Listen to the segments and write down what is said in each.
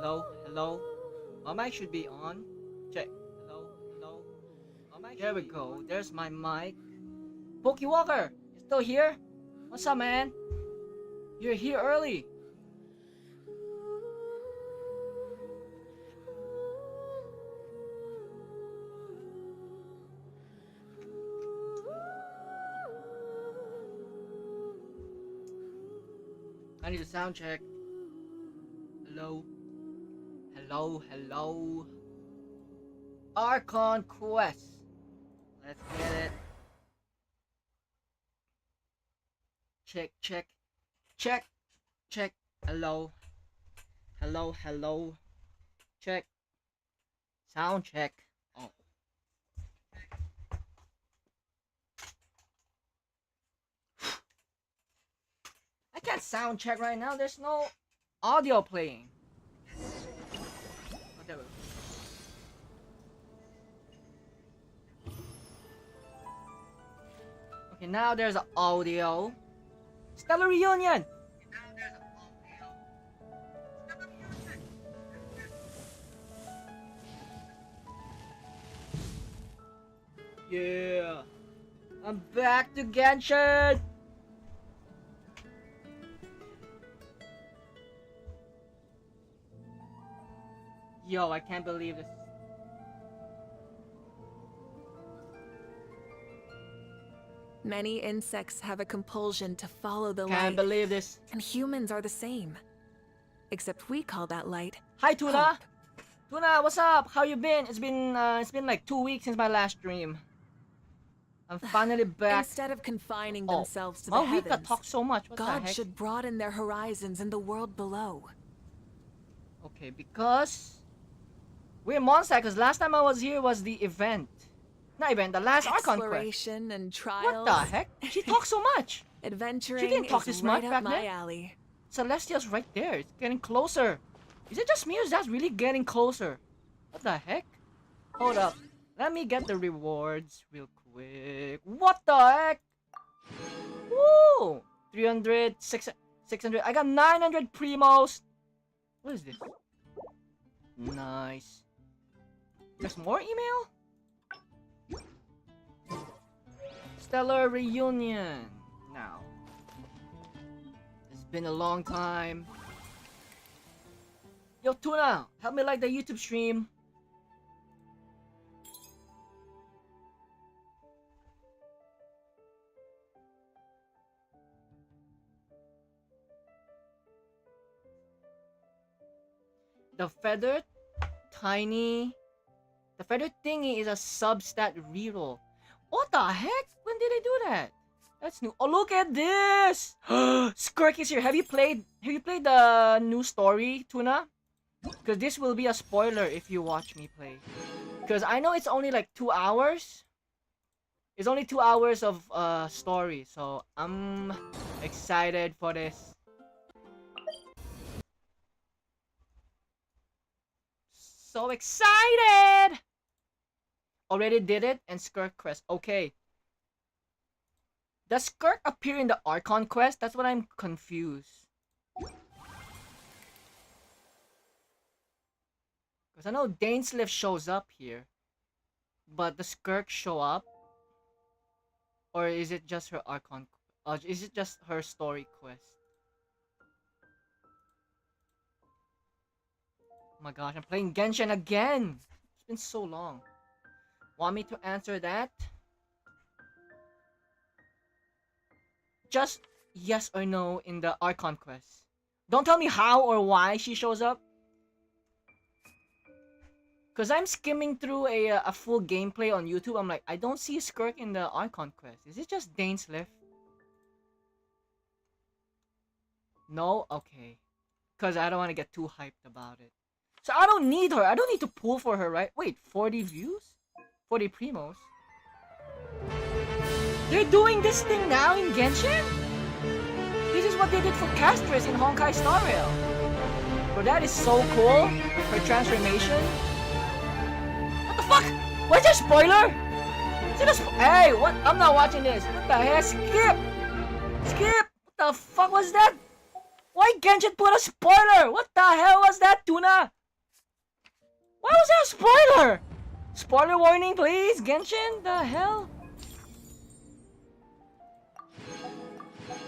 Hello, hello. My mic should be on. Check. Hello, hello. My mic. There we go. There's my mic. Pokey Walker, you still here? What's up, man? You're here early. I need a sound check. Hello. Hello, hello. Archon quest. Let's get it. Check, check, check, check. Hello. Hello, hello. Check. Sound check. Oh. I can't sound check right now. There's no audio playing. Oh, there we go. Okay, now there's an audio. Stellar reunion. Yeah, I'm back to Genshin. Yo, I can't believe this. Many insects have a compulsion to follow the light. Can't believe this. And humans are the same. Except we call that light Hi, Tuna. hope. Tuna, what's up? How you been? It's been like 2 weeks since my last stream. I'm finally back. Instead of confining Oh, themselves to the Mavuika heavens, talks so much. What the God heck? should broaden their horizons in the world below. Okay, because we're Monster. Because last time I was here was the event. Not event, the last Archon quest. Exploration and trials. What the heck? She talks so much. Adventuring She didn't talk is this much right back up my then. alley. Celestia's right there. It's getting closer. Is it just me or is that really getting closer? What the heck? Hold up. Let me get the rewards real quick. What the heck? Woo! 300, 600. I got 900 primos. What is this? Nice. There's more email? Stellar reunion. Now. It's been a long time. Yo, Tuna, help me like the YouTube stream. The feathered thingy is a substat reroll. What the heck? When did they do that? That's new. Oh, look at this! Skirk is here. Have you played the new story, Tuna? Because this will be a spoiler if you watch me play. Because I know it's only like 2 hours. It's only 2 hours of story, so I'm excited for this. So excited! Already did it and Skirk quest. Okay. Does Skirk appear in the Archon quest? That's what I'm confused. Because I know Dainsleif shows up here. But does Skirk show up? Or is it just her Archon? Is it just her story quest? Oh my gosh, I'm playing Genshin again! It's been so long. Want me to answer that? Just yes or no in the Archon quest. Don't tell me how or why she shows up. Because I'm skimming through a full gameplay on YouTube. I'm like, I don't see Skirk in the Archon quest. Is it just Dainsleif? No? Okay. Because I don't want to get too hyped about it. So I don't need her. I don't need to pull for her, right? Wait, 40 views? 40 primos? They're doing this thing now in Genshin? This is what they did for Castris in Honkai Star Rail. Bro, that is so cool. Her transformation. What the fuck? What's your spoiler? Is it a hey, what? I'm not watching this. What the heck? Skip! Skip! What the fuck was that? Why Genshin put a spoiler? What the hell was that, Tuna? Why was that a spoiler? Spoiler warning, please, Genshin. The hell?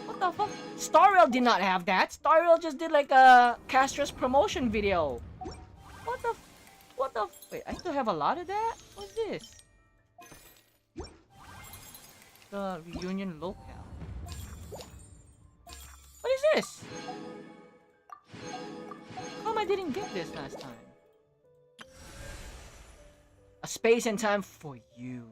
What the fuck? Starrail did not have that. Starrail just did like a Castra's promotion video. What the? Wait, I still have a lot of that. What's this? The reunion locale. What is this? How come I didn't get this last time? A space and time for you.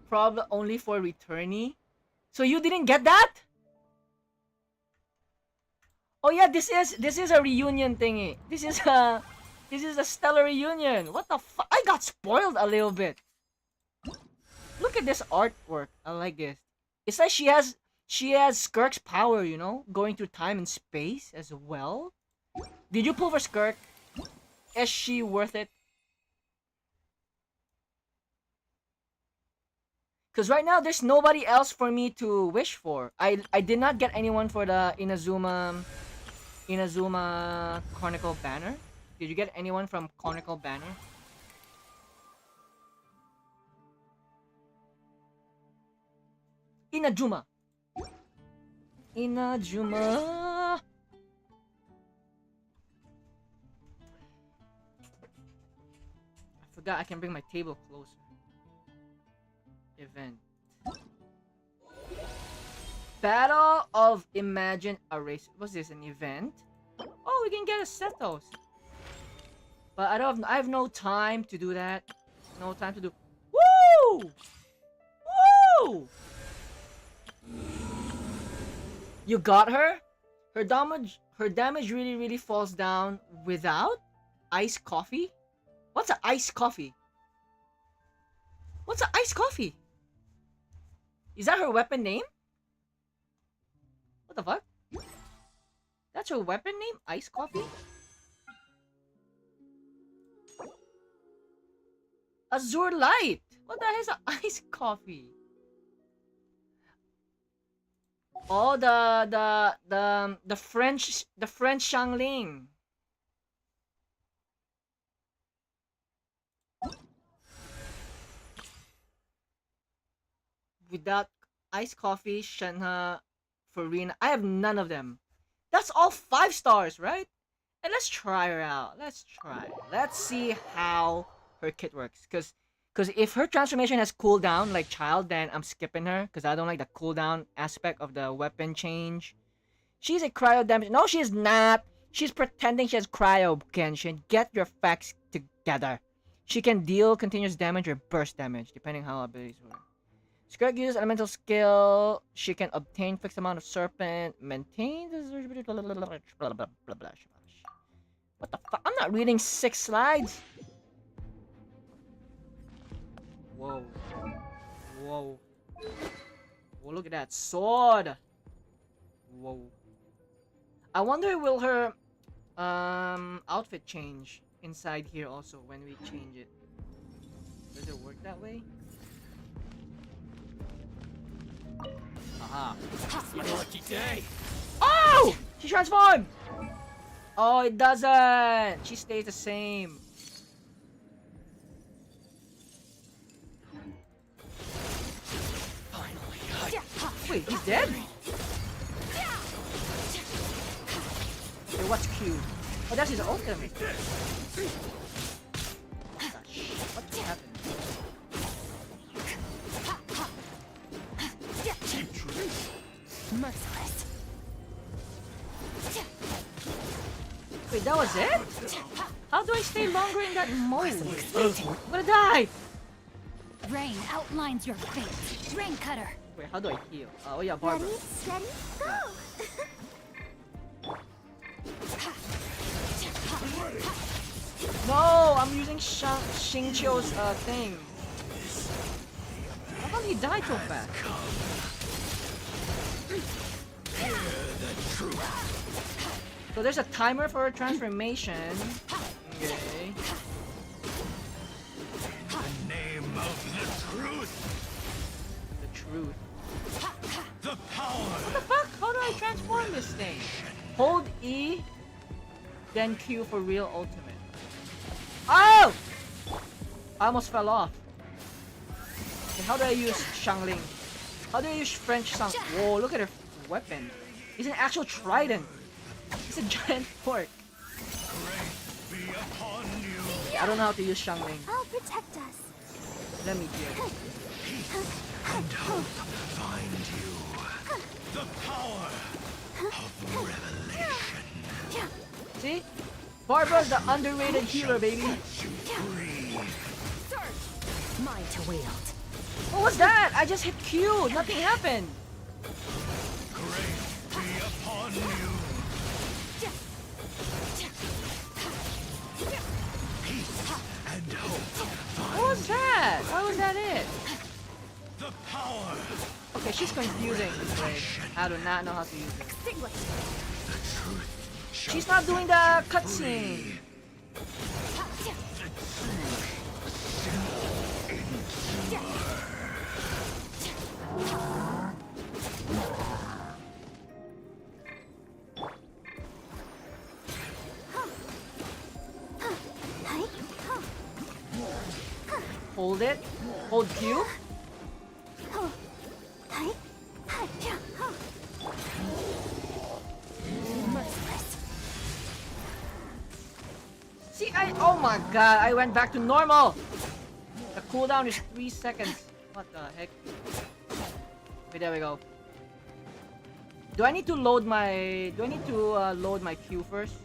Probably only for returnee. So you didn't get that? Oh yeah, this is a reunion thingy. This is a stellar reunion. What the fuck? I got spoiled a little bit. Look at this artwork. I like this. It's like she has Skirk's power, you know, going through time and space as well. Did you pull for Skirk? Is she worth it? Because right now there's nobody else for me to wish for. I did not get anyone for the Inazuma Chronicle banner. Did you get anyone from Chronicle banner? Inazuma. I forgot I can bring my table closer. Event. Battle of Imagine Erase. What's this? An event? Oh, we can get a Sethos. But I have no time to do that. No time to do. Woo! Woo! You got her? Her damage really falls down without iced coffee? What's an iced coffee? What's an iced coffee? Is that her weapon name? What the fuck? That's her weapon name? Iced coffee? Azure Light! What the hell is an iced coffee? Oh, the French Shangling. Without iced coffee, Shenhe, Furina. I have none of them. That's all 5 stars, right? And let's try her out. Let's try it. Let's see how her kit works. Because if her transformation has cooldown like Childe, then I'm skipping her. Because I don't like the cooldown aspect of the weapon change. She's a cryo damage. No, she's not. She's pretending she has cryo, Genshin. Get your facts together. She can deal continuous damage or burst damage, depending how abilities work. Skirk uses elemental skill. She can obtain fixed amount of serpent. Maintain. What the fuck? I'm not reading 6 slides. Whoa. Whoa. Whoa, look at that sword. Whoa. I wonder will her outfit change inside here also when we change it. Does it work that way? Aha. Lucky day. Oh! She transformed! Oh, it doesn't! She stays the same. Finally, Wait, he's dead? Wait, what's Q? Oh, that's his ultimate. What happened? Merciless. Wait, that was it? How do I stay longer in that mode? I'm gonna die! Rain outlines your fate. Rain cutter. Wait, how do I heal? Oh yeah, Barbara. Ready, steady, go! No, I'm using Xingqiu's thing. How come he died so fast? So there's a timer for a transformation. Okay. the name of the truth. The truth. The power. What the fuck? How do I transform this thing? Hold E, then Q for real ultimate. Oh! I almost fell off. Okay, how do I use Shangling? How do I use French Sang? Whoa, look at her weapon. It's an actual trident. It's a giant fork. Be upon you. I don't know how to use Shangling. I'll protect us. Let me hear. And hope find you. The power of revelation. See? Barbara's the underrated healer, baby. Mine to wield. What was that? I just hit Q. Nothing happened. Grace be upon you. Peace and hope. What was that? Why was that it? The power. Okay, she's confusing. Wait, I do not know how to use it. The truth. She's not doing the cutscene. Hold it. Hold Q. See, oh my god, I went back to normal. The cooldown is 3 seconds. What the heck? Okay, there we go. Do I need to load my? Do I need to load my Q first?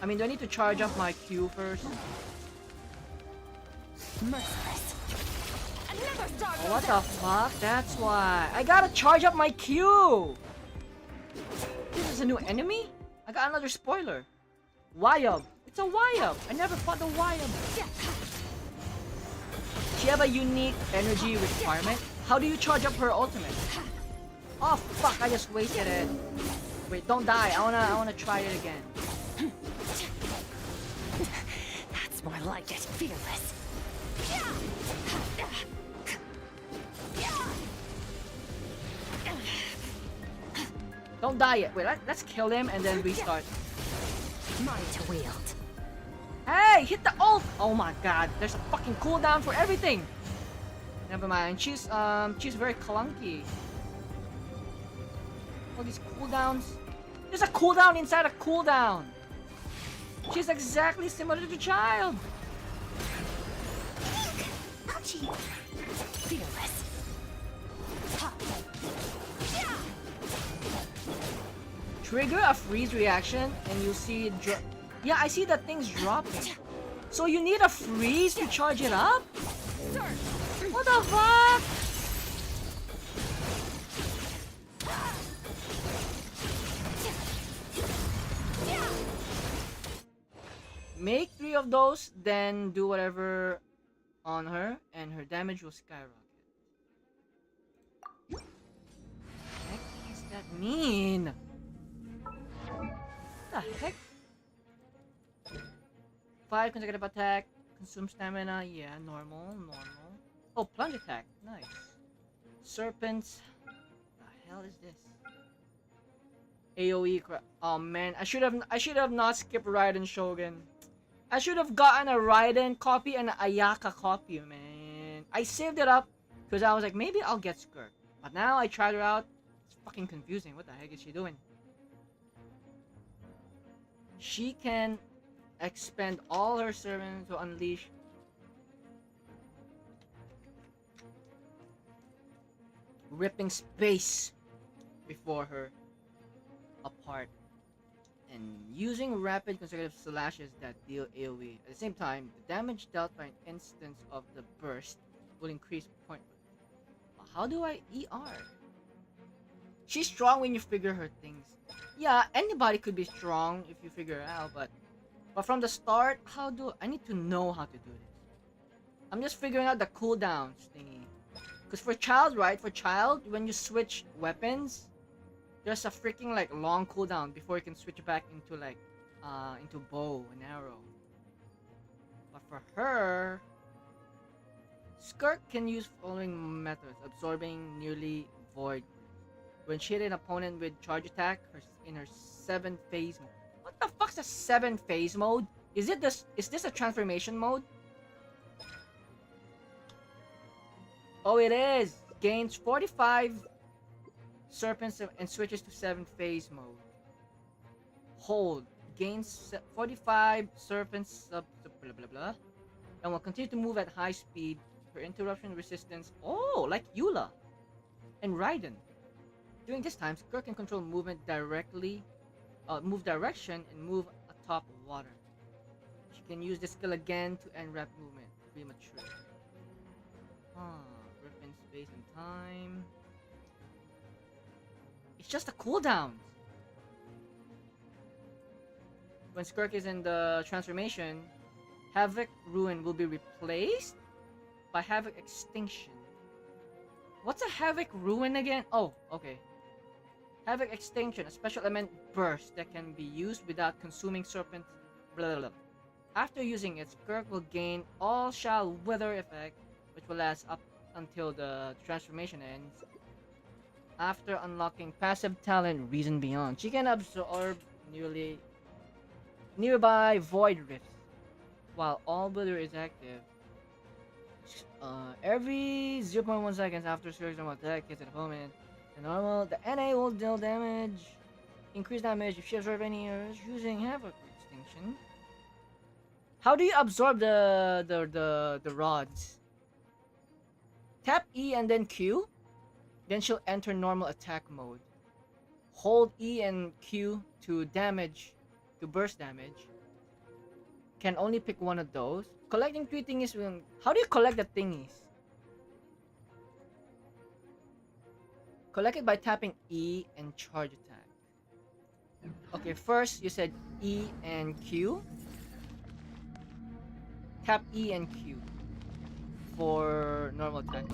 I mean, do I need to charge up my Q first? Merciless. Oh, what the fuck? That's why. I gotta charge up my Q! This is a new enemy? I got another spoiler. Wyab. It's a Wyab. I never fought the Wyab. She have a unique energy requirement. How do you charge up her ultimate? Oh fuck, I just wasted it. Wait, don't die. I wanna try it again. That's more like it. Fearless. Don't die yet. Wait, let's kill him and then restart. Mine to wield. Hey, hit the ult! Oh my god, there's a fucking cooldown for everything. Never mind. She's very clunky. All these cooldowns. There's a cooldown inside a cooldown. She's exactly similar to Child. Fearless. Trigger a freeze reaction and you see it yeah, I see that thing's dropping. So you need a freeze to charge it up? What the fuck? Make 3 of those, then do whatever on her, and her damage will skyrocket. What the heck does that mean? What the heck? 5 consecutive attack, consume stamina, yeah, normal. Oh, plunge attack, nice. Serpents, what the hell is this? AoE, oh man, I should have not skipped Raiden Shogun. I should have gotten a Raiden copy and an Ayaka copy, man. I saved it up because I was like, maybe I'll get Skirk. But now I tried her out. It's fucking confusing. What the heck is she doing? She can expend all her servants to unleash. Ripping space before her apart. And using rapid consecutive slashes that deal AoE. At the same time, the damage dealt by an instance of the burst will increase point. How do I ER? She's strong when you figure her things. Yeah, anybody could be strong if you figure it out, but from the start, I need to know how to do this. I'm just figuring out the cooldowns thingy. Because for Child, right? For Child, when you switch weapons, there's a freaking like long cooldown before you can switch back into like into bow and arrow. But for her, Skirk can use following methods: absorbing nearly void. When she hit an opponent with charge attack, in her 7 phase mode. What the fuck's a 7 phase mode? Is this a transformation mode? Oh, it is! Gains 45 serpents and switches to 7 phase mode. Hold. Gains 45 serpents blah blah blah. And will continue to move at high speed for interruption resistance. Oh, like Eula and Raiden. During this time, Skirk can control movement directly, move direction, and move atop water. She can use this skill again to end rapid movement prematurely. Rip in space and time. It's just a cooldown. When Skirk is in the transformation, Havoc Ruin will be replaced by Havoc Extinction. What's a Havoc Ruin again? Oh, okay. Havoc Extinction, a special element burst that can be used without consuming serpent. Blah, blah, blah. After using it, Skirk will gain All Shall Wither effect, which will last up until the transformation ends. After unlocking passive talent Reason Beyond, she can absorb nearby void rifts while All Wither is active. Every 0.1 seconds after Skirk's normal attack hits an opponent, the NA will deal damage, increase damage if she absorbs any errors using Havoc Extinction. How do you absorb the rods? Tap E and then Q, then she'll enter normal attack mode. Hold E and Q to burst damage. Can only pick one of those. Collecting 3 thingies will... How do you collect the thingies? Collect it by tapping E and charge attack. Okay, first you said E and Q. Tap E and Q for normal attack.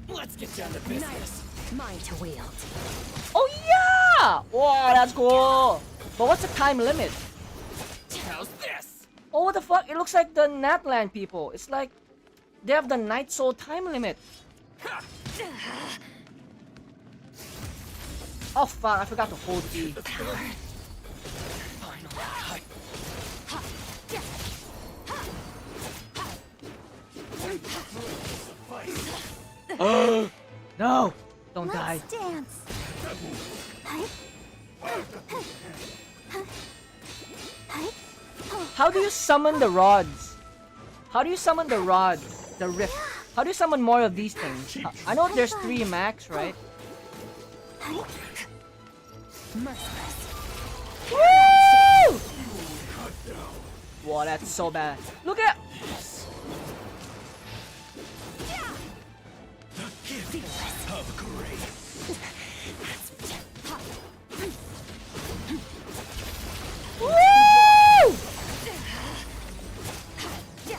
Let's get down to business. Mine to wield. Oh yeah! Wow, that's cool. But what's the time limit? How's this? Oh, what the fuck? It looks like the Natland people. It's like they have the Night Soul time limit. Oh fuck, I forgot to hold E. Oh no! Don't die. Let's dance. How do you summon the rods? How do you summon the rods? The rift? How do you summon more of these things? I know there's 3 max, right? Merciless. Woo! Wow, that's so bad. Look at... The gift of grace. Woo!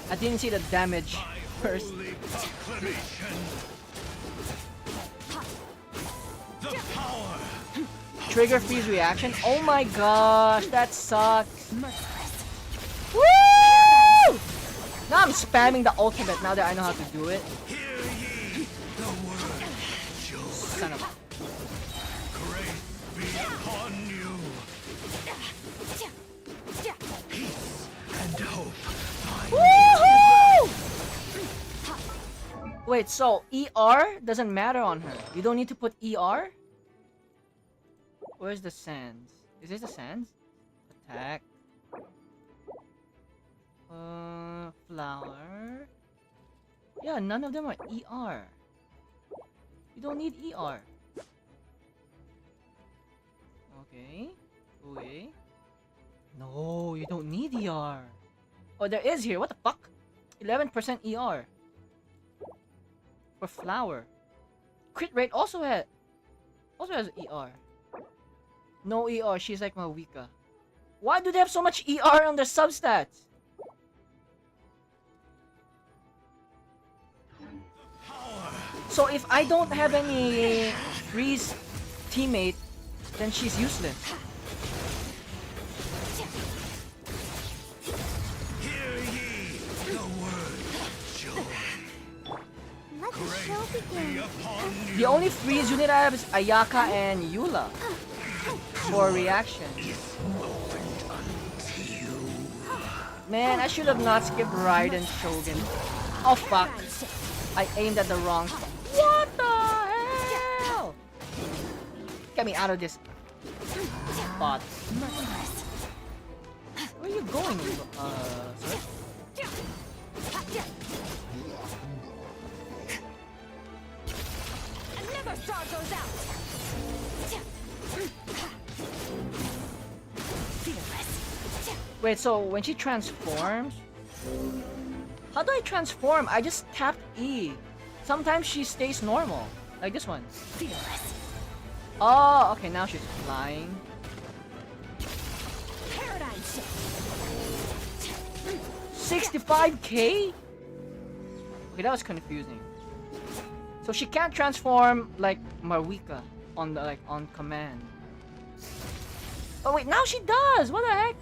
I didn't see the damage first. Holy proclamation. The power. Trigger freeze reaction. Oh my gosh, that sucks. Merciless. Woo! Now I'm spamming the ultimate now that I know how to do it. Hear ye the word. Son of a... Grace be upon you. Peace and hope find Woohoo! Wait, so ER doesn't matter on her. You don't need to put ER? Where's the sands? Is this the sands? Attack. Flower. Yeah, none of them are ER. You don't need ER. Okay. Okay. No, you don't need ER. Oh, there is here. What the fuck? 11% ER. For flower. Crit rate also has ER. No ER. She's like Mavuika. Why do they have so much ER on their substats? So if I don't have any freeze teammate, then she's useless. Hear ye the word joy. upon you. The only freeze unit I have is Ayaka and Eula for reaction. Man, I should have not skipped Raiden Shogun. Oh fuck. I aimed at the wrong spot. What the hell? Get me out of this spot. Where are you going, sir? Another star goes out. Wait, so when she transforms, how do I transform? I just tapped E. Sometimes she stays normal, like this one. Oh, okay, now she's flying. Paradigm shift. 65k? Okay, that was confusing. So she can't transform like Mavuika on the on command. Oh wait, now she does. What the heck?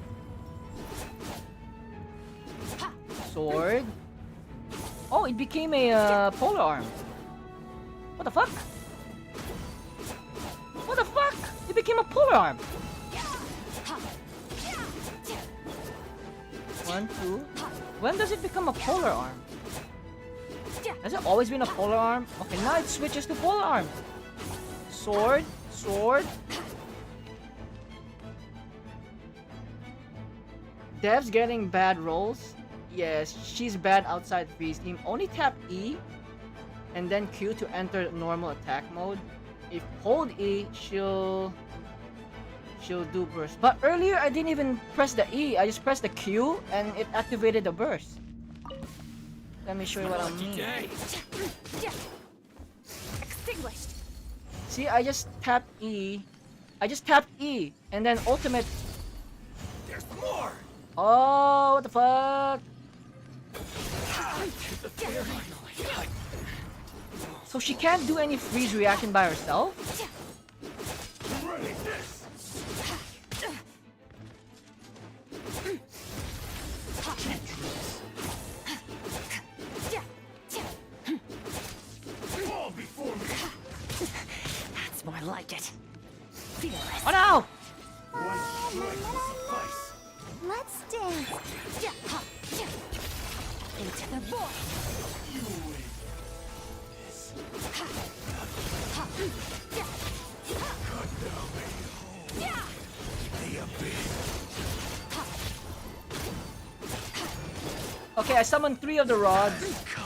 Sword. Oh, it became a polar arm. What the fuck? What the fuck? It became a polar arm. 1, 2. When does it become a polar arm? Has it always been a polar arm? Okay, now it switches to polar arm. Sword, sword. Dev's getting bad rolls. Yes, she's bad outside freeze team. Only tap E and then Q to enter normal attack mode. If hold E, she'll do burst. But earlier I didn't even press the E. I just pressed the Q and it activated the burst. Let me show you what I mean. Extinguished. See, I just tapped E. I just tapped E and then ultimate. There's more. Oh, what the fuck? So she can't do any freeze reaction by herself? Ready this. Fall before me. That's more like it. Oh no! One strike will suffice. Let's dance. Into the void. You win. Cut down the hole. The abyss. Okay, I summoned 3 of the rods.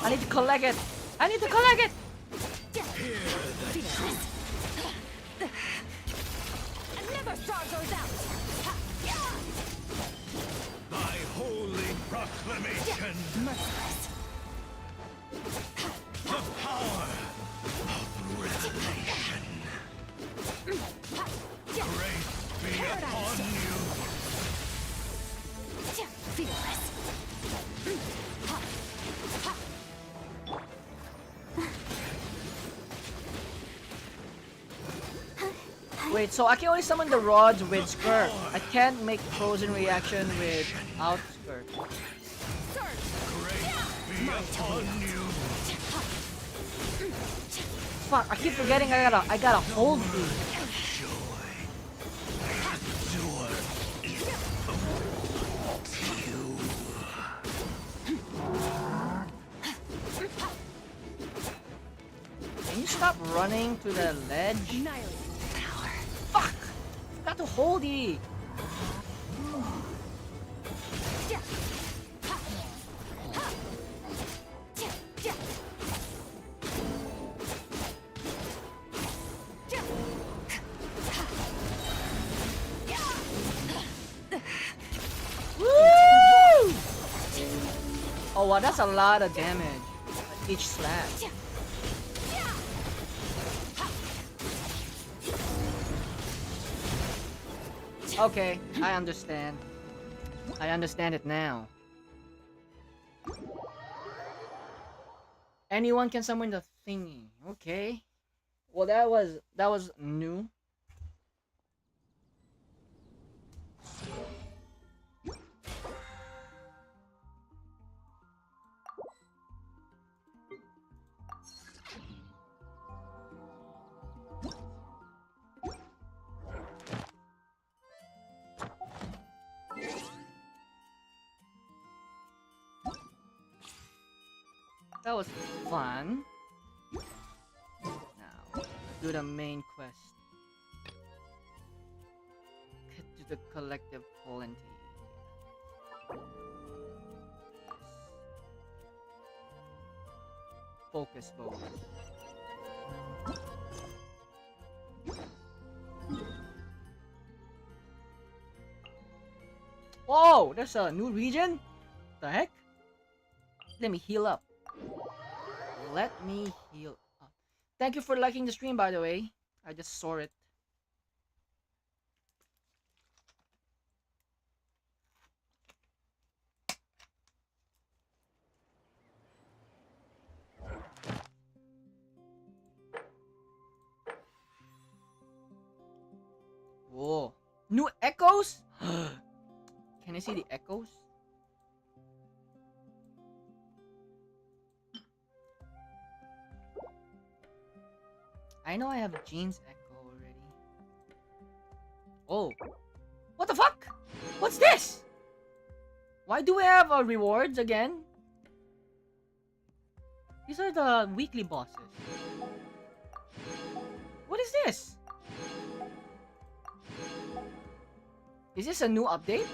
I need to collect it. I need to collect it! Another star goes out. By holy proclamation. Merciless. The power of revelation. Grace be upon you. Fearless. Wait, so I can only summon the rods with Skirk. I can't make frozen reaction without Skirk. Grace be upon you. Fuck, I keep forgetting I gotta hold these. Can you stop running to the ledge? Fuck! Got to hold it. Woo! Oh wow, that's a lot of damage at each slap. Okay, I understand. I understand it now. Anyone can summon the thingy. Okay. Well, that was new. That was fun. Now, let's do the main quest. Get to the collective plenty. Focus bow. Whoa! There's a new region? The heck? Let me heal up. Let me heal up. Thank you for liking the stream, by the way. I just saw it. Whoa. New echoes? Can I see the echoes? I know I have a Jean's echo already. Oh. What the fuck? What's this? Why do we have rewards again? These are the weekly bosses. What is this? Is this a new update?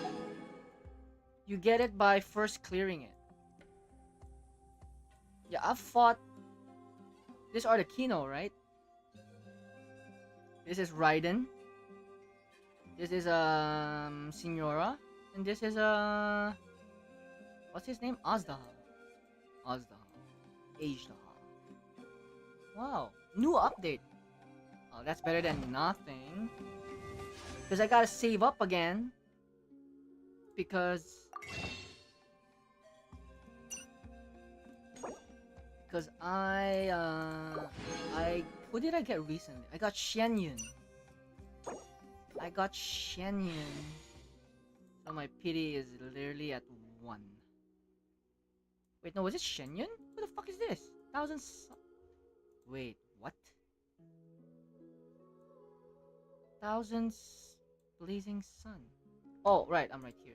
You get it by first clearing it. Yeah, I've fought... This are the Arlecchino, right? This is Raiden. This is Signora. And this is what's his name? Azdaha. Azdaha. Wow. New update. Oh, that's better than nothing. Because I gotta save up again. Because what did I get recently? I got Shenyun. So my pity is literally at 1. Wait, no, was it Shenyun? What the fuck is this? Wait, what? Thousands Blazing Sun. Oh, right, I'm right here.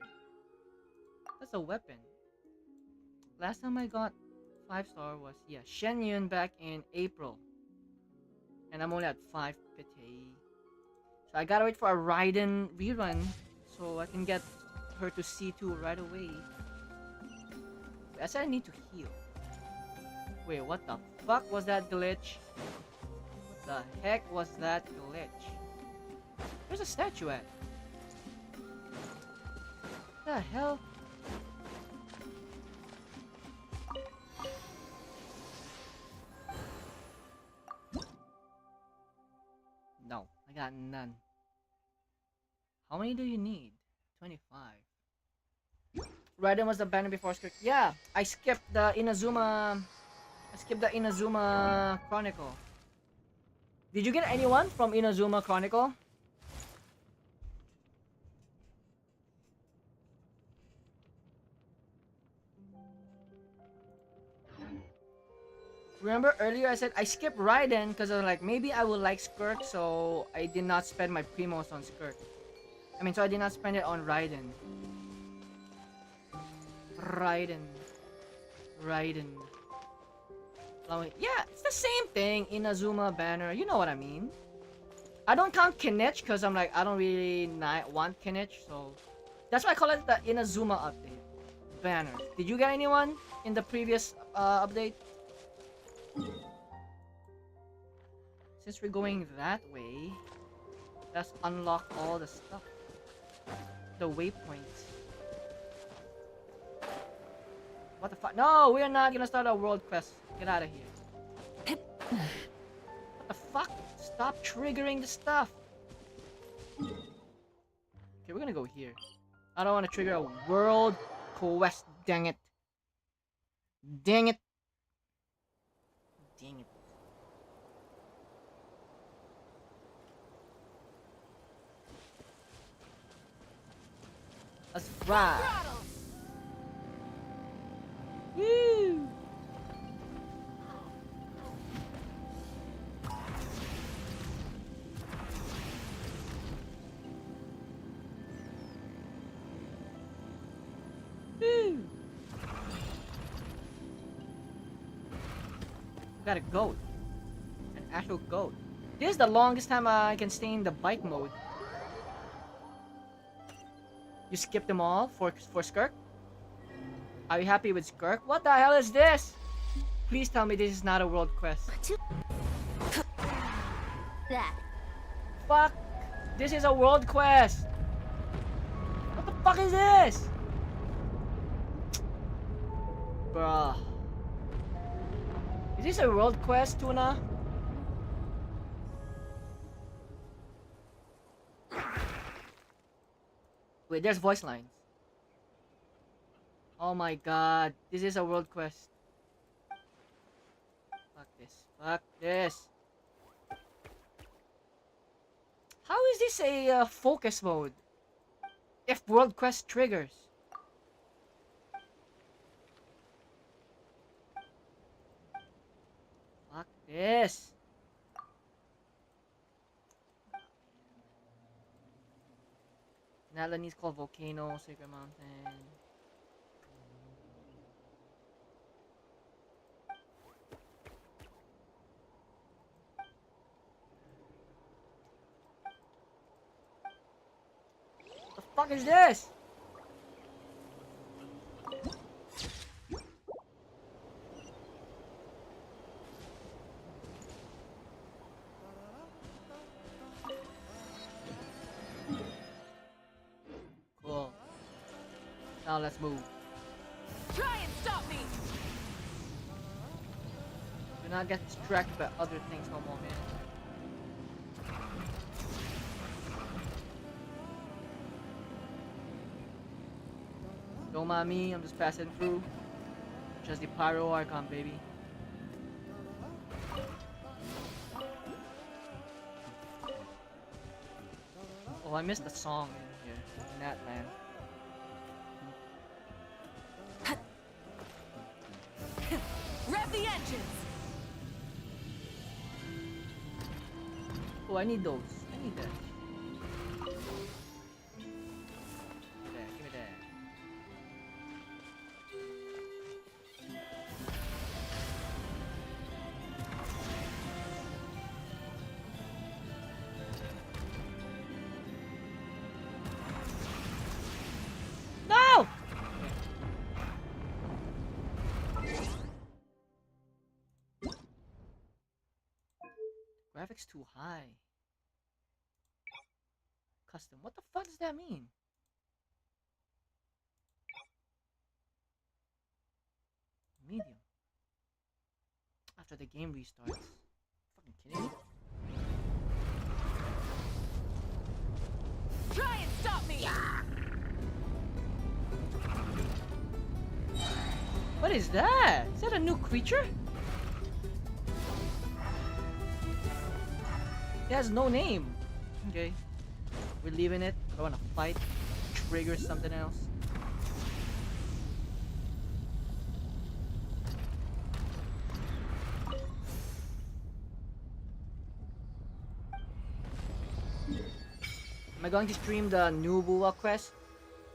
That's a weapon. Last time I got 5-star was, yeah, Shenyun back in April. And I'm only at 5 pity. So I gotta wait for a Raiden rerun so I can get her to C2 right away. I said I need to heal. Wait, what the fuck was that glitch? What the heck was that glitch? Where's the statue at? What the hell? No, I got none. How many do you need? 25. Raiden was the banner before Skirk. Yeah, I skipped the Inazuma Chronicle. Did you get anyone from Inazuma Chronicle? Remember earlier I said I skipped Raiden because I was like, maybe I will like Skirk, so I did not spend my primos on Skirk. So I did not spend it on Raiden. Yeah, it's the same thing. Inazuma banner, you know what I mean. I don't count Kinech because I'm like, I don't really want Kinech, so that's why I call it the Inazuma update. Banner. Did you get anyone in the previous update? Since we're going that way, let's unlock all the stuff. The waypoints. What the fuck? No, we're not gonna start a world quest. Get out of here. What the fuck? Stop triggering the stuff. Okay, we're gonna go here. I don't want to trigger a world quest. Dang it. Dang it. Dang it. Let's ride. Woo! Woo! got a goat. An actual goat. This is the longest time I can stay in the bike mode. You skipped them all for Skirk? Are you happy with Skirk? What the hell is this? Please tell me this is not a world quest. That. Fuck! This is a world quest! What the fuck is this? Bruh. Is this a world quest, Tuna? Wait, there's voice lines. Oh my god, this is a world quest. Fuck this. Fuck this. How is this a focus mode? If world quest triggers. Fuck this. Nala's called Volcano, Sacred Mountain. What the fuck is this? Cool. Now let's move. Try and stop me! Do not get distracted by other things no more, man. Don't mind me, I'm just passing through. Just the Pyro Archon, baby. Oh, I missed the song in here, in that land. Rev the engines! Oh, I need those. I need that. Give me that, give me that. No! Graphics too high. Custom. What the fuck does that mean? Medium. After the game restarts. Fucking kidding me? Try and stop me! What is that? Is that a new creature? It has no name. Okay. We're leaving it. I wanna fight. Trigger something else. Am I going to stream the new Bua quest?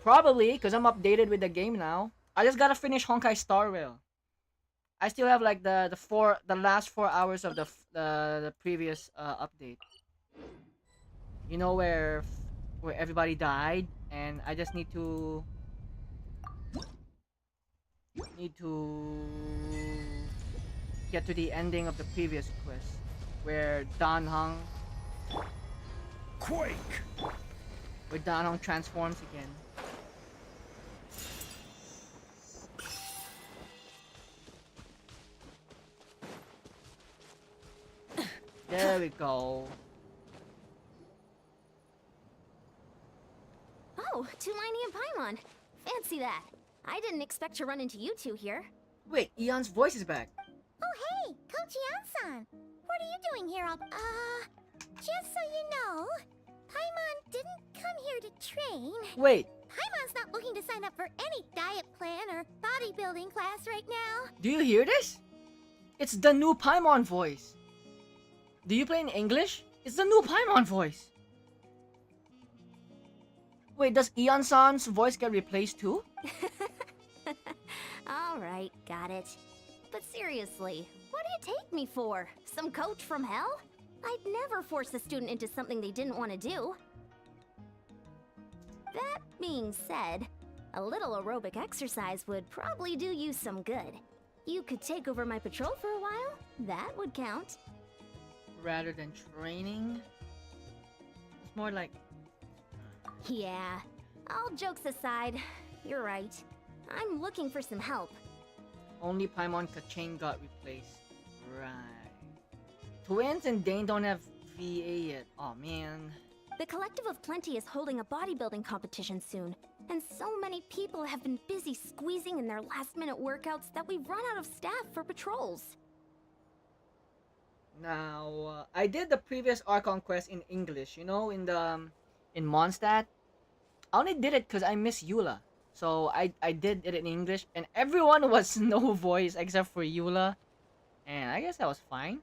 Probably, because I'm updated with the game now. I just gotta finish Honkai Star Rail. I still have like the last 4 hours of the previous update. You know where everybody died, and I just need to get to the ending of the previous quest, where Dan Hong Quake! transforms again. There we go. Oh, Tulani and Paimon. Fancy that. I didn't expect to run into you two here. Wait, Eon's voice is back. Oh, hey, Coach Iansan. What are you doing here just so you know, Paimon didn't come here to train. Wait, Paimon's not looking to sign up for any diet plan or bodybuilding class right now. do you hear this? It's the new Paimon voice. Do you play in English? It's the new Paimon voice. Wait, does Iansan's voice get replaced too? All right, got it. But seriously, what do you take me for? Some coach from hell? I'd never force a student into something they didn't want to do. That being said, a little aerobic exercise would probably do you some good. You could take over my patrol for a while. That would count. Rather than training, it's more like Yeah, all jokes aside, you're right. I'm looking for some help. only Paimon Kachane got replaced. Right. Twins and Dane don't have VA yet. Oh man. The Collective of Plenty is holding a bodybuilding competition soon, and so many people have been busy squeezing in their last-minute workouts that we've run out of staff for patrols. Now, I did the previous Archon quest in English, you know, in Mondstadt. I only did it because I miss Eula. So I did it in English, and everyone was no voice except for Eula. And I guess that was fine.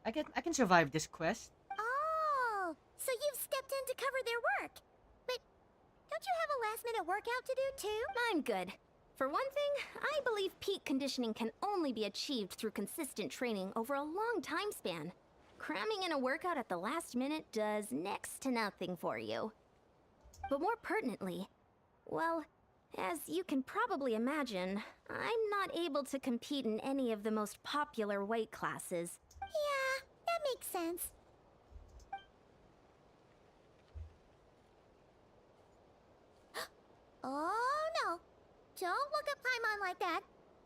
I can survive this quest. Oh, so you've stepped in to cover their work. But don't you have a last-minute workout to do too? I'm good. For one thing, I believe peak conditioning can only be achieved through consistent training over a long time span. Cramming in a workout at the last minute does next to nothing for you. But more pertinently, well, as you can probably imagine, I'm not able to compete in any of the most popular weight classes. Yeah, that makes sense. Oh no! Don't look at Paimon like that.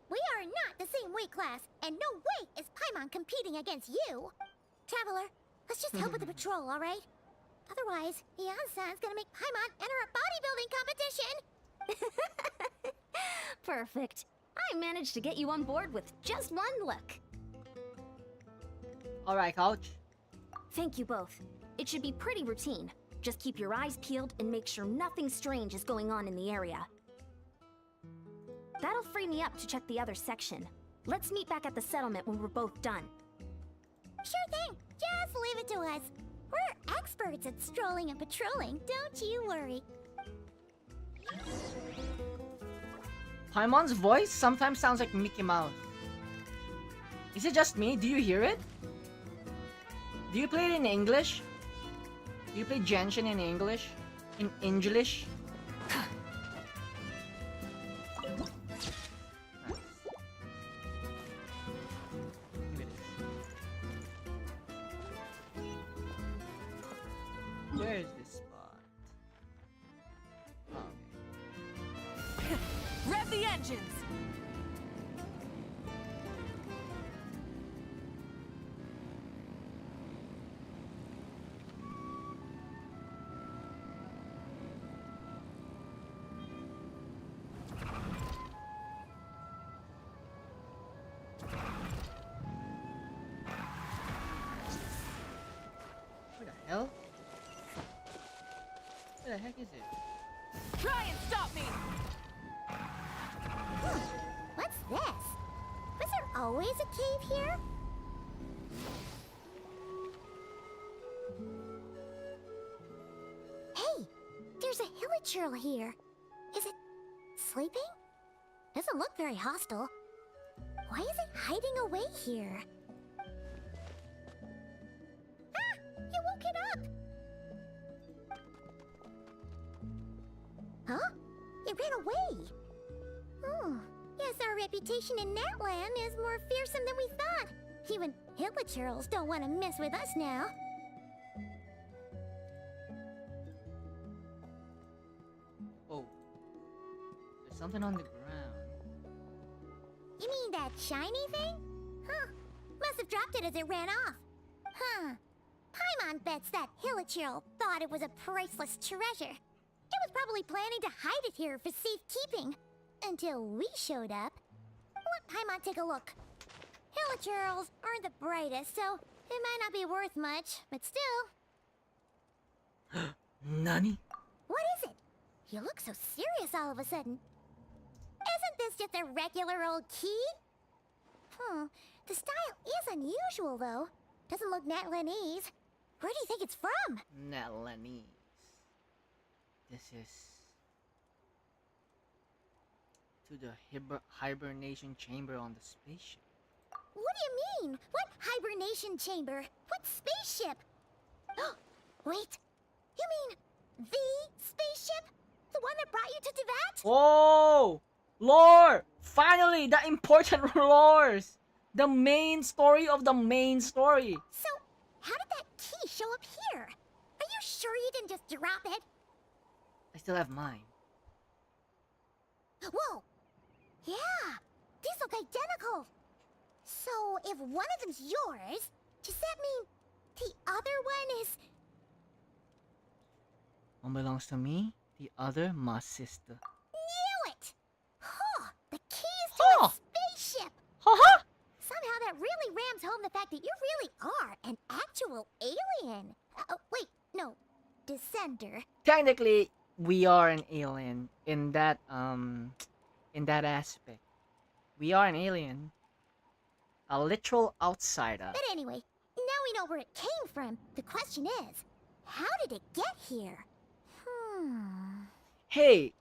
We are not the same weight class, and no way is Paimon competing against you. Traveler, let's just help with the patrol, all right? Otherwise, Iansan's gonna make Paimon enter a bodybuilding competition. Perfect. I managed to get you on board with just one look. Alright, coach. Thank you both. It should be pretty routine. Just keep your eyes peeled and make sure nothing strange is going on in the area. That'll free me up to check the other section. Let's meet back at the settlement when we're both done. Sure thing. Just leave it to us. We're experts at strolling and patrolling, don't you worry. Paimon's voice sometimes sounds like Mickey Mouse. Is it just me? Do you hear it? Do you play it in English? Do you play Genshin in English? In English? Where is this spot? Okay. Rev the engines! Where the hell? Where the heck is it? Try and stop me! What's this? Was there always a cave here? Hey, there's a hilichurl here. Is it sleeping? Doesn't look very hostile. Why is it hiding away here? Ah! You woke it up! Huh? It ran away! Oh, yes, our reputation in that land is more fearsome than we thought. Even hilichurls don't want to mess with us now. Oh. There's something on the ground. You mean that shiny thing? Huh. Must have dropped it as it ran off. Huh. Paimon bets that hilichurl thought it was a priceless treasure. It was probably planning to hide it here for safekeeping. Until we showed up. Let Paimon take a look. Hilichurls aren't the brightest, so it might not be worth much, but still. Nani? What is it? You look so serious all of a sudden. Isn't this just a regular old key? The style is unusual, though. Doesn't look Natlanese. Where do you think it's from? Natlanese. This is... to the hibernation chamber on the spaceship. What do you mean? What hibernation chamber? What spaceship? Wait, you mean the spaceship? The one that brought you to Teyvat? Oh! Lore! Finally, the important lores! The main story of the main story. So, how did that key show up here? Are you sure you didn't just drop it? I still have mine. Whoa! Yeah, these look identical. So, if one of them's yours, does that mean the other one is... One belongs to me, the other my sister. Knew it! Huh, the keys to a spaceship! Haha! Somehow that really rams home the fact that you really are an actual alien. Wait, no, descender. Technically, we are an alien in that aspect. We are an alien. A literal outsider. But anyway, now we know where it came from. The question is, how did it get here? Hey,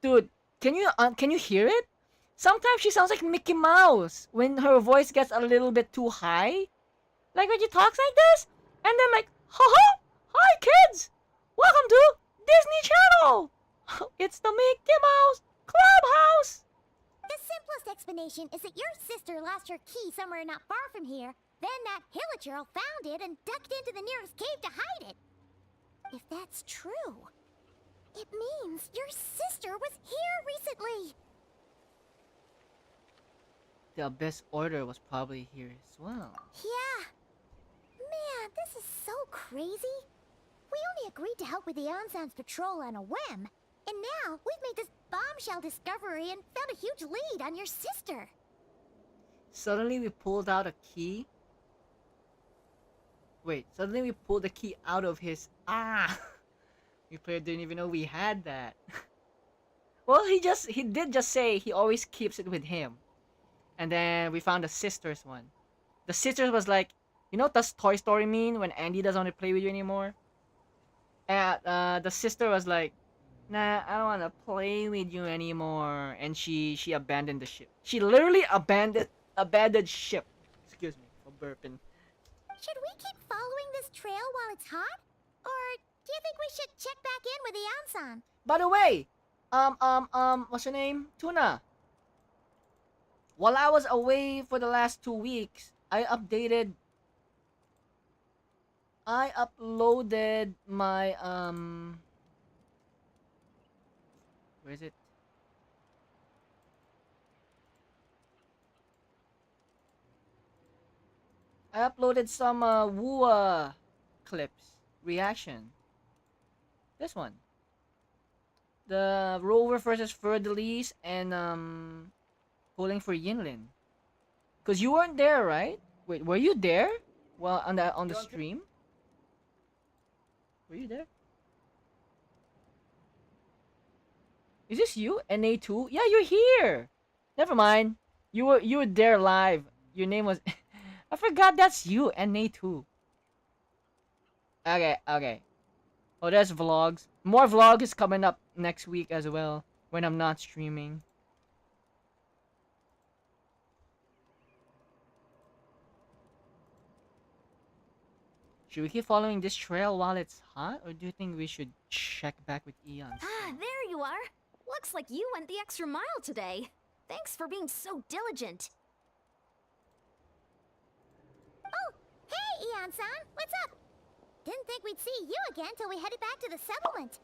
dude, can you hear it? Sometimes she sounds like Mickey Mouse when her voice gets a little bit too high. Like when she talks like this, and then like, haha, hi kids, welcome to Disney Channel. It's the Mickey Mouse Clubhouse. The simplest explanation is that your sister lost her key somewhere not far from here. Then that hilichurl found it and ducked into the nearest cave to hide it. If that's true, it means your sister was here recently. The Abyss Order was probably here as well. Yeah. Man, this is so crazy. We only agreed to help with the iansan's patrol on a whim. And now we've made this bombshell discovery and found a huge lead on your sister. Suddenly we pulled out a key. Wait, suddenly we pulled the key out of his... We player didn't even know we had that. Well, he did just say he always keeps it with him. And then we found the sister's one. The sister's was like, you know what does Toy Story mean when Andy doesn't want to play with you anymore? And the sister was like, nah, I don't want to play with you anymore. And she abandoned the ship. She literally abandoned ship. Excuse me for burping. Should we keep following this trail while it's hot? Or do you think we should check back in with the iansan? By the way, what's your name? Tuna. While I was away for the last 2 weeks, I uploaded my where is it? I uploaded some Wua clips reaction. This one. The Rover versus Ferdelis and pulling for Yinlin. Cause you weren't there, right? Wait, were you there? Well, on the stream. Were you there? Is this you? NA2? Yeah, you're here. Never mind. You were there live. Your name was I forgot that's you, NA2. Okay. Oh, there's vlogs. More vlog is coming up next week as well when I'm not streaming. Should we keep following this trail while it's hot, or do you think we should check back with Ian? There you are. Looks like you went the extra mile today. Thanks for being so diligent. Oh, hey, iansan, what's up? Didn't think we'd see you again till we headed back to the settlement.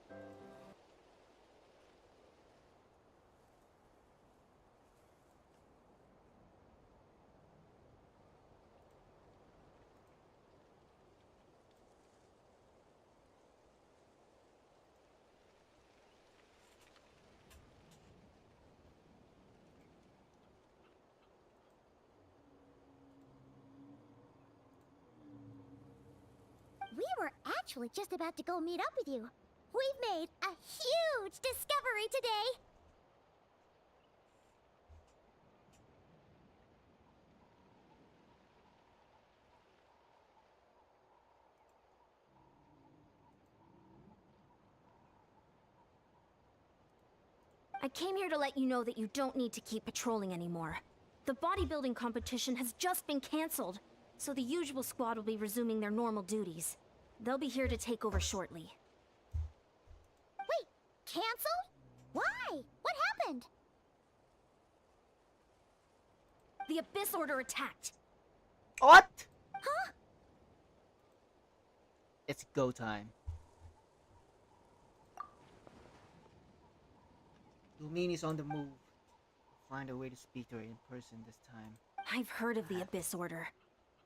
We were actually just about to go meet up with you. We've made a huge discovery today. I came here to let you know that you don't need to keep patrolling anymore. The bodybuilding competition has just been cancelled, so the usual squad will be resuming their normal duties. They'll be here to take over shortly. Wait, canceled? Why? What happened? The Abyss Order attacked. What? Huh? It's go time. Lumini's on the move. Find a way to speak to her in person this time. I've heard of the Abyss Order,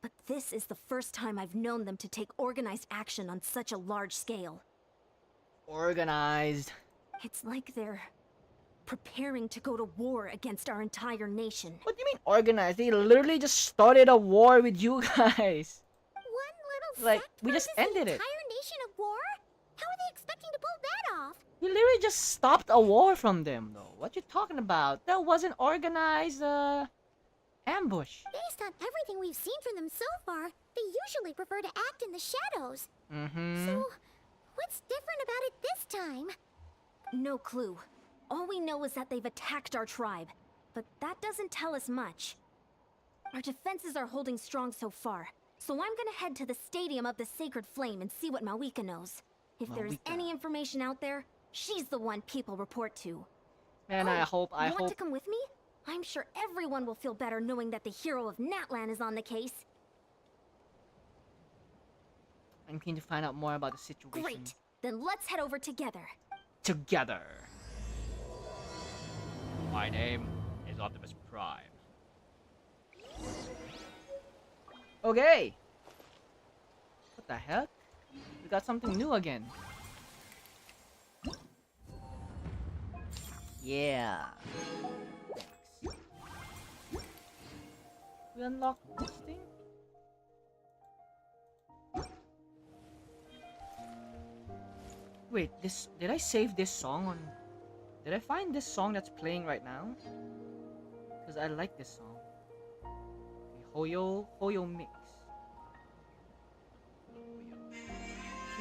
but this is the first time I've known them to take organized action on such a large scale. Organized. It's like they're preparing to go to war against our entire nation. What do you mean organized? They literally just started a war with you guys. One little Like, sect we just versus ended the it. entire nation of war? How are they expecting to pull that off? We literally just stopped a war from them, though. What you talking about? That wasn't organized, ambush. Based on everything we've seen from them so far, they usually prefer to act in the shadows. Mm-hmm. So, what's different about it this time? No clue. All we know is that they've attacked our tribe, but that doesn't tell us much. Our defenses are holding strong so far, so I'm gonna head to the Stadium of the Sacred Flame and see what Mavuika knows. If there's Mavuika. any information out there, she's the one people report to. Man, Oh, I hope. you want to come with me? I'm sure everyone will feel better knowing that the hero of Natlan is on the case. I'm keen to find out more about the situation. Great. Then let's head over together. Together. My name is Optimus Prime. Okay. What the heck? We got something new again. Yeah. Thanks. We unlocked this thing? Wait, this did I save this song on? Did I find this song that's playing right now? Because I like this song. Okay, Hoyo mix.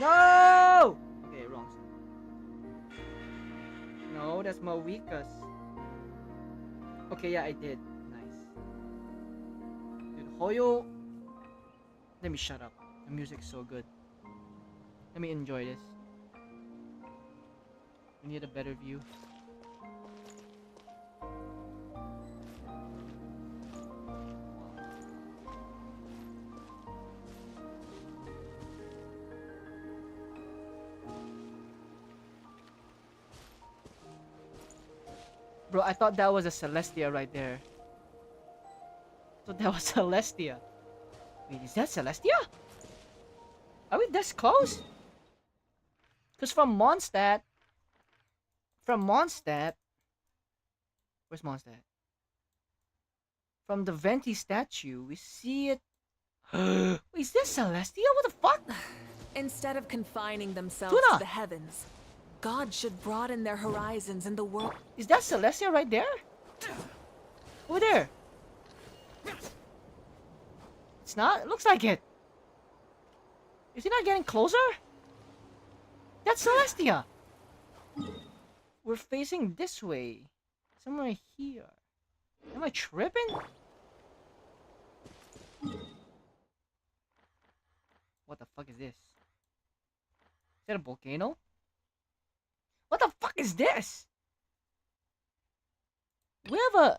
No! Okay, wrong song. No, that's Mavuika's. Okay, yeah, I did. Nice. Dude, Hoyo. Let me shut up. The music's so good. Let me enjoy this. We need a better view. Bro, I thought that was a Celestia right there. I thought that was Celestia. Wait, is that Celestia? Are we this close? Because from Mondstadt... Where's Mondstadt? From the Venti statue, we see it... Wait, is this Celestia? What the fuck? Instead of confining themselves Tuna! to the heavens, God should broaden their horizons in the world. Is that Celestia right there? Over there. It's not? It looks like it. Is he not getting closer? That's Celestia. We're facing this way. Somewhere here. Am I tripping? What the fuck is this? Is that a volcano? What the fuck is this? We have a...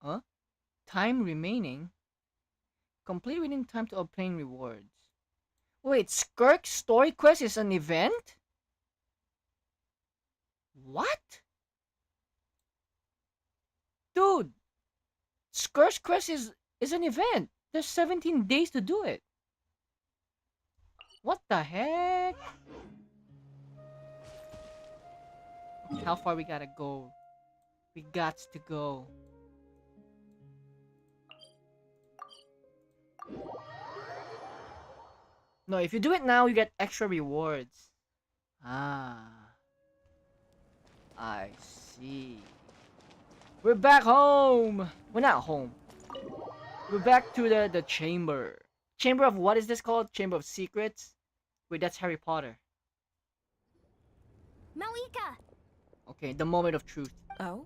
Huh? Time remaining? Complete within time to obtain rewards. Wait, Skirk story quest is an event? What? Dude! Skirk's quest is an event. There's 17 days to do it. What the heck? Okay, how far we gotta go? We gots to go. No, if you do it now, you get extra rewards. Ah. I see. We're back home! We're not home. We're back to the chamber. Chamber of what is this called? Chamber of Secrets? Wait, that's Harry Potter. Mavuika! Okay, the moment of truth. Oh?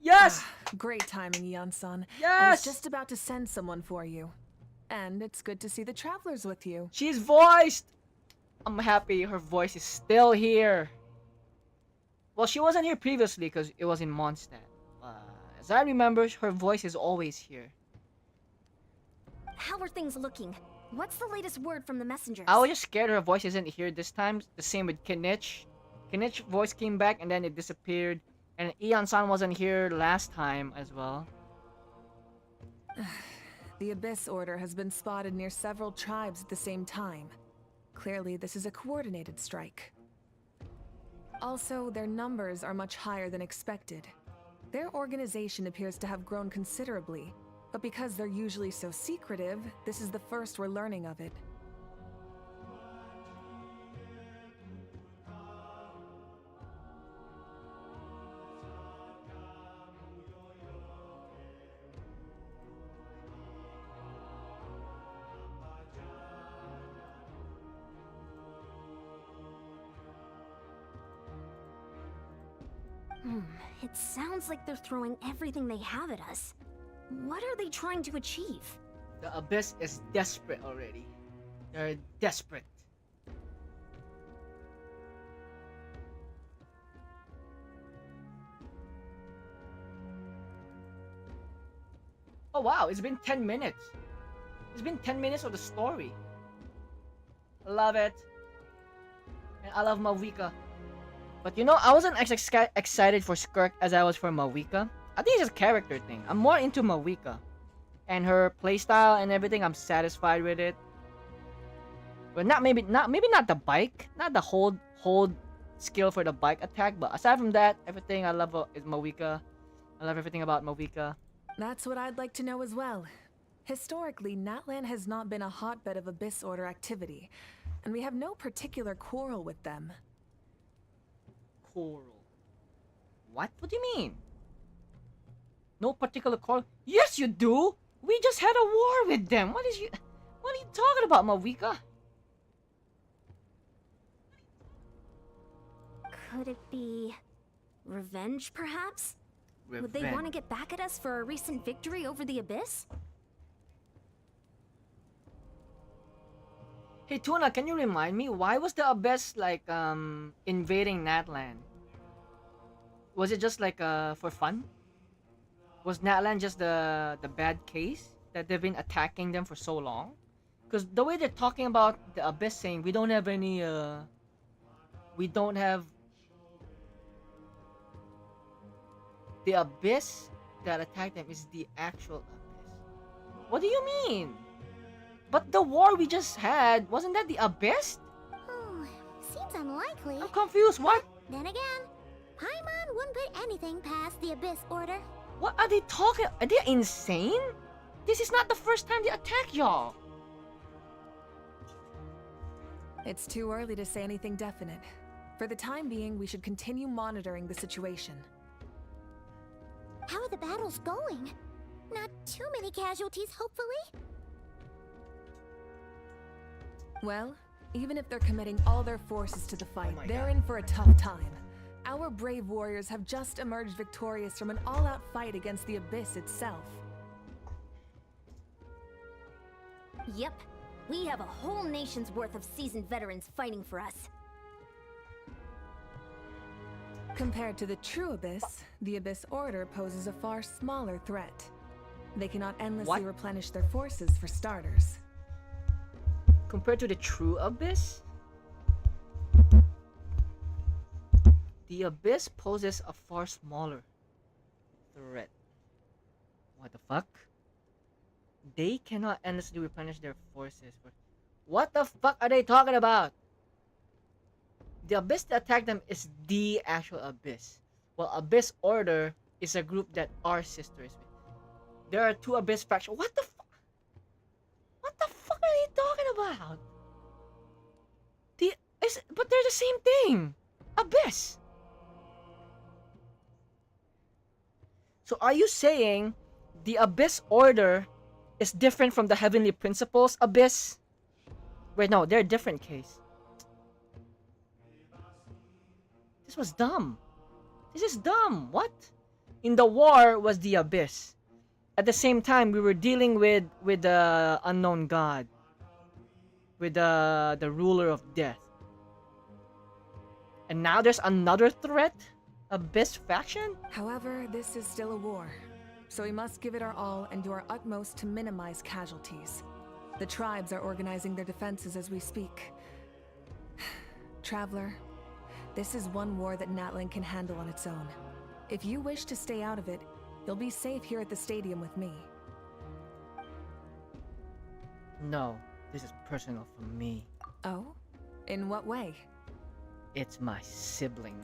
Yes! Great timing, Iansan. I Yes! was just about to send someone for you. And it's good to see the travelers with you. She's voiced! I'm happy her voice is still here. Well, she wasn't here previously because it was in Mondstadt. As I remember, her voice is always here. How are things looking? What's the latest word from the messengers? I was just scared her voice isn't here this time. The same with Kinich. Kinich's voice came back and then it disappeared. And Iansan wasn't here last time as well. The Abyss Order has been spotted near several tribes at the same time. Clearly, this is a coordinated strike. Also, their numbers are much higher than expected. Their organization appears to have grown considerably, but because they're usually so secretive, this is the first we're learning of it. It sounds like they're throwing everything they have at us. What are they trying to achieve? The Abyss is desperate already. They're desperate. Oh wow, it's been 10 minutes. It's been 10 minutes of the story. I love it. And I love Mavuika. But you know, I wasn't as excited for Skirk as I was for Mavuika. I think it's a character thing. I'm more into Mavuika. And her playstyle and everything, I'm satisfied with it. But maybe not the bike. Not the hold skill for the bike attack. But aside from that, everything I love is Mavuika. I love everything about Mavuika. That's what I'd like to know as well. Historically, Natlan has not been a hotbed of Abyss Order activity, and we have no particular quarrel with them. Quarrel. What? What do you mean? No particular quarrel? Yes, you do! We just had a war with them! What are you talking about, Mavuika? Could it be revenge, perhaps? Would they Revenge. want to get back at us for our recent victory over the Abyss? Hey Tuna, can you remind me, why was the Abyss like invading Natlan? Was it just like for fun? Was Natlan just the bad case that they've been attacking them for so long? Because the way they're talking about the Abyss, saying we don't have any we don't have the Abyss that attacked them is the actual Abyss. What do you mean? But the war we just had, wasn't that the Abyss? Seems unlikely. I'm confused. What? Then again, Paimon wouldn't put anything past the Abyss Order. What are they talking? Are they insane? This is not the first time they attack y'all. It's too early to say anything definite. For the time being, we should continue monitoring the situation. How are the battles going? Not too many casualties, hopefully. Well, even if they're committing all their forces to the fight, my they're God. in for a tough time. Our brave warriors have just emerged victorious from an all-out fight against the Abyss itself. Yep. We have a whole nation's worth of seasoned veterans fighting for us. Compared to the true Abyss, the Abyss Order poses a far smaller threat. They cannot endlessly What? replenish their forces, for starters. Compared to the true Abyss? The Abyss poses a far smaller threat. What the fuck? They cannot endlessly replenish their forces. What the fuck are they talking about? The Abyss that attacked them is the actual Abyss. While Abyss Order is a group that our sister is with. There are two Abyss factions. What the fuck? What the fuck are they talking about? But they're the same thing. Abyss. So are you saying the Abyss Order is different from the Heavenly Principles Abyss? Wait, no, they're a different case. This was dumb. This is dumb. What? In the war was the abyss. At the same time, we were dealing with the unknown god, with the ruler of death. And now there's another threat? Abyss faction? However, this is still a war, so we must give it our all and do our utmost to minimize casualties. The tribes are organizing their defenses as we speak. Traveler, this is one war that Natlan can handle on its own. If you wish to stay out of it, you'll be safe here at the stadium with me. No, this is personal for me. Oh? In what way? It's my sibling.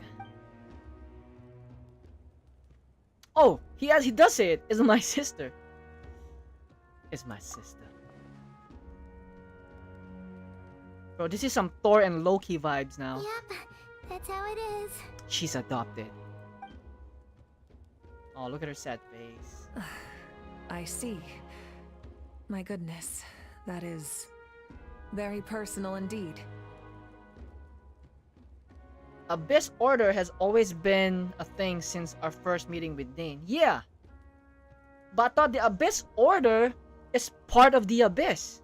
Oh, he does say it. It's my sister. It's my sister. Bro, this is some Thor and Loki vibes now. Yep, that's how it is. She's adopted. Oh, look at her sad face. I see. My goodness, that is very personal indeed. Abyss Order has always been a thing since our first meeting with Dane. Yeah. But I thought the Abyss Order is part of the Abyss.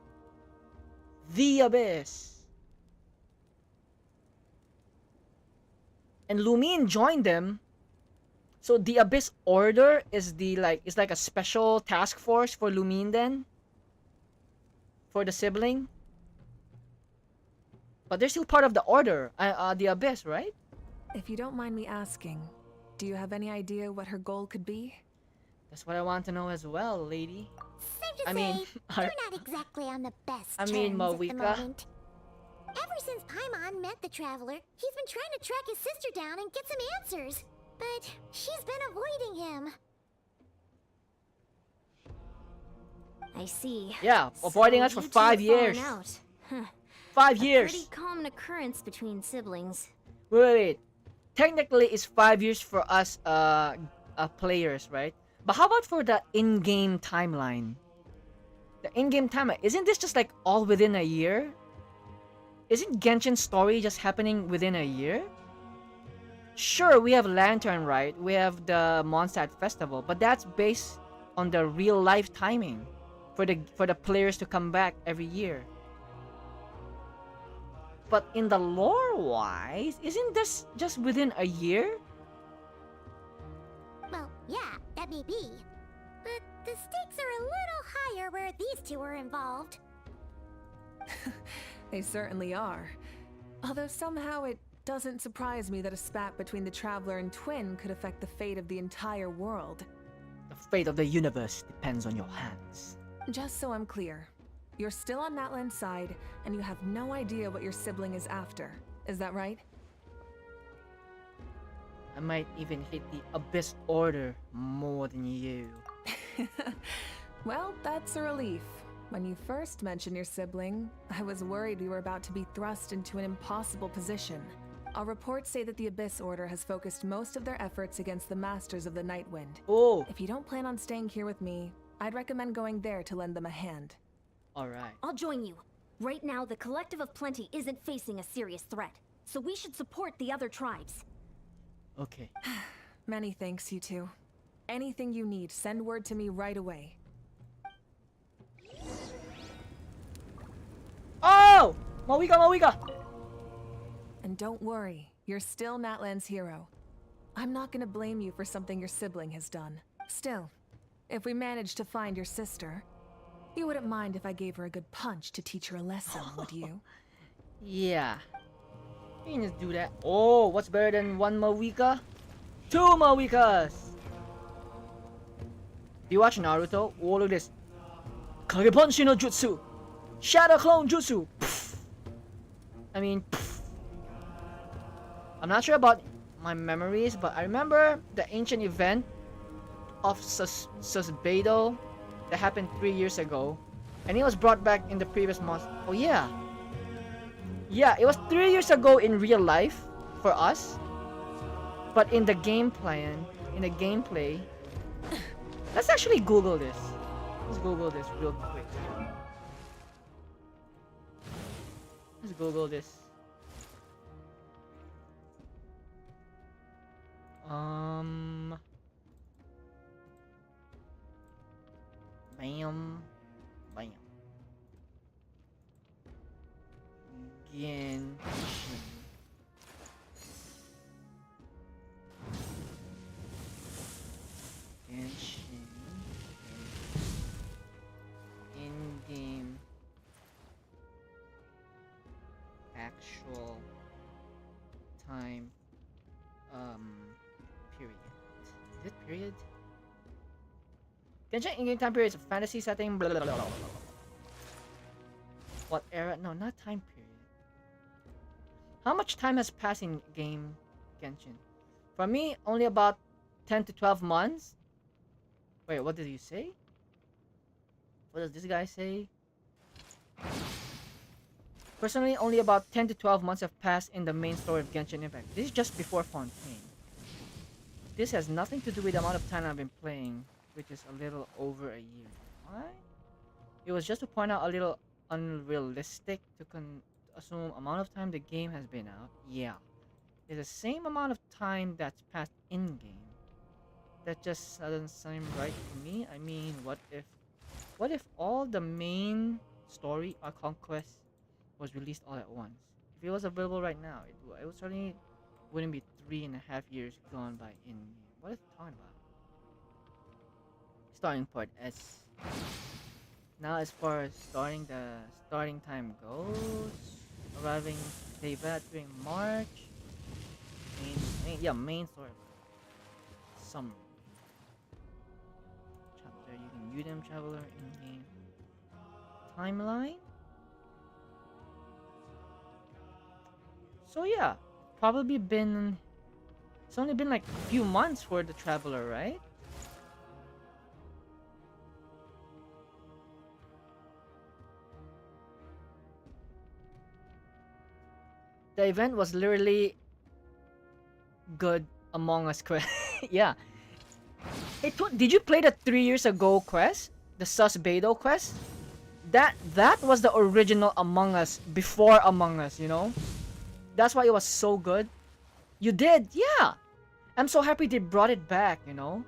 The Abyss. And Lumine joined them. So the Abyss Order is like a special task force for Lumine then? For the sibling? But they're still part of the Order, the Abyss, right? If you don't mind me asking, do you have any idea what her goal could be? That's what I want to know as well, lady. Safe to say, you're not exactly on the best terms at the Mavuika. moment. Ever since Paimon met the Traveler, he's been trying to track his sister down and get some answers. But she's been avoiding him. I see. Yeah, avoiding us for you two 5 have years. fallen out. Huh. 5 A years. pretty common occurrence between siblings. Wait. Technically, it's 5 years for us, players, right? But how about for the in-game timeline? The in-game timeline, isn't this just like all within a year? Isn't Genshin's story just happening within a year? Sure, we have Lantern, right? We have the Mondstadt Festival, but that's based on the real-life timing for the players to come back every year. But in the lore-wise, isn't this just within a year? Well, yeah, that may be. But the stakes are a little higher where these two are involved. They certainly are. Although somehow it doesn't surprise me that a spat between the Traveler and Twin could affect the fate of the entire world. The fate of the universe depends on your hands. Just so I'm clear, you're still on Natlan's side, and you have no idea what your sibling is after. Is that right? I might even hate the Abyss Order more than you. Well, that's a relief. When you first mentioned your sibling, I was worried we were about to be thrust into an impossible position. Our reports say that the Abyss Order has focused most of their efforts against the Masters of the Nightwind. Oh, If you don't plan on staying here with me, I'd recommend going there to lend them a hand. alright. I'll join you. Right now, the Collective of Plenty isn't facing a serious threat, so we should support the other tribes. Okay. Many thanks, you two. Anything you need, send word to me right away. Oh! Mavuika! And don't worry, you're still Natlan's hero. I'm not gonna blame you for something your sibling has done. Still, if we manage to find your sister, you wouldn't mind if I gave her a good punch to teach her a lesson, would you? Yeah. You can just do that. Oh, what's better than 1 Mavuika? 2 Mavuikas! Do you watch Naruto? Oh, look at this. Kage Punchi no Jutsu! Shadow Clone Jutsu! Pff. I mean, pff. I'm not sure about my memories, but I remember the ancient event of Susbedo that happened 3 years ago. And it was brought back in the previous month. Oh yeah. Yeah, it was 3 years ago in real life for us. But in the gameplay, let's actually Google this. Let's Google this real quick. Let's Google this. Bam. Bam. Genshin. Genshin. In-game. Actual time. Period. Is it period? Genshin in-game time period is a fantasy setting. Blah, blah, blah, blah, blah. What era? No, not time period. How much time has passed in game Genshin? For me, only about 10 to 12 months. Wait, what did you say? What does this guy say? Personally, only about 10 to 12 months have passed in the main story of Genshin Impact. This is just before Fontaine. This has nothing to do with the amount of time I've been playing, which is a little over a year. Why? It was just to point out a little unrealistic to assume amount of time the game has been out. Yeah. It's the same amount of time that's passed in-game. That just doesn't seem right to me. I mean, what if all the main story or conquest was released all at once? If it was available right now, it would certainly wouldn't be 3.5 years gone by in-game. What is it talking about? Starting point S. Now as far as starting time goes, arriving Neuvillette during March. Main story. Summary. Chapter, you can view them traveler in-game. Timeline? So yeah, probably been... It's only been like a few months for the traveler, right? The event was literally good Among Us quest. Yeah. Did you play the 3 years ago quest? The Sus Beidou quest? That was the original Among Us before Among Us, you know? That's why it was so good. You did, yeah. I'm so happy they brought it back, you know?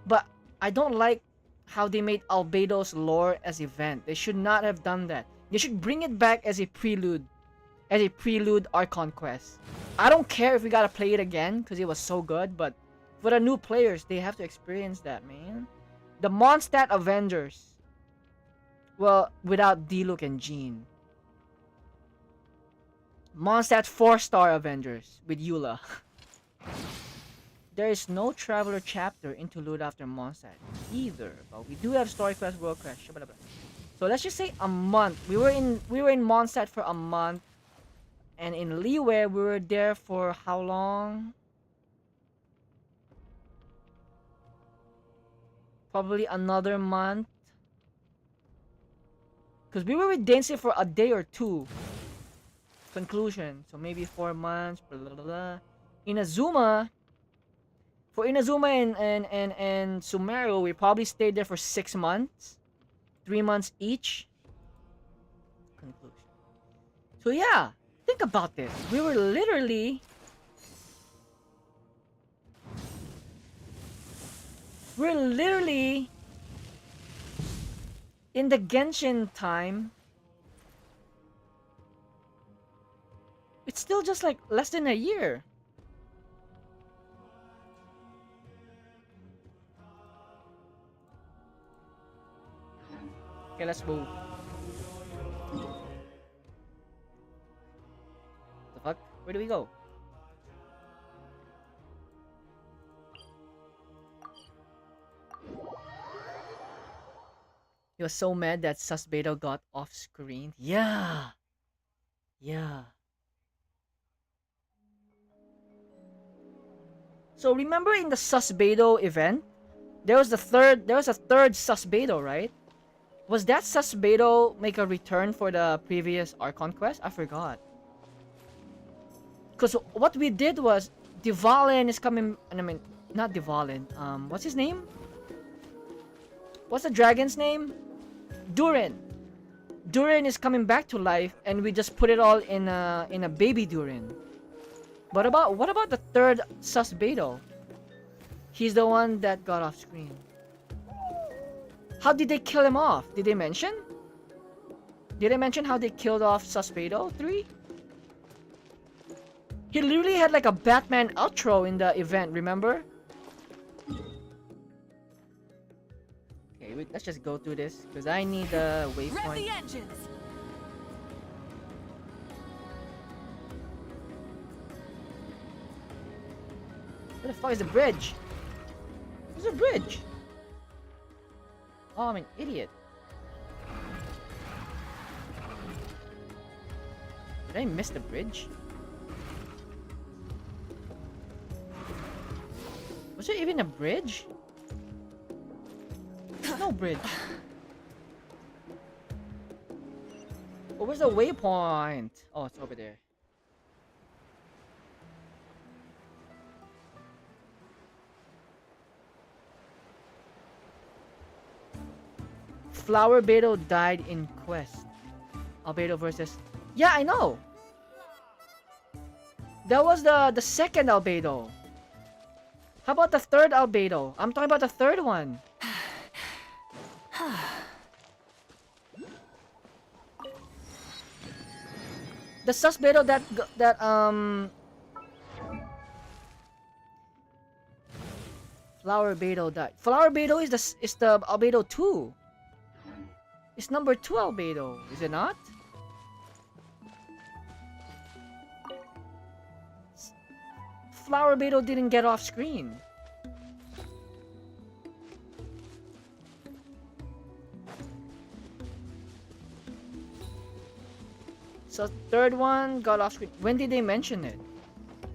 But I don't like how they made Albeido's lore as event. They should not have done that. They should bring it back as a prelude. As a prelude Archon quest. I don't care if we gotta play it again because it was so good, but for the new players, they have to experience that, man. The Mondstadt Avengers. Well, without Diluc and Jean. Mondstadt 4-star Avengers with Eula. There is no Traveler chapter interlude after Mondstadt either, but we do have Story Quest, World Quest. So let's just say a month. We were in Mondstadt for a month. And in Liyue, we were there for how long? Probably another month. Because we were with Dainsleif for a day or two. Conclusion. So maybe 4 months. Blah, blah, blah. Inazuma. For Inazuma and Sumeru, we probably stayed there for 6 months. 3 months each. Conclusion. So yeah. Think about this. We were literally... in the Genshin time. It's still just like less than a year. Okay, let's move. The fuck? Where do we go? He was so mad that Sus Beidou got off screen. Yeah. Yeah. So remember in the Sus Beidou event, there was a third Sus Beidou, right? Was that Sus Beidou make a return for the previous Archon quest? I forgot. Because what we did was Dvalin is coming. I mean, not Dvalin. What's his name? What's the dragon's name? Durin. Durin is coming back to life, and we just put it all in a baby Durin. What about the third Sus Beidou? He's the one that got off screen. How did they kill him off? Did they mention? Did they mention how they killed off Suspedo 3? He literally had like a Batman outro in the event, remember? Okay, wait, let's just go through this because I need a Rev waypoint. the engines! Where the fuck is the bridge? There's a bridge. Oh, I'm an idiot. Did I miss the bridge? Was there even a bridge? There's no bridge. Oh, where's the waypoint? Oh, it's over there. Flower Beetle died in quest. Albedo versus... Yeah, I know! That was the second Albedo. How about the third Albedo? I'm talking about the third one. The Susbedo that Flower Beetle died. Flower Beetle is the Albedo 2. It's number 2 Albedo, is it not? Flower Beetle didn't get off screen. So third one got off screen. When did they mention it?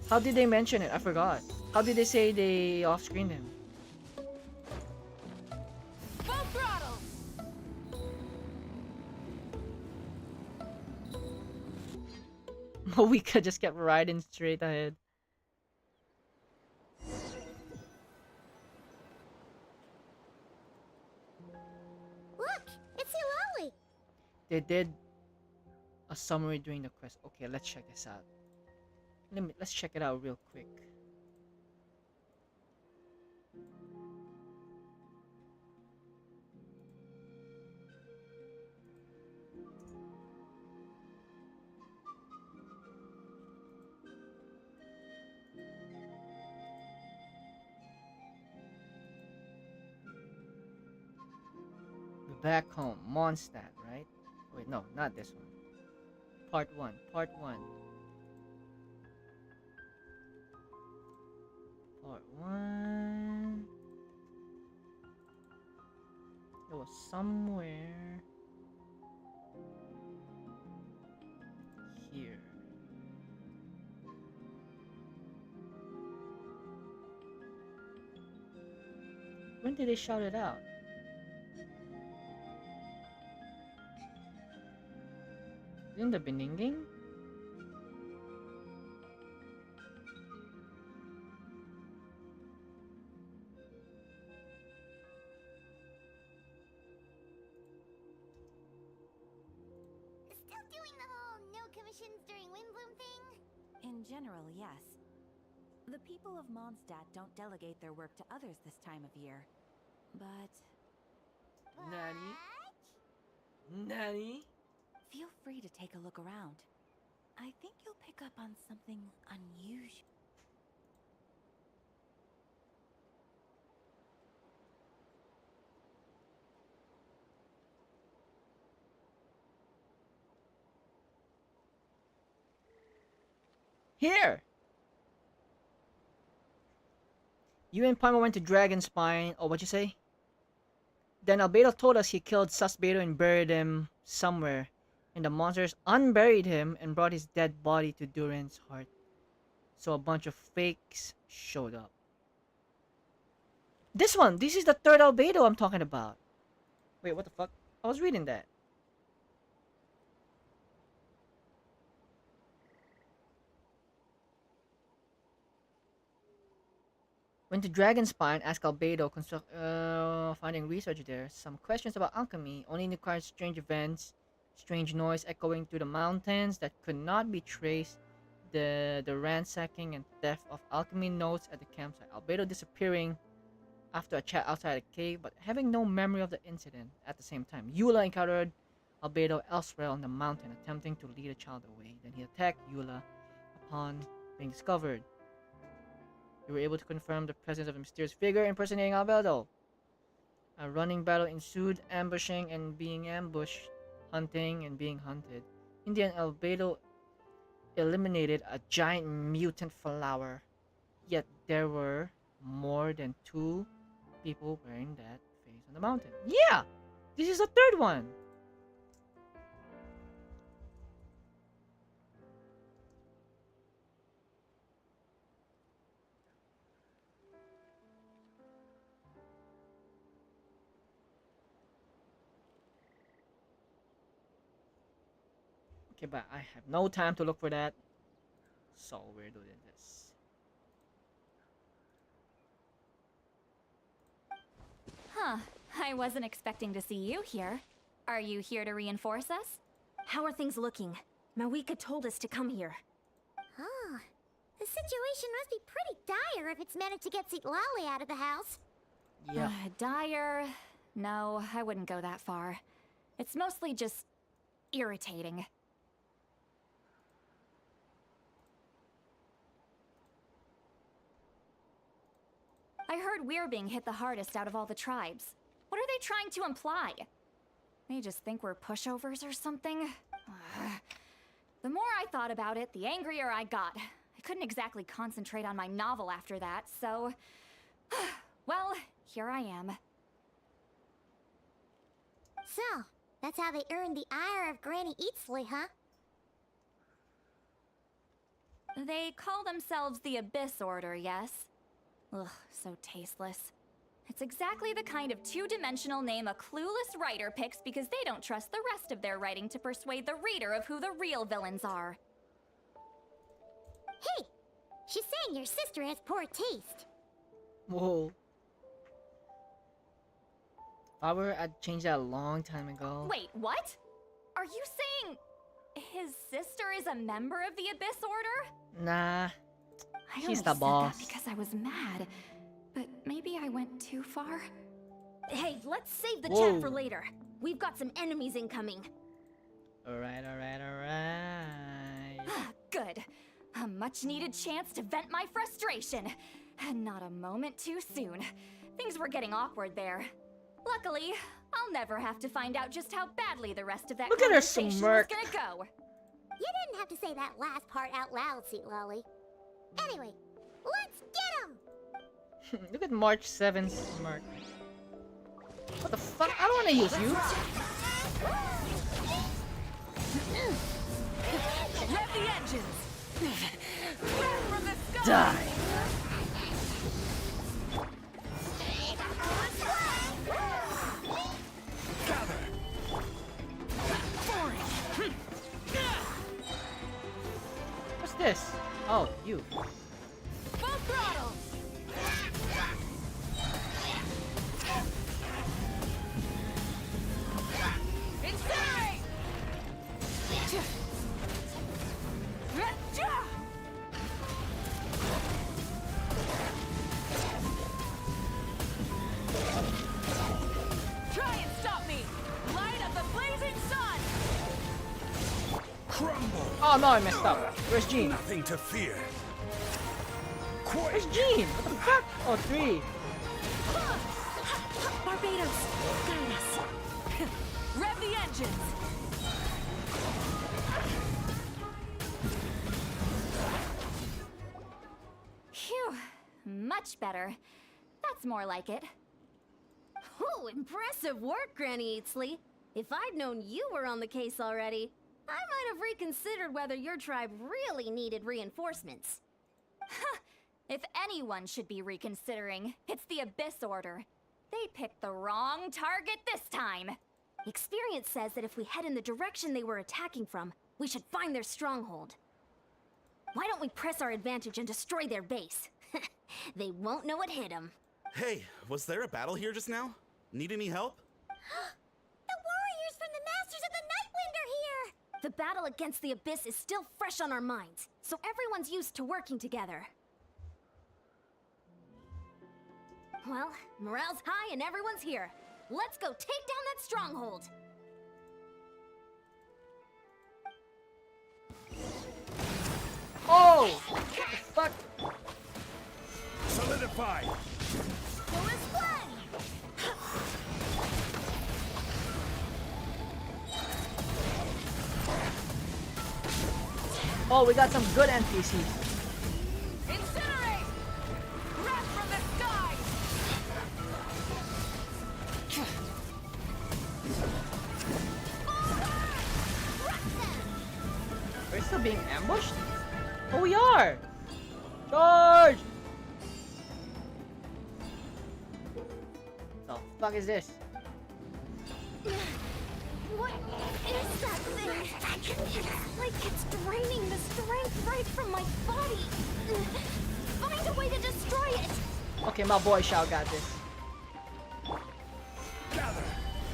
How did they mention it? I forgot. How did they say they off screened him? Full throttle! Mavuika just kept riding straight ahead. Look, it's citlali. They did a summary during the quest. Okay, let's check this out. Let's check it out real quick. We're back home. Mondstadt, right? Wait, no, not this one. Part 1. Part 1. Part 1. It was somewhere here. When did they shout it out? In the beginning? Still doing the whole no commissions during Windbloom thing? In general, yes. The people of Mondstadt don't delegate their work to others this time of year. But Nanny? Nanny? feel free to take a look around. I think you'll pick up on something unusual. Here! You and Paimon went to Dragonspine, or what you say? Then Albedo told us he killed Susbedo and buried him somewhere. And the monsters unburied him and brought his dead body to Duran's heart. So a bunch of fakes showed up. This one! This is the third Albedo I'm talking about. Wait, what the fuck? I was reading that. Went to Dragonspine, asked Albedo, finding research there. Some questions about alchemy, only required strange events, strange noise echoing through the mountains that could not be traced, the ransacking and theft of alchemy notes at the campsite, Albedo disappearing after a chat outside a cave, but having no memory of the incident. At the same time, Eula encountered Albedo elsewhere on the mountain, attempting to lead a child away. Then he attacked Eula upon being discovered. You were able to confirm the presence of a mysterious figure impersonating Albedo. A running battle ensued, ambushing and being ambushed, hunting and being hunted. In the end, Albedo eliminated a giant mutant flower. Yet there were more than 2 people wearing that face on the mountain. Yeah! This is the 3rd one! Okay, but I have no time to look for that. So we're doing this. Huh. I wasn't expecting to see you here. Are you here to reinforce us? How are things looking? Mavuika told us to come here. Oh, the situation must be pretty dire if it's managed to get Citlali out of the house. Yeah. Dire? No, I wouldn't go that far. It's mostly just irritating. I heard we're being hit the hardest out of all the tribes. What are they trying to imply? They just think we're pushovers or something? The more I thought about it, the angrier I got. I couldn't exactly concentrate on my novel after that, so... well, here I am. So, that's how they earned the ire of Granny Eatsley, huh? They call themselves the Abyss Order, yes? Ugh, so tasteless. It's exactly the kind of two-dimensional name a clueless writer picks because they don't trust the rest of their writing to persuade the reader of who the real villains are. Hey! She's saying your sister has poor taste. Whoa. If I were, I'd change that a long time ago. Wait, what? Are you saying his sister is a member of the Abyss Order? Nah. I She's only the said boss. that because I was mad, but maybe I went too far. Hey, let's save the Whoa. chat for later. We've got some enemies incoming. Alright. Good. A much-needed chance to vent my frustration. And not a moment too soon. Things were getting awkward there. Luckily, I'll never have to find out just how badly the rest of that Look at her conversation was smirk. gonna go. You didn't have to say that last part out loud, Citlali. Anyway, let's get him! Look at March 7th mark. What the fuck? I don't want to use you. Rev the engines! Rev from the sky! Die. What's this? Oh, you. Full throttle! Incinerate! Try and stop me! Light of the blazing sun! Crumble! Oh no, I messed up. Where's Jean? Nothing to fear. Where's Jean? What the fuck? Oh, 3. Barbados, guide us. Rev the engines! Phew. Much better. That's more like it. Oh, impressive work, Granny Eatsley. If I'd known you were on the case already, I might have reconsidered whether your tribe really needed reinforcements. If anyone should be reconsidering, it's the Abyss Order. They picked the wrong target this time. Experience says that if we head in the direction they were attacking from, we should find their stronghold. Why don't we press our advantage and destroy their base? They won't know what hit them. Hey, was there a battle here just now? Need any help? The warriors from the Masters of the Nightwind are here! The battle against the Abyss is still fresh on our minds, so everyone's used to working together. Well, morale's high and everyone's here. Let's go take down that stronghold. Oh! What the fuck? Solidify. Full display. Oh, we got some good NPCs. Incinerate! Wrath from the sky! We're still being ambushed? Oh, we are! Charge! The fuck is this? What is that thing? Like it's draining the strength right from my body. Find a way to destroy it. Okay, my boy Shao got this. Gather.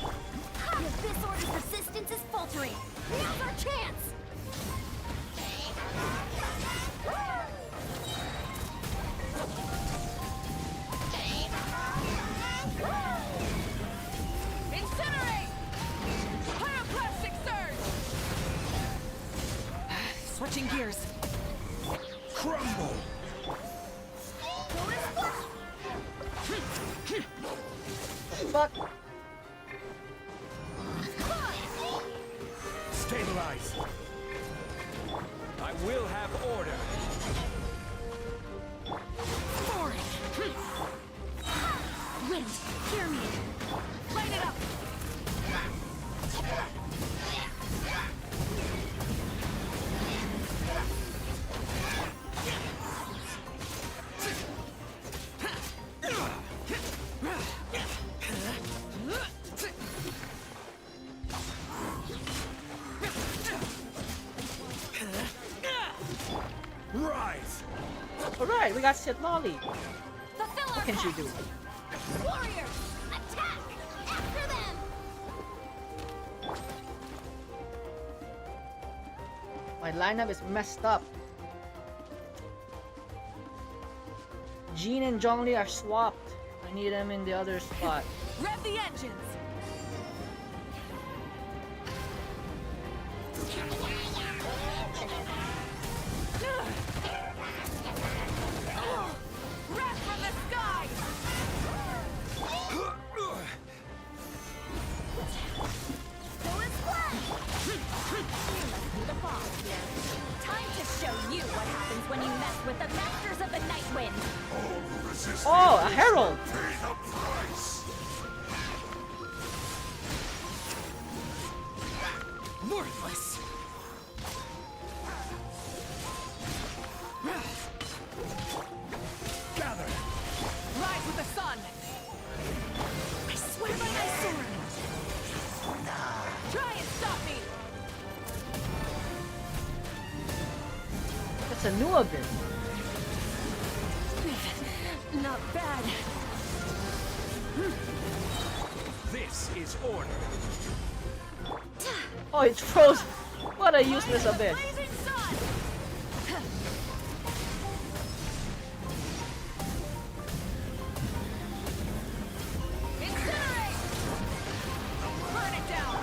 If this order's resistance is faltering, now's our chance. Incinerate! Pyroclastic surge! Switching gears. Crumble. Fuck! Stabilize. I will have order. Wind, hear me. Light it up! Rise. Alright, we got citlali. Fulfill What our can she pact. do? Warriors, attack! After them! My lineup is messed up. Jean and Zhongli are swapped. I need them in the other spot. Rev the engines. Wrath from the sky! Time to show you what happens when you mess with the masters of the Night Wind. Oh, a herald! Worthless. Gather. Rise with the sun. I swear by my sword. Try and stop me! That's a new event. Not bad. This is order. Oh, it froze. What a useless abyss. Blazing sun! Incinerate! Burn it down!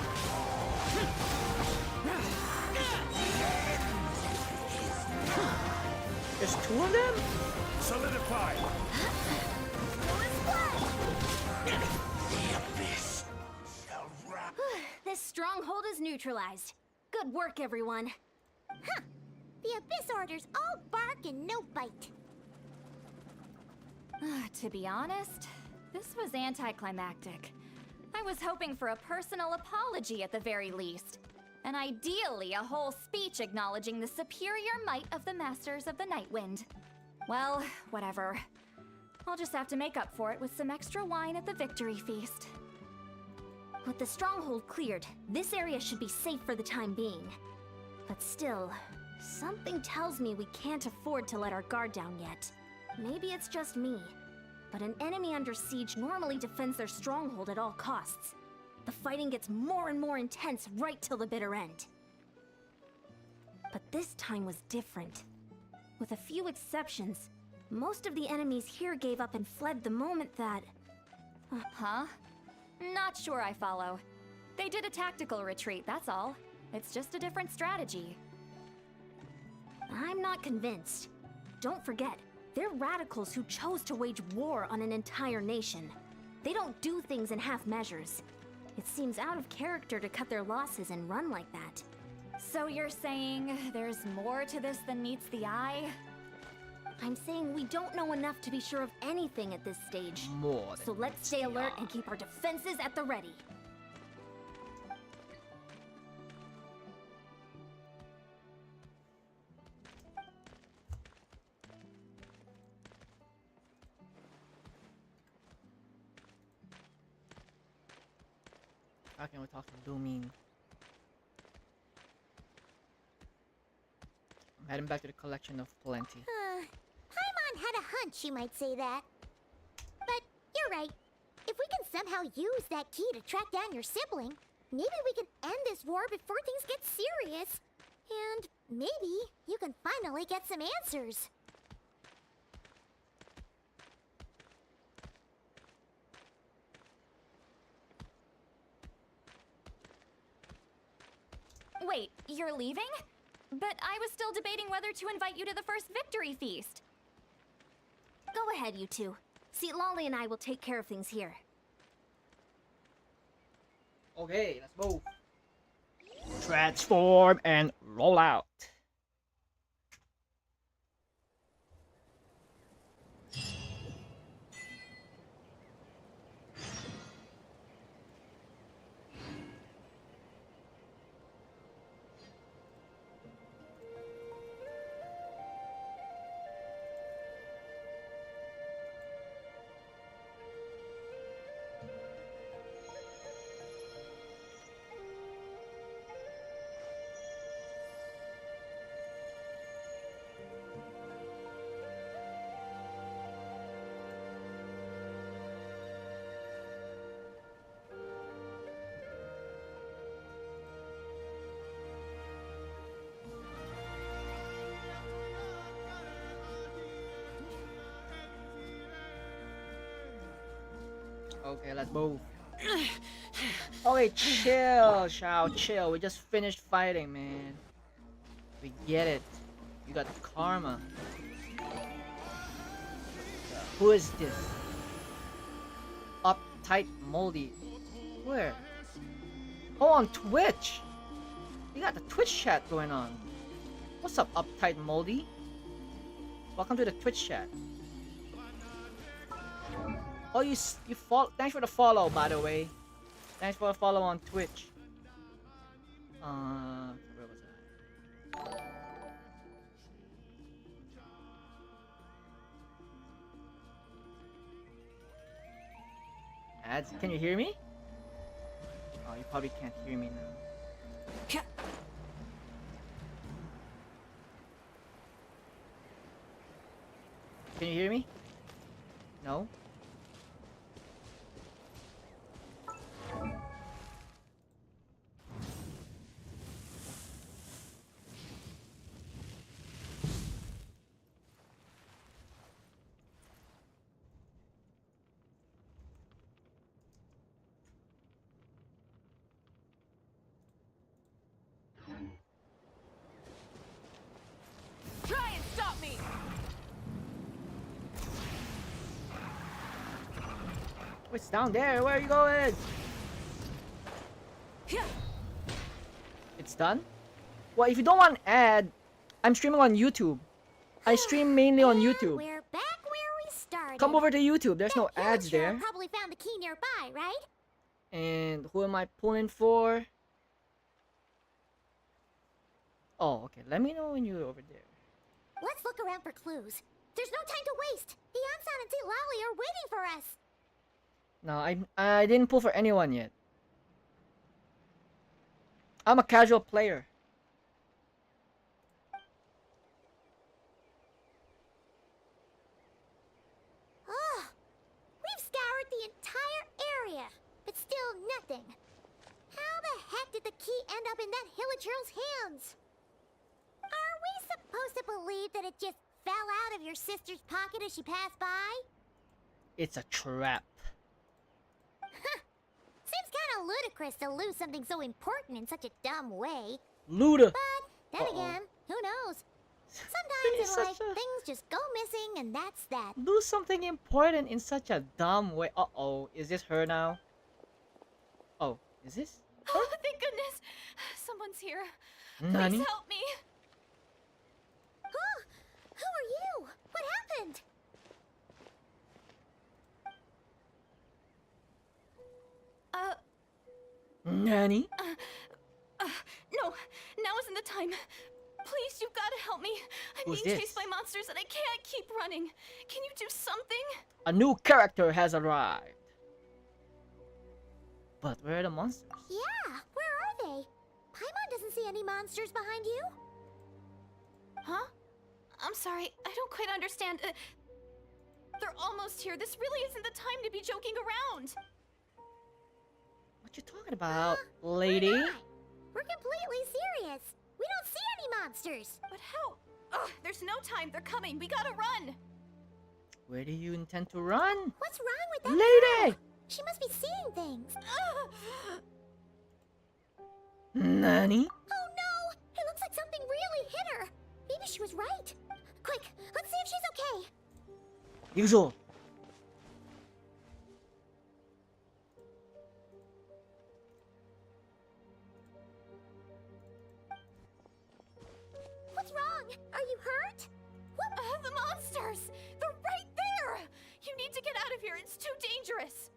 There's two of them? Solidify. This stronghold is neutralized. Good work, everyone. Huh. The Abyss Order's all bark and no bite. To be honest, this was anticlimactic. I was hoping for a personal apology at the very least. And ideally, a whole speech acknowledging the superior might of the Masters of the Night Wind. Well, whatever. I'll just have to make up for it with some extra wine at the victory feast. With the stronghold cleared, this area should be safe for the time being. But still, something tells me we can't afford to let our guard down yet. Maybe it's just me, but an enemy under siege normally defends their stronghold at all costs. The fighting gets more and more intense right till the bitter end. But this time was different. With a few exceptions, Most of the enemies here gave up and fled the moment that... Huh? Not sure I follow. They did a tactical retreat, that's all. It's just a different strategy. I'm not convinced. Don't forget, they're radicals who chose to wage war on an entire nation. They don't do things in half measures. It seems out of character to cut their losses and run like that. So you're saying there's more to this than meets the eye? I'm saying we don't know enough to be sure of anything at this stage. More. So let's stay alert and keep our defenses at the ready. How can we talk to Dooming? I'm heading back to the collection of plenty. Paimon had a hunch you might say that. But you're right. If we can somehow use that key to track down your sibling, maybe we can end this war before things get serious. And maybe you can finally get some answers. Wait, you're leaving? But I was still debating whether to invite you to the first victory feast. Go ahead, you two. Citlali and I will take care of things here. Okay, let's move. Transform and roll out. Okay, let's move. Okay, chill, Shao, chill. We just finished fighting, man. We get it. You got karma. Who is this? Uptight Moldy. Where? Oh, on Twitch. You got the Twitch chat going on. What's up, Uptight Moldy? Welcome to the Twitch chat. Oh, you follow. Thanks for the follow, by the way. Thanks for the follow on Twitch. Where was I? Ads, can you hear me? Oh, you probably can't hear me now. Can you hear me? No? Try and stop me! It's down there. Where are you going? It's done? Well, if you don't want ad, I'm streaming on YouTube. I stream mainly on YouTube. We're back where we started. Come over to YouTube. There's no That ads villager there. Probably found the key nearby, right? And who am I pulling for? Oh, okay. Let me know when you're over there. Let's look around for clues. There's no time to waste. Iansan and citlali are waiting for us. No, I didn't pull for anyone yet. I'm a casual player. Oh, we've scoured the entire area, but still nothing. How the heck did the key end up in that hilichurl's hands? Are we supposed to believe that it just fell out of your sister's pocket as she passed by? It's a trap. Seems kind of ludicrous to lose something so important in such a dumb way. Luda. But then Uh-oh. again, who knows? Sometimes It's in such life, a- things just go missing, and that's that. Do something important in such a dumb way. Uh-oh. Is this her now? Oh, is this? Oh, thank goodness. Someone's here. Nani? Please help me. Who are you? What happened? Nani? No, now isn't the time. Please, you've got to help me. I'm Who's being this? chased by monsters and I can't keep running. Can you do something? A new character has arrived. But where are the monsters? Yeah, where are they? Paimon doesn't see any monsters behind you. Huh? I'm sorry, I don't quite understand. They're almost here. This really isn't the time to be joking around. What you talking about, lady? We're not. We're completely serious. We don't see any monsters. But how? Ugh, there's no time. They're coming. We gotta run. Where do you intend to run? What's wrong with that Lady! girl? She must be seeing things. Nani? Oh no! It looks like something really hit her. Maybe she was right. Quick, let's see if she's okay. Yuzo. What's wrong? Are you hurt? The monsters! They're right there! You need to get out of here. It's too dangerous.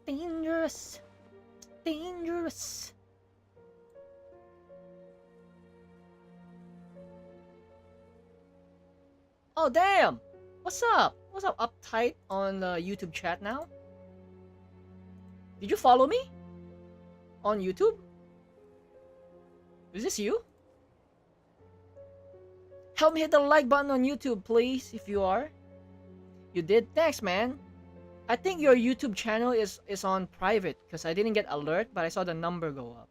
Dangerous. Dangerous. Oh, damn! What's up? What's up, uptight on the YouTube chat now? Did you follow me? On YouTube? Is this you? Help me hit the like button on YouTube, please, if you are. You did? Thanks, man. I think your YouTube channel is on private because I didn't get alert, but I saw the number go up.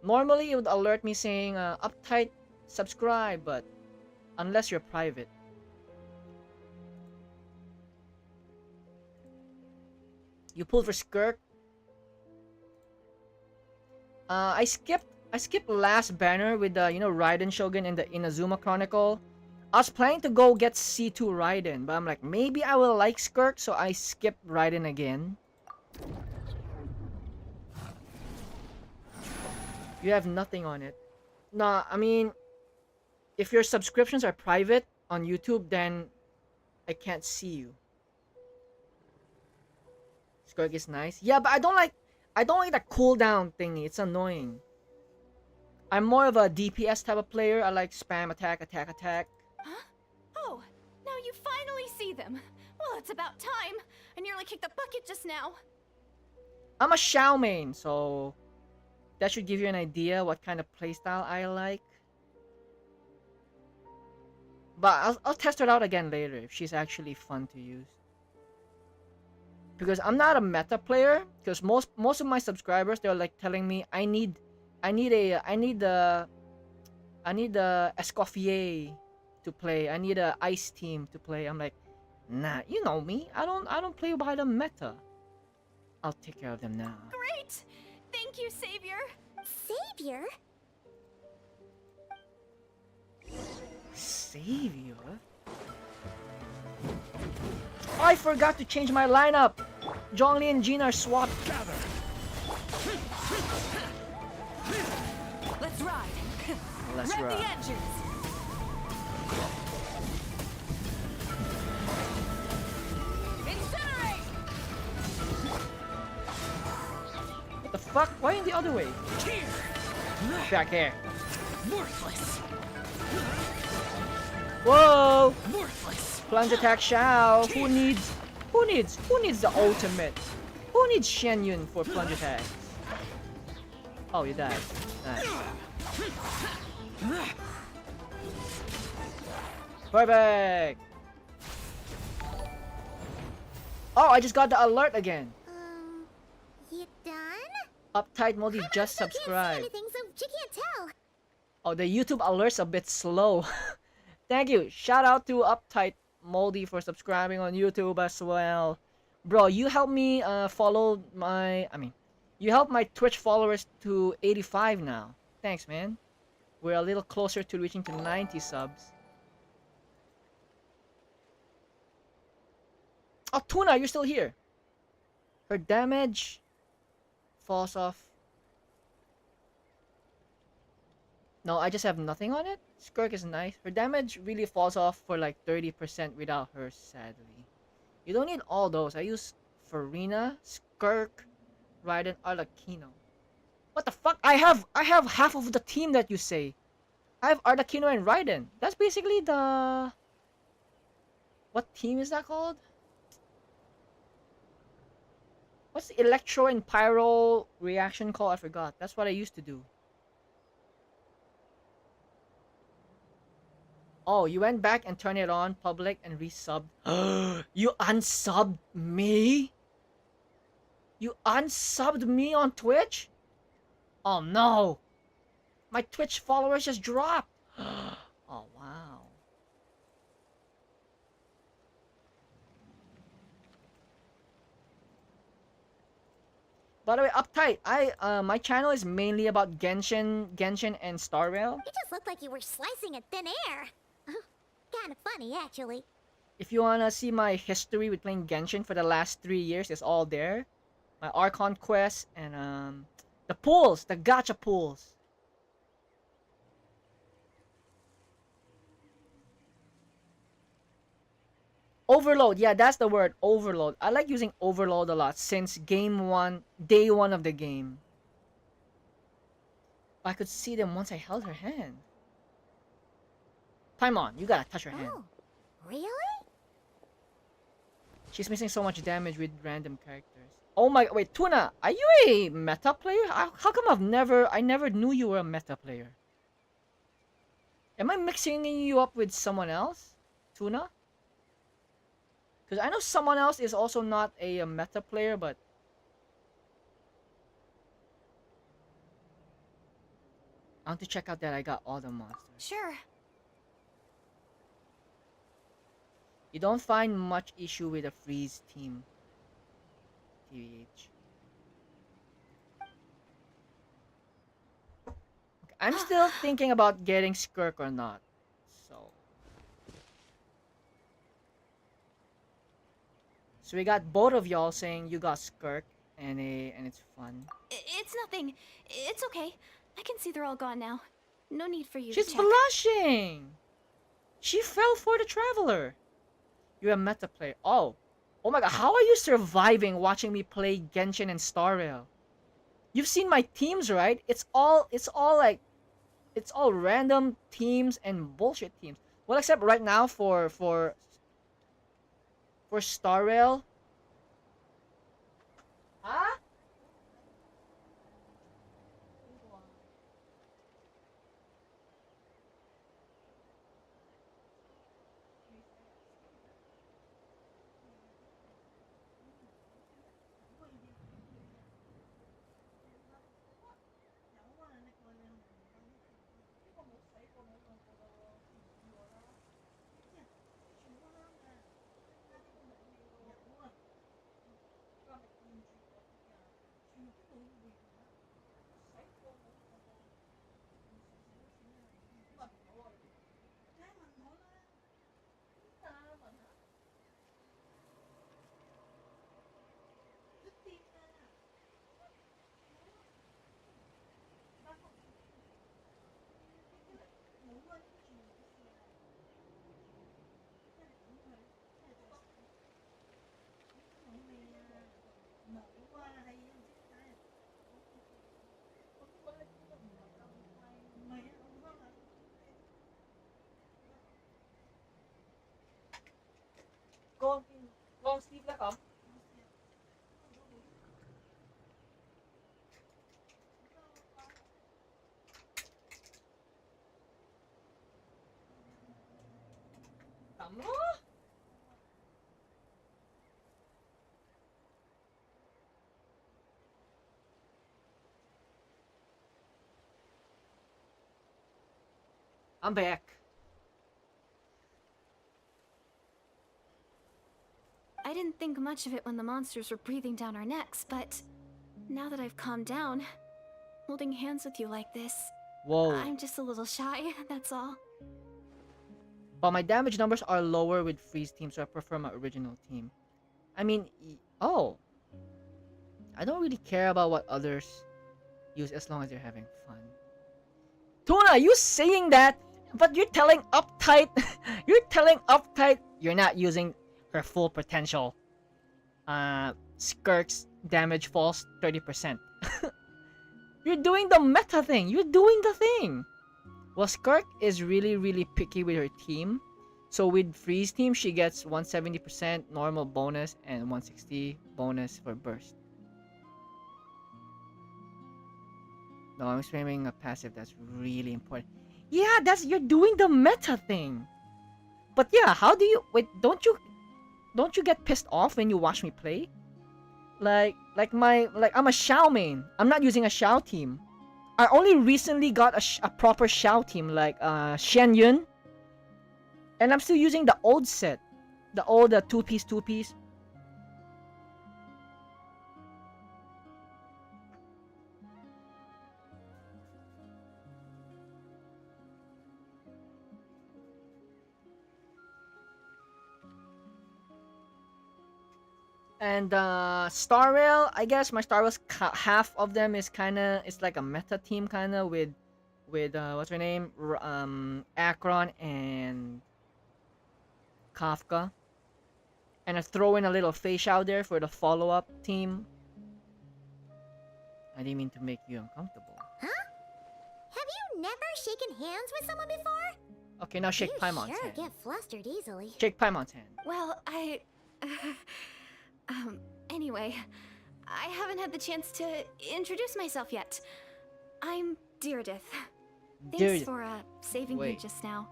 Normally, it would alert me saying, uptight, subscribe, but unless you're private. You pulled for Skirk. I skipped last banner with the Raiden Shogun and the Inazuma Chronicle. I was planning to go get C2 Raiden, but I'm like, maybe I will like Skirk, so I skipped Raiden again. You have nothing on it. Nah, I mean, if your subscriptions are private on YouTube, then I can't see you. Skirk is nice. Yeah, but I don't like the cooldown thingy. It's annoying. I'm more of a DPS type of player. I like spam attack, attack, attack. Huh? Oh, now you finally see them. Well, it's about time. I nearly kicked the bucket just now. I'm a Xiao main, so that should give you an idea what kind of playstyle I like. But I'll test her out again later if she's actually fun to use. Because I'm not a meta player. Because most of my subscribers, they're like telling me I need the Escoffier to play. I need a Ice Team to play. I'm like, nah, you know me. I don't play by the meta. I'll take care of them now. Great! Thank you, Savior. Savior? Savior? Oh, I forgot to change my lineup. Zhongli and Jin are swapped. Gather. Let's ride. Let's Rev ride. the engines. Incinerate. What the fuck? Why in the other way? Here. Back here. Worthless. Whoa! Worthless. Plunge attack Shao. Who needs the ultimate? Who needs Shen Yun for plunge attack? Oh, you died. Nice. Perfect. Oh, I just got the alert again. You done? Uptight Modi Paimon just still can't see subscribed. anything, so she can't tell. Oh, the YouTube alert's a bit slow. Thank you. Shout out to Uptight Moldy for subscribing on YouTube as well. Bro, you helped me follow my... you helped my Twitch followers to 85 now. Thanks, man. We're a little closer to reaching to 90 subs. Oh, Tuna, you're still here. Her damage falls off. No, I just have nothing on it. Skirk is nice. Her damage really falls off for like 30% without her, sadly. You don't need all those. I use Furina, Skirk, Raiden, Arlecchino. What the fuck? I have half of the team that you say. I have Arlecchino and Raiden. That's basically the... What team is that called? What's the Electro and Pyro reaction called? I forgot. That's what I used to do. Oh, you went back and turned it on public and resubbed. You unsubbed me? You unsubbed me on Twitch? Oh no! My Twitch followers just dropped! Oh wow. By the way, Uptight, my channel is mainly about Genshin and Star Rail. It just looked like you were slicing at thin air. Kinda funny, actually. If you wanna see my history with playing Genshin for the last 3 years, it's all there. My Archon quest and the pools, the gacha pools. Overload, yeah, that's the word, overload. I like using overload a lot since day one of the game. I could see them once I held her hand. Paimon, you gotta touch her hand. Oh, really? She's missing so much damage with random characters. Oh my, wait, Tuna, are you a meta player? How come I never knew you were a meta player? Am I mixing you up with someone else, Tuna? Because I know someone else is also not a meta player, but... I want to check out that I got all the monsters. Sure. You don't find much issue with a freeze team. TVH. Okay, I'm still thinking about getting Skirk or not. So we got both of y'all saying you got Skirk and it's fun. It's nothing. It's okay. I can see they're all gone now. No need for you She's to check. blushing! She fell for the Traveler. You're a meta player. Oh my god, how are you surviving watching me play Genshin and Star Rail? You've seen my teams, right? It's all random teams and bullshit teams. Well, except right now for Star Rail. Huh? Long sleeve là không? Tắm đó. I'm back. I didn't think much of it when the monsters were breathing down our necks, but now that I've calmed down, holding hands with you like this, Whoa. I'm just a little shy, that's all. But my damage numbers are lower with freeze team, so I prefer my original team. I mean, oh. I don't really care about what others use as long as they're having fun. Tuna, you saying that, but you're telling Uptight, you're not using her full potential. Skirk's damage falls 30%. You're doing the meta thing. You're doing the thing. Well, Skirk is really, really picky with her team. So with freeze team, she gets 170% normal bonus and 160 bonus for burst. No, I'm spamming a passive. That's really important. Yeah, you're doing the meta thing. But yeah, how do you wait? Don't you get pissed off when you watch me play? Like I'm a Xiao main. I'm not using a Xiao team. I only recently got a proper Xiao team like Shen Yun. And I'm still using the old set. The old two-piece. And Star Rail, I guess my Star Rail's half of them is it's like a meta team with what's her name, Akron and Kafka, and I throw in a little face out there for the follow-up team. I didn't mean to make you uncomfortable. Huh? Have you never shaken hands with someone before? Okay, now shake You Paimon's sure hand. get flustered easily. Shake Paimon's hand. Well, anyway, I haven't had the chance to introduce myself yet. I'm Deirdith. Thanks for saving me just now.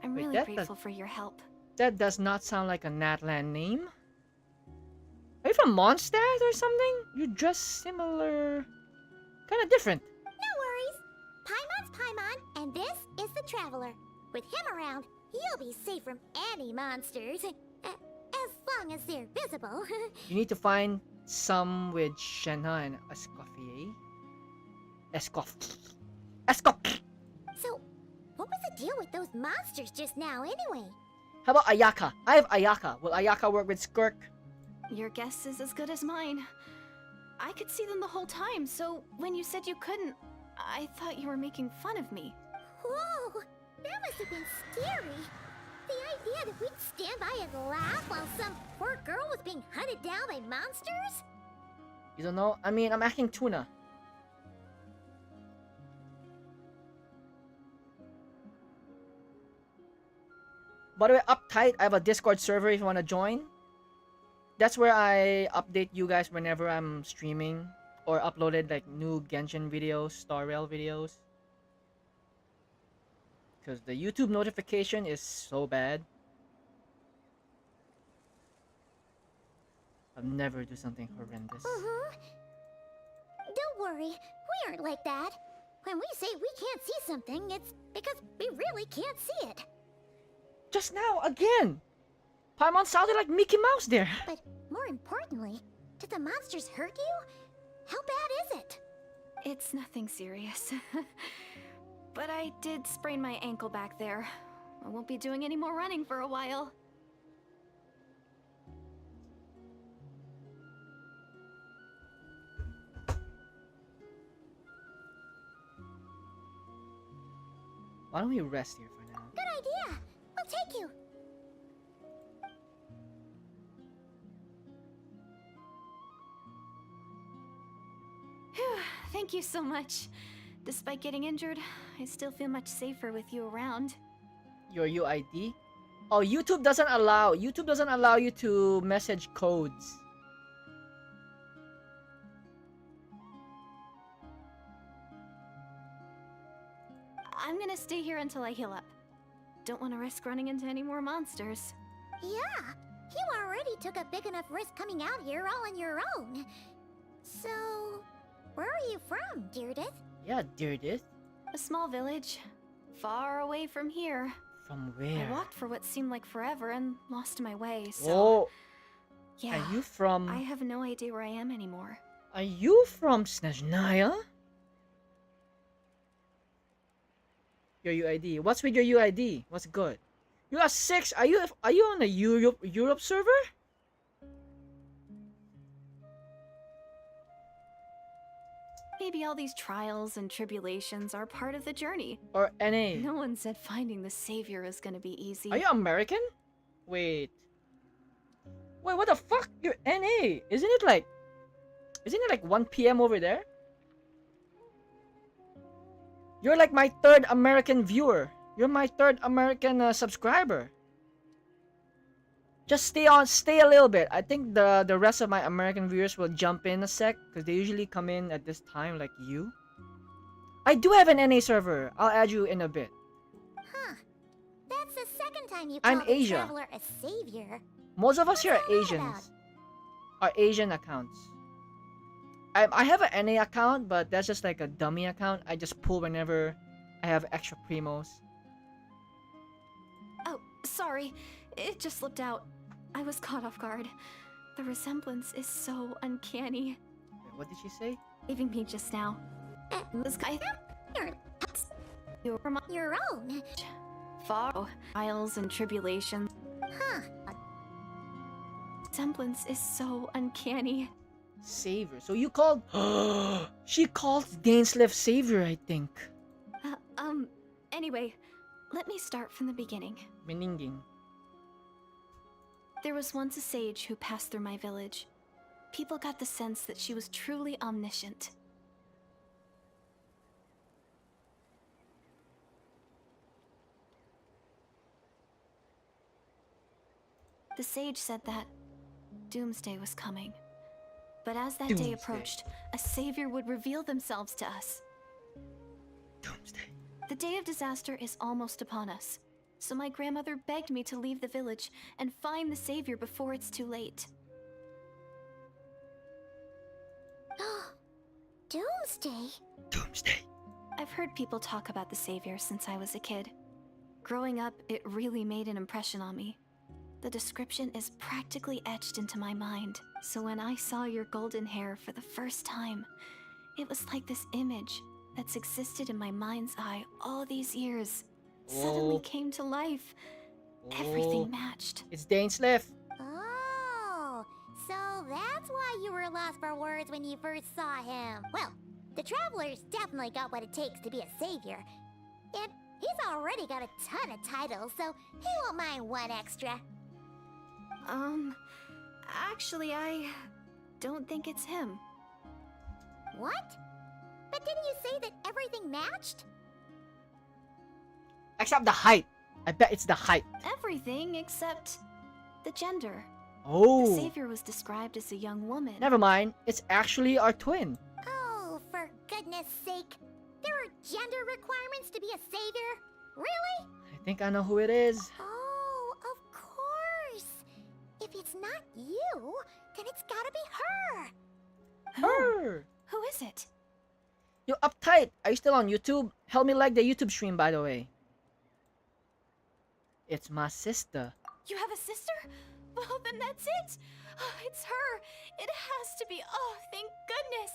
I'm really grateful for your help. That does not sound like a Natlan name. Are you from Mondstadt or something? You dress similar, kind of different. No worries. Paimon's Paimon, and this is the Traveler. With him around, you'll be safe from any monsters. As long as they're visible. You need to find some with Shenna and Escoffier. Escoff. So, what was the deal with those monsters just now anyway? How about Ayaka? I have Ayaka. Will Ayaka work with Skirk? Your guess is as good as mine. I could see them the whole time, so when you said you couldn't, I thought you were making fun of me. Whoa! That must have been scary. The idea that we'd stand by and laugh while some poor girl was being hunted down by monsters? You don't know? I mean, I'm acting Tuna. By the way, Uptight, I have a Discord server if you want to join. That's where I update you guys whenever I'm streaming or uploaded like new Genshin videos, Star Rail videos. Because the YouTube notification is so bad. I'll never do something horrendous. Don't worry, we aren't like that. When we say we can't see something, it's because we really can't see it. Just now, again! Paimon sounded like Mickey Mouse there. But more importantly, did the monsters hurt you? How bad is it? It's nothing serious. But I did sprain my ankle back there. I won't be doing any more running for a while. Why don't we rest here for now? Good idea. We'll take you. Phew, thank you so much. Despite getting injured, I still feel much safer with you around. Your UID? Oh, YouTube doesn't allow you to message codes. I'm gonna stay here until I heal up. Don't want to risk running into any more monsters. Yeah, you already took a big enough risk coming out here all on your own. So, where are you from, Deirdith? Yeah, Deirdith. A small village, far away from here. From where? I walked for what seemed like forever and lost my way, so... Oh. Yeah. Are you from... I have no idea where I am anymore. Are you from Snezhnaya? Your UID. What's with your UID? What's good? You are 6. Are you on a Europe server? Maybe all these trials and tribulations are part of the journey. Or NA? No one said finding the savior is gonna be easy. Are you American? Wait, what the fuck? You're NA. Isn't it like 1 p.m. over there? You're like my 3rd American viewer. You're my 3rd American subscriber. Just stay a little bit. I think the rest of my American viewers will jump in a sec because they usually come in at this time like you. I do have an NA server. I'll add you in a bit. Huh. That's the second time you I'm called a Asia. traveler a savior. Most of us here are What's all that Asians. Are Asian accounts. I have an NA account, but that's just like a dummy account. I just pull whenever I have extra primos. Oh, sorry. It just slipped out. I was caught off guard. The resemblance is so uncanny. Wait, what did she say? Leaving me just now. This guy... You're from your own. Far trials and tribulations. Huh. Resemblance is so uncanny. Savior. So you called... She called Dainsleif Savior, I think. Anyway, let me start from the beginning. Meninging. There was once a sage who passed through my village. People got the sense that she was truly omniscient. The sage said that doomsday was coming. But as that day Doomsday. approached, a savior would reveal themselves to us. Doomsday. The day of disaster is almost upon us. So my grandmother begged me to leave the village and find the savior before it's too late. Doomsday? Doomsday. I've heard people talk about the savior since I was a kid. Growing up, it really made an impression on me. The description is practically etched into my mind. So when I saw your golden hair for the first time, it was like this image that's existed in my mind's eye all these years suddenly came to life. Everything matched. It's Dainsleif. Oh, so that's why you were lost for words when you first saw him. Well, the Traveler's definitely got what it takes to be a savior. And he's already got a ton of titles, so he won't mind one extra. Actually, I don't think it's him. What? But didn't you say that everything matched? Except the height. I bet it's the height. Everything except the gender. Oh. The savior was described as a young woman. Never mind. It's actually our twin. Oh, for goodness sake. There are gender requirements to be a savior? Really? I think I know who it is. Oh, of course. If it's not you, then it's gotta be her. Her. Who is it? Yo, Uptight. Are you still on YouTube? Help me like the YouTube stream, by the way. It's my sister. You have a sister? Well, then that's it. Oh, it's her. It has to be. Oh, thank goodness.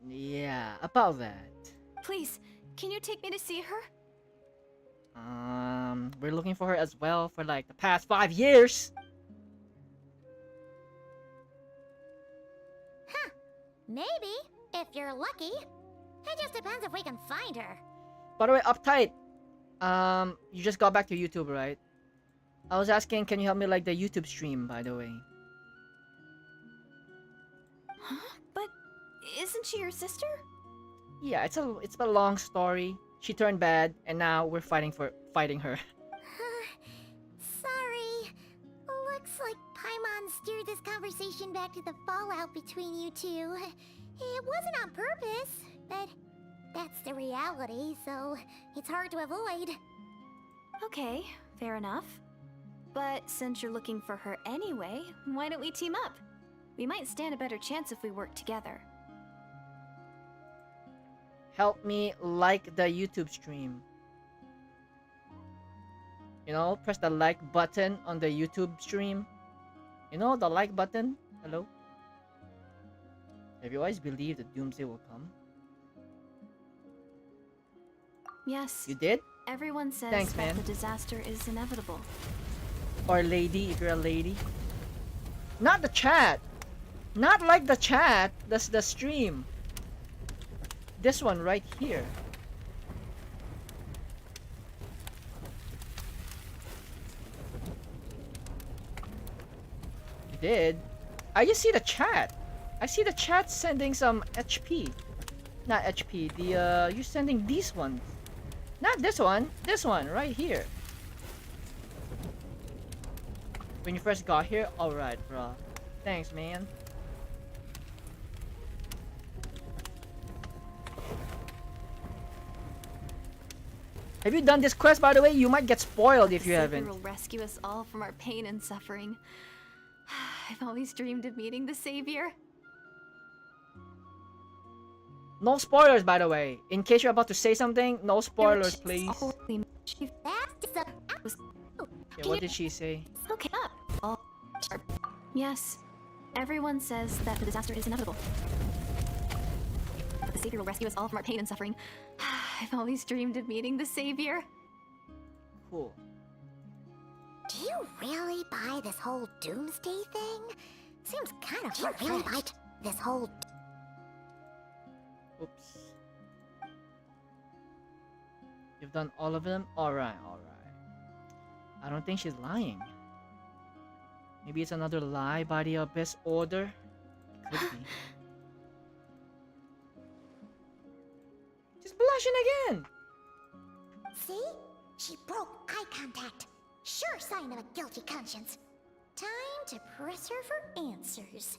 Yeah, about that. Please, can you take me to see her? We're looking for her as well for like the past 5 years. Huh. Maybe, if you're lucky. It just depends if we can find her. By the way, Uptight. You just got back to YouTube, right? I was asking, can you help me like the YouTube stream, by the way? Huh? But isn't she your sister? Yeah, it's a long story. She turned bad, and now we're fighting her. Sorry. Looks like Paimon steered this conversation back to the fallout between you two. It wasn't on purpose, but that's the reality, so it's hard to avoid. Okay, fair enough. But since you're looking for her anyway, why don't we team up? We might stand a better chance if we work together. Help me like the YouTube stream. You know, press the like button on the YouTube stream. You know the like button? Hello? Have you always believed that doomsday will come? Yes. You did? Everyone says Thanks, that man. the disaster is inevitable. Or lady, if you're a lady. Not the chat! Not like the chat, that's the stream. This one right here. You did? I just see the chat. I see the chat sending some HP. Not HP, you're sending these ones. Not this one, right here. When you first got here? Alright, bro. Thanks, man. Have you done this quest, by the way? You might get spoiled if you The Savior haven't. will rescue us all from our pain and suffering. I've always dreamed of meeting the Savior. No spoilers, by the way. In case you're about to say something, no spoilers, please. Holy Okay, what did she say? Okay up. All sharp. Yes. Everyone says that the disaster is inevitable. But the Savior will rescue us all from our pain and suffering. I've always dreamed of meeting the Savior. Cool. Do you really buy this whole doomsday thing? Seems kind of far-fetched. Do you really buy this whole... Oops. You've done all of them? Alright, alright. I don't think she's lying. Maybe it's another lie by the Abyss Order? Could be. She's blushing again! See? She broke eye contact. Sure sign of a guilty conscience. Time to press her for answers.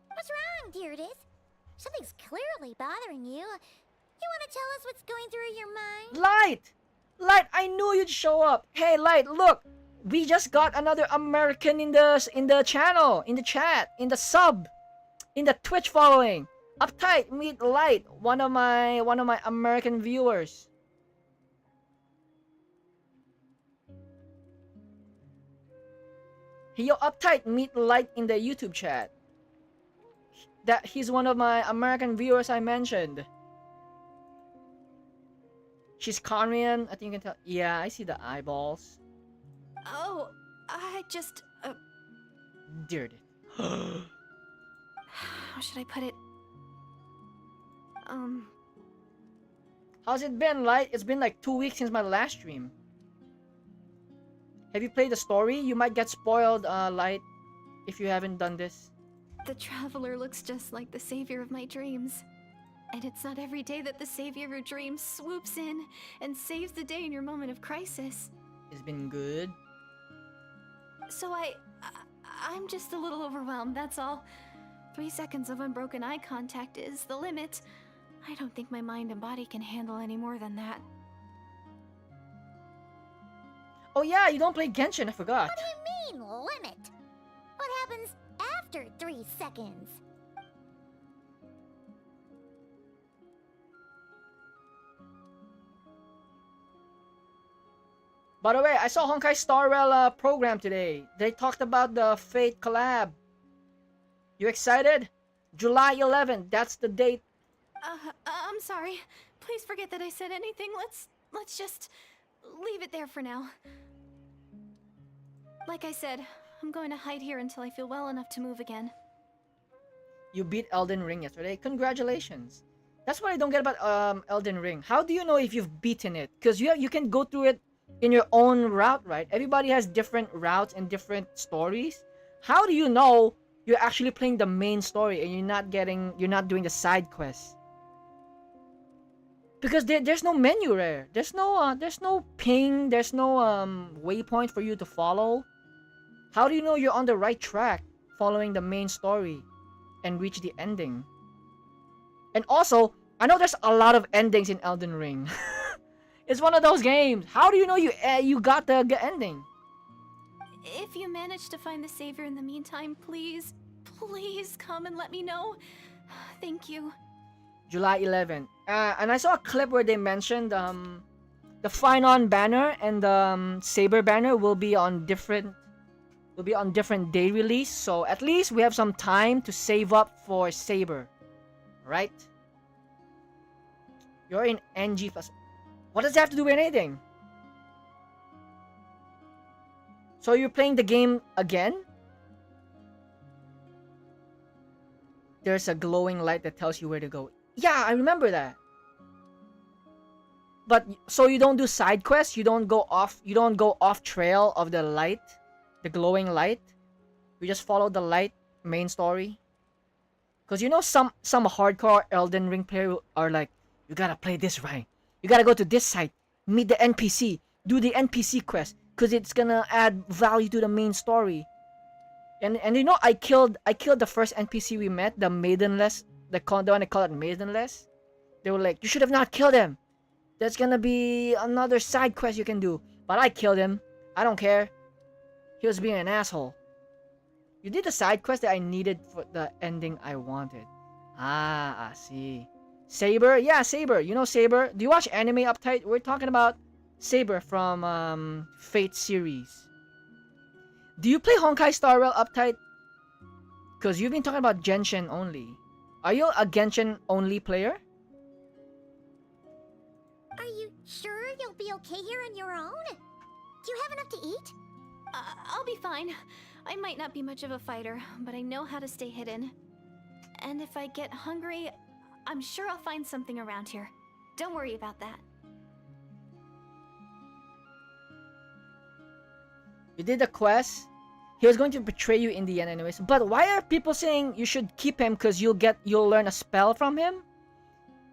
What's wrong, Deirdis? Something's clearly bothering you. You want to tell us what's going through your mind? Light! Light, I knew you'd show up. Hey, Light, look. We just got another American in the channel, in the chat, in the sub, in the Twitch following. Uptight, meet Light, one of my American viewers. Hey, yo, Uptight, meet Light in the YouTube chat. That he's one of my American viewers I mentioned. She's Korean, I think you can tell. Yeah, I see the eyeballs. Oh, I just... Dear it. how should I put it? How's it been, Light? It's been like 2 weeks since my last stream. Have you played the story? You might get spoiled, Light, if you haven't done this. The Traveler looks just like the Savior of my dreams. And it's not every day that the Savior of your dreams swoops in and saves the day in your moment of crisis. It's been good. So I'm just a little overwhelmed, that's all. 3 seconds of unbroken eye contact is the limit. I don't think my mind and body can handle any more than that. Oh yeah, you don't play Genshin, I forgot. What do you mean, limit? What happens after 3 seconds? By the way, I saw Honkai Star Rail program today. They talked about the Fate collab. You excited? July 11th, that's the date. I'm sorry. Please forget that I said anything. Let's just leave it there for now. Like I said, I'm going to hide here until I feel well enough to move again. You beat Elden Ring yesterday. Congratulations. That's what I don't get about Elden Ring. How do you know if you've beaten it? Because you can go through it in your own route, right? Everybody has different routes and different stories. How do you know you're actually playing the main story and you're not doing the side quests? Because there's no menu there. There's no ping, there's no waypoint for you to follow. How do you know you're on the right track following the main story and reach the ending? And also, I know there's a lot of endings in Elden Ring. It's one of those games. How do you know you got the ending? If you manage to find the Savior in the meantime, please come and let me know. Thank you. July 11th. And I saw a clip where they mentioned the Finon banner and the Saber banner will be on different will be on different day release, so at least we have some time to save up for Saber, right? You're in NG plus. What does that have to do with anything? So you're playing the game again? There's a glowing light that tells you where to go. Yeah, I remember that. But so you don't do side quests? You don't go off trail of the light, the glowing light? You just follow the light main story? Cause you know some hardcore Elden Ring player are like, you gotta play this right. You gotta go to this site, meet the NPC, do the NPC quest, cause it's gonna add value to the main story. And you know, I killed the first NPC we met, the Maidenless, the one they call it Maidenless. They were like, you should have not killed him. There's gonna be another side quest you can do. But I killed him. I don't care. He was being an asshole. You did the side quest that I needed for the ending I wanted. Ah, I see. Saber? Yeah, Saber. You know Saber? Do you watch anime Uptight? We're talking about Saber from Fate series. Do you play Honkai Star Rail Uptight? Because you've been talking about Genshin only. Are you a Genshin only player? Are you sure you'll be okay here on your own? Do you have enough to eat? I'll be fine. I might not be much of a fighter, but I know how to stay hidden. And if I get hungry, I'm sure I'll find something around here. Don't worry about that. You did the quest. He was going to betray you in the end anyways. But why are people saying you should keep him because you'll learn a spell from him?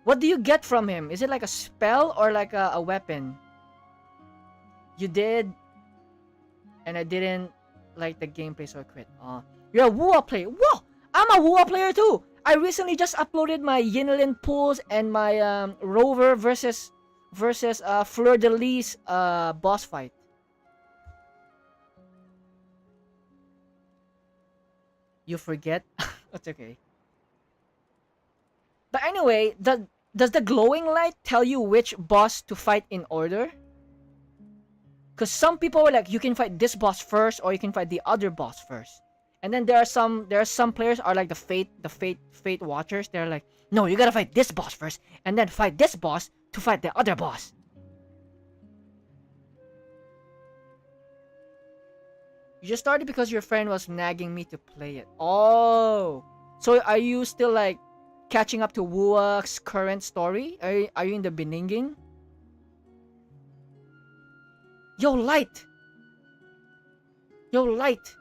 What do you get from him? Is it like a spell or like a weapon? You did, and I didn't like the gameplay, so I quit. You're a Wua player. Whoa! I'm a Wua player too! I recently just uploaded my Yinlin pools and my Rover versus Fleur de Lis boss fight. You forget? That's okay. But anyway, does the glowing light tell you which boss to fight in order? Because some people are like, you can fight this boss first, or you can fight the other boss first. And then there are some players are like the fate watchers. They're like, no, you gotta fight this boss first, and then fight this boss to fight the other boss. You just started because your friend was nagging me to play it. Oh, so are you still like catching up to Wua's current story? Are you in the Beninging? Yo, Light! Yo, Light!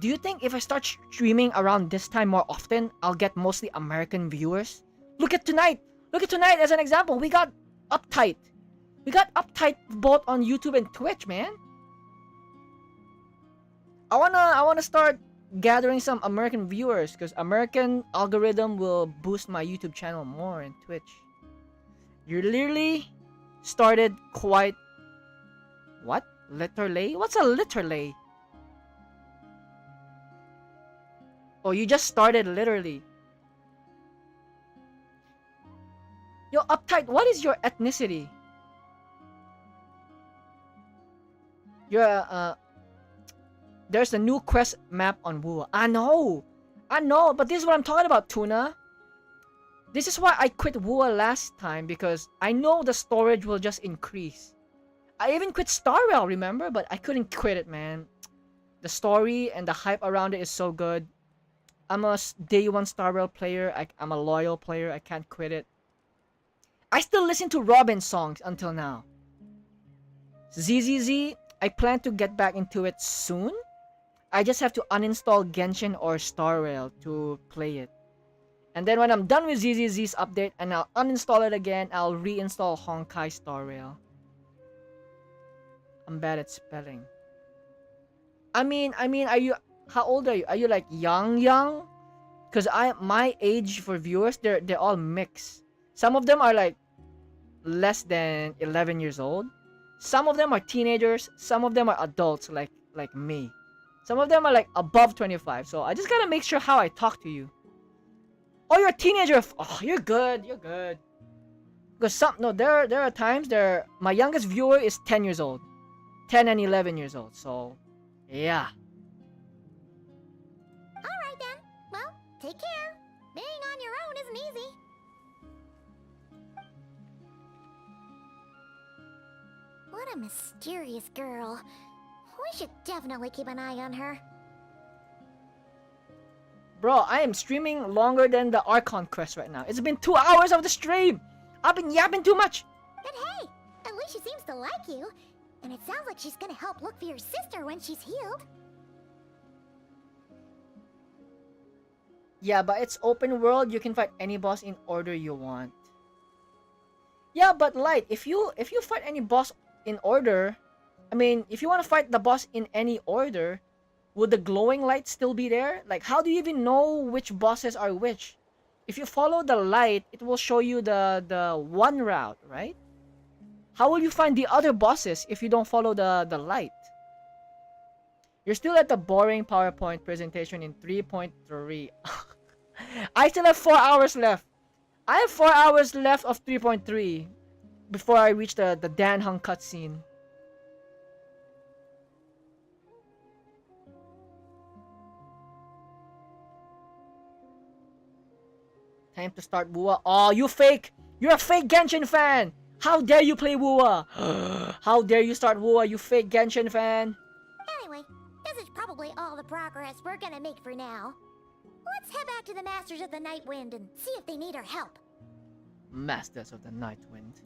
Do you think if I start streaming around this time more often, I'll get mostly American viewers? Look at tonight! Look at tonight as an example. We got Uptight. We got Uptight both on YouTube and Twitch, man. I wanna start gathering some American viewers because American algorithm will boost my YouTube channel more and Twitch. You literally started quite... What? Literally? What's a literally? Oh, you just started literally. Yo, Uptight, what is your ethnicity? You're there's a new quest map on Wua. I know, but this is what I'm talking about, Tuna. This is why I quit Wua last time, because I know the storage will just increase. I even quit Star Rail, remember? But I couldn't quit it, man. The story and the hype around it is so good. I'm a day one Star Rail player. I'm a loyal player. I can't quit it. I still listen to Robin's songs until now. ZZZ, I plan to get back into it soon. I just have to uninstall Genshin or Star Rail to play it. And then when I'm done with ZZZ's update and I'll uninstall it again, I'll reinstall Honkai Star Rail. I'm bad at spelling. I mean, are you... How old are you? Are you like young? Because my age for viewers, they're all mixed. Some of them are like less than 11 years old. Some of them are teenagers. Some of them are adults like me. Some of them are like above 25. So I just gotta make sure how I talk to you. Oh, you're a teenager. Oh, you're good. You're good. Because there are times my youngest viewer is 10 years old. 10 and 11 years old. So, yeah. Take care. Being on your own isn't easy. What a mysterious girl. We should definitely keep an eye on her. Bro, I am streaming longer than the Archon quest right now. It's been 2 hours of the stream. I've been yapping too much. But hey, at least she seems to like you. And it sounds like she's gonna help look for your sister when she's healed. Yeah, but it's open world. You can fight any boss in order you want. Yeah, but Light, if you fight any boss in order, I mean, if you want to fight the boss in any order, would the glowing light still be there? Like, how do you even know which bosses are which? If you follow the light, it will show you the one route, right? How will you find the other bosses if you don't follow the light? You're still at the boring PowerPoint presentation in 3.3. I still have 4 hours left. I have 4 hours left of 3.3 before I reach the Dan Hung cutscene. Time to start Wua. Oh, you fake! You're a fake Genshin fan! How dare you play Wua? How dare you start Wua, you fake Genshin fan? Anyway, this is probably all the progress we're gonna make for now. Let's head back to the Masters of the Night Wind and see if they need our help. Masters of the Night Wind.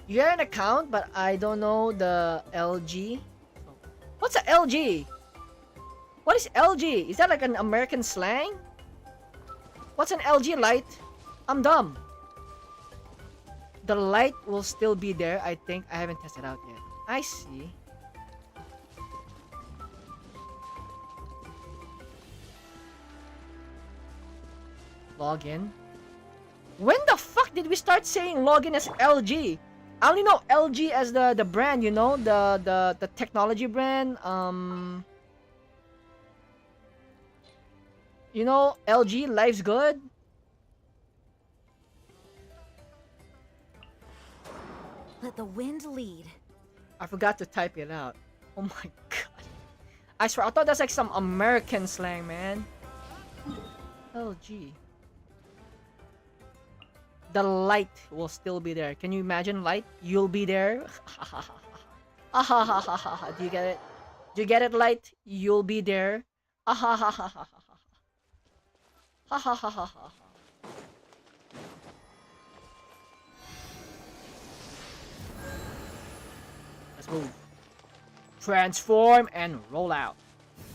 You have an account, but I don't know the LG. What's a LG? What is LG? Is that like an American slang? What's an LG light? I'm dumb. The light will still be there, I think. I haven't tested out yet. I see. Login. When the fuck did we start saying login as LG? I only know LG as the brand, you know, the technology brand. You know, LG, life's good. Let the wind lead. I forgot to type it out. Oh my god. I swear, I thought that's like some American slang, man. LG. The light will still be there. Can you imagine light? You'll be there. Do you get it? Do you get it, light? You'll be there. Let's move. Transform and roll out.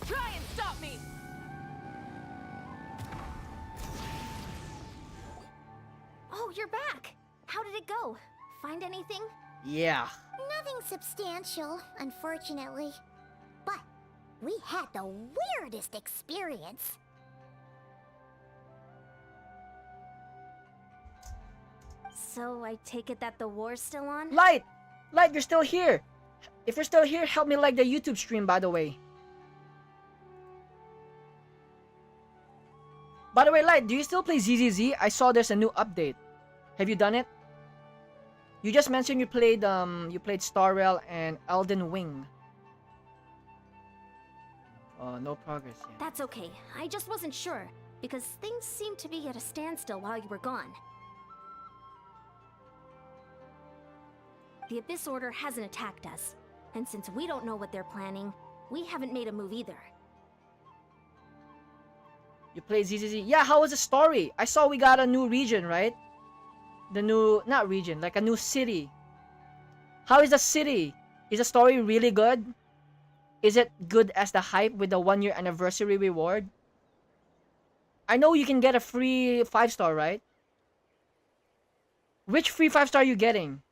Try and stop me! Oh, you're back! How did it go? Find anything? Yeah. Nothing substantial, unfortunately. But we had the weirdest experience. So I take it that the war's still on? Light! Light, you're still here! If you're still here, help me like the YouTube stream, by the way. By the way, Light, do you still play ZZZ? I saw there's a new update. Have you done it? You just mentioned you played Star Rail and Elden Ring. No progress yet. That's okay. I just wasn't sure, because things seemed to be at a standstill while you were gone. The Abyss Order hasn't attacked us, and since we don't know what they're planning, we haven't made a move either. You played ZZZ? Yeah, how was the story? I saw we got a new region, right? The new, not region, like a new city. How is the city? Is the story really good? Is it good as the hype with the 1-year anniversary reward? I know you can get a free 5-star, right? Which free 5-star are you getting?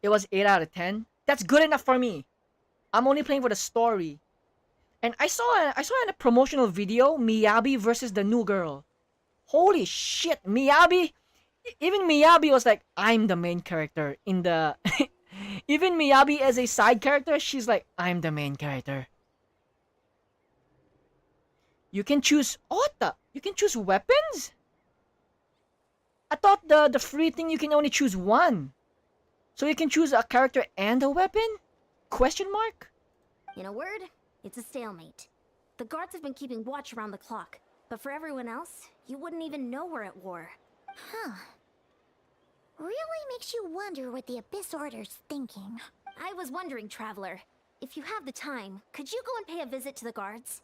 It was 8 out of 10. That's good enough for me. I'm only playing for the story. And I saw in a promotional video Miyabi versus the new girl. Holy shit, Miyabi! Even Miyabi was like, I'm the main character in the. Even Miyabi as a side character, she's like, I'm the main character. You can choose. What the? You can choose weapons? I thought the free thing you can only choose one. So you can choose a character and a weapon? Question mark? In a word, it's a stalemate. The guards have been keeping watch around the clock, but for everyone else, you wouldn't even know we're at war. Huh. Really makes you wonder what the Abyss Order's thinking. I was wondering, Traveler, if you have the time, could you go and pay a visit to the guards?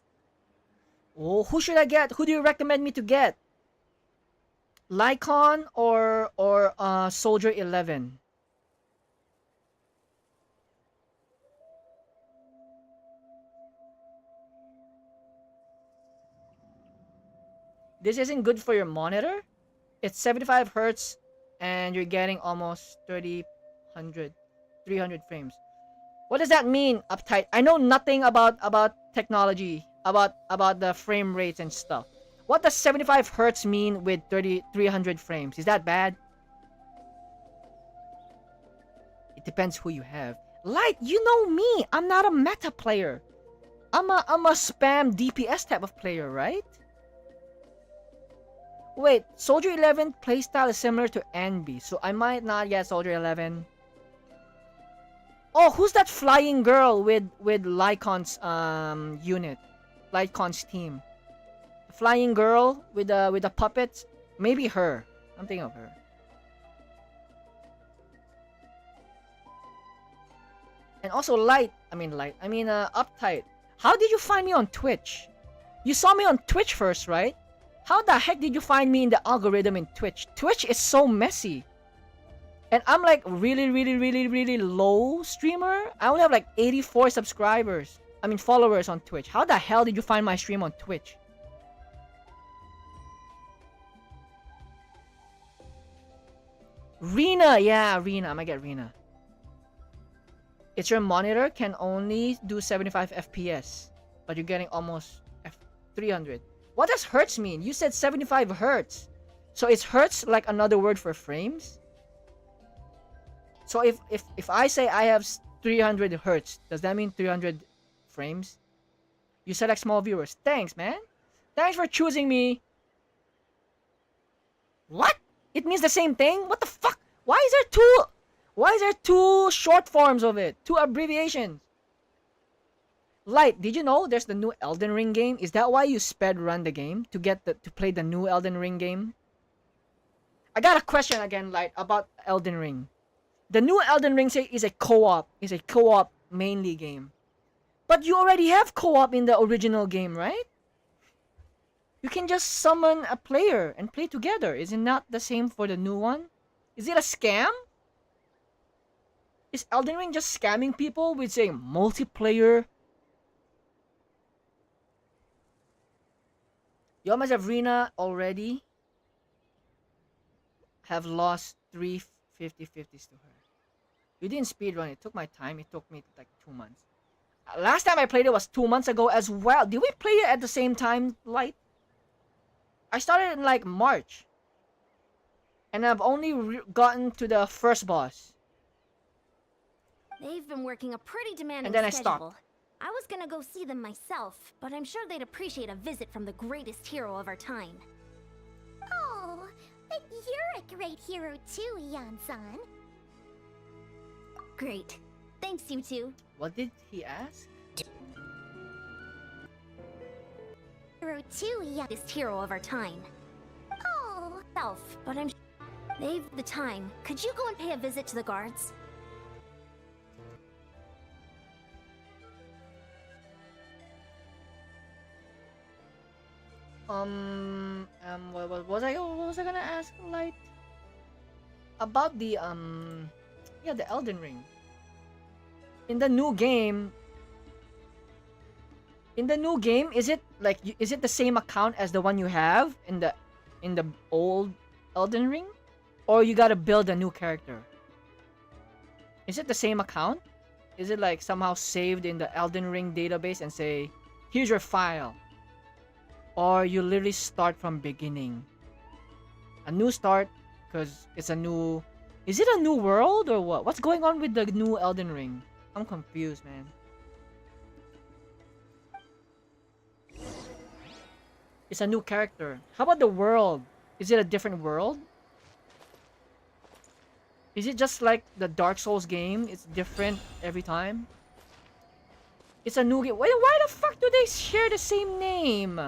Oh, who should I get? Who do you recommend me to get? Lycon or Soldier 11? This isn't good for your monitor. It's 75 hertz and you're getting almost 300 frames. What does that mean, uptight? I know nothing about technology, about the frame rates and stuff. What does 75 hertz mean with 300 frames? Is that bad? It depends who you have. Light, you know me. I'm not a meta player. I'm a spam DPS type of player, right? Wait, Soldier 11 playstyle is similar to Envy, so I might not get Soldier 11. Oh, who's that flying girl with Lycon's unit? Lycon's team. The flying girl with the puppets? Maybe her. I'm thinking of her. And also Uptight. How did you find me on Twitch? You saw me on Twitch first, right? How the heck did you find me in the algorithm in Twitch? Twitch is so messy. And I'm like really low streamer. I only have like 84 followers on Twitch. How the hell did you find my stream on Twitch? Rena, yeah, Rena. I might get Rena. It's your monitor can only do 75 FPS, but you're getting almost 300. What does hertz mean? You said 75 hertz. So is hertz like another word for frames? So if I say I have 300 hertz, does that mean 300 frames? You select small viewers. Thanks, man. Thanks for choosing me. What? It means the same thing? What the fuck? Why is there two short forms of it? Two abbreviations? Light, did you know there's the new Elden Ring game? Is that why you sped run the game to play the new Elden Ring game? I got a question again, Light, about Elden Ring. The new Elden Ring is a co-op mainly game. But you already have co-op in the original game, right? You can just summon a player and play together. Is it not the same for the new one? Is it a scam? Is Elden Ring just scamming people with saying multiplayer? You almost have Rena already. Have lost 3 50/50s to her. You didn't speedrun. It took my time. It took me like 2 months. Last time I played it was 2 months ago as well. Did we play it at the same time, Light? I started in like March. And I've only gotten to the first boss. They've been working a pretty demanding And then I schedule. stopped. I was gonna go see them myself, but I'm sure they'd appreciate a visit from the greatest hero of our time. Oh, but you're a great hero too, Iansan. Great. Thanks, you two. What did he ask? Hero too, Greatest hero of our time. Oh, Self, but I'm... They've the time. Could you go and pay a visit to the guards? What was I gonna ask, Light? About the the Elden Ring. In the new game, is it the same account as the one you have in the old Elden Ring, or you gotta build a new character? Is it the same account? Is it like somehow saved in the Elden Ring database and say, here's your file? Or you literally start from beginning? A new start, because it's a new... Is it a new world or what? What's going on with the new Elden Ring? I'm confused, man. It's a new character. How about the world? Is it a different world? Is it just like the Dark Souls game? It's different every time? It's a new game. Why the fuck do they share the same name?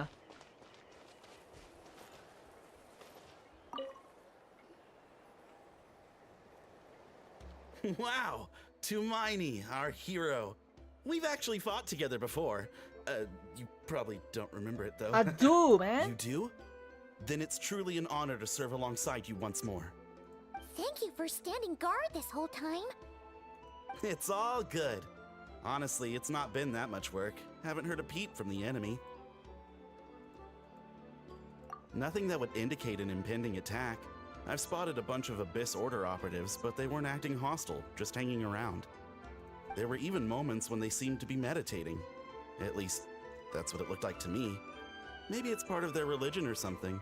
Wow, Tumaini, our hero. We've actually fought together before. You probably don't remember it though. I do, man. You do? Then it's truly an honor to serve alongside you once more. Thank you for standing guard this whole time. It's all good. Honestly, it's not been that much work. Haven't heard a peep from the enemy. Nothing that would indicate an impending attack. I've spotted a bunch of Abyss Order operatives, but they weren't acting hostile, just hanging around. There were even moments when they seemed to be meditating. At least, that's what it looked like to me. Maybe it's part of their religion or something.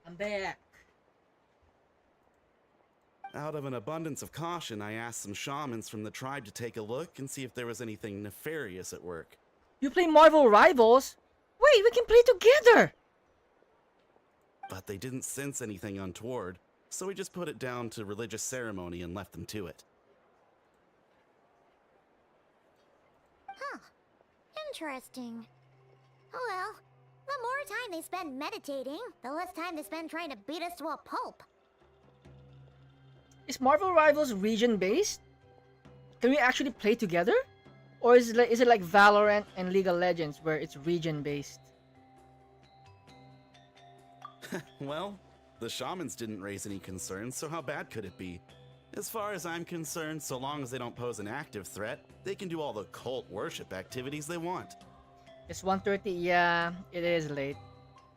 I'm back. Out of an abundance of caution, I asked some shamans from the tribe to take a look and see if there was anything nefarious at work. You play Marvel Rivals? Wait, we can play together! But they didn't sense anything untoward, so we just put it down to religious ceremony and left them to it. Huh. Interesting. Oh well. The more time they spend meditating, the less time they spend trying to beat us to a pulp. Is Marvel Rivals region-based? Can we actually play together? Or is it like Valorant and League of Legends where it's region-based? Well, the shamans didn't raise any concerns, so how bad could it be? As far as I'm concerned, so long as they don't pose an active threat, they can do all the cult worship activities they want. It's 1:30. Yeah, it is late.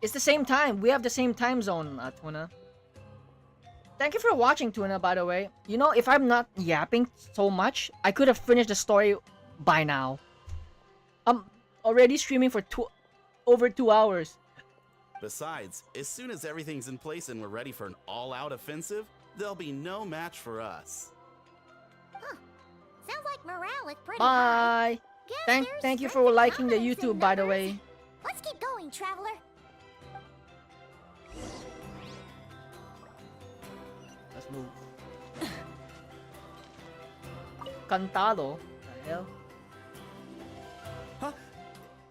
It's the same time. We have the same time zone, Tuna. Thank you for watching, Tuna, by the way. You know, if I'm not yapping so much, I could have finished the story by now. I'm already streaming for over 2 hours. Besides, as soon as everything's in place and we're ready for an all-out offensive, there'll be no match for us. Huh. Sounds like morale is pretty high. Bye. Guess Thank there's you for liking the strength in YouTube, by the numbers. way. Let's keep going, traveler. Let's move. Cantado. The hell? Huh?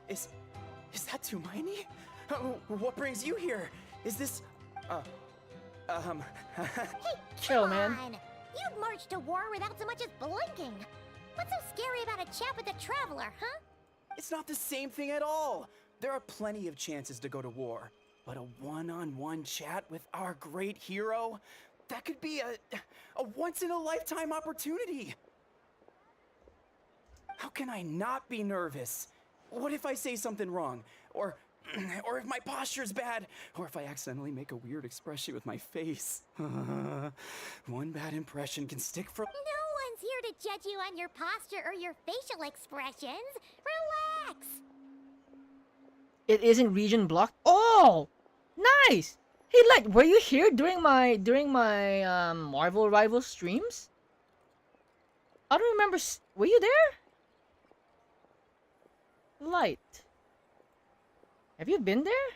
Is that Tumaini? What brings you here? Is this Chill, Come man. on. You'd march to war without so much as blinking. What's so scary about a chat with a traveler, huh? It's not the same thing at all. There are plenty of chances to go to war, but a one-on-one chat with our great hero, that could be a once-in-a-lifetime opportunity. How can I not be nervous? What if I say something wrong? Or if my posture's bad? Or if I accidentally make a weird expression with my face? One bad impression can stick for... No one's here to judge you on your posture or your facial expressions. Relax. It isn't region blocked. Oh, nice. Hey, Light, were you here during my Marvel Rival streams? I don't remember. Were you there? Light. Have you been there?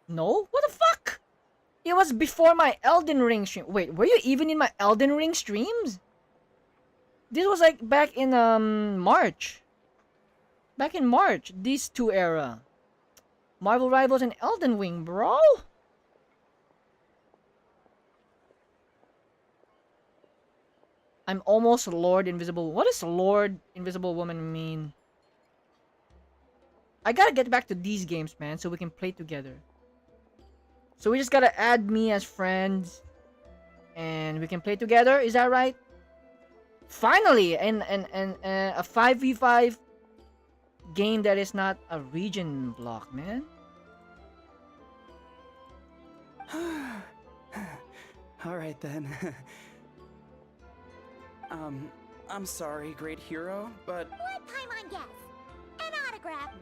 No? What the fuck? It was before my Elden Ring stream. Wait, were you even in my Elden Ring streams? This was like back in March. Back in March, these two era. Marvel Rivals and Elden Ring, bro. I'm almost Lord Invisible. What does Lord Invisible Woman mean? I gotta get back to these games, man, so we can play together. So we just gotta add me as friends, and we can play together. Is that right? Finally, and a 5v5 game that is not a region block, man. All right then. I'm sorry, great hero, but Let Paimon guess. An autograph.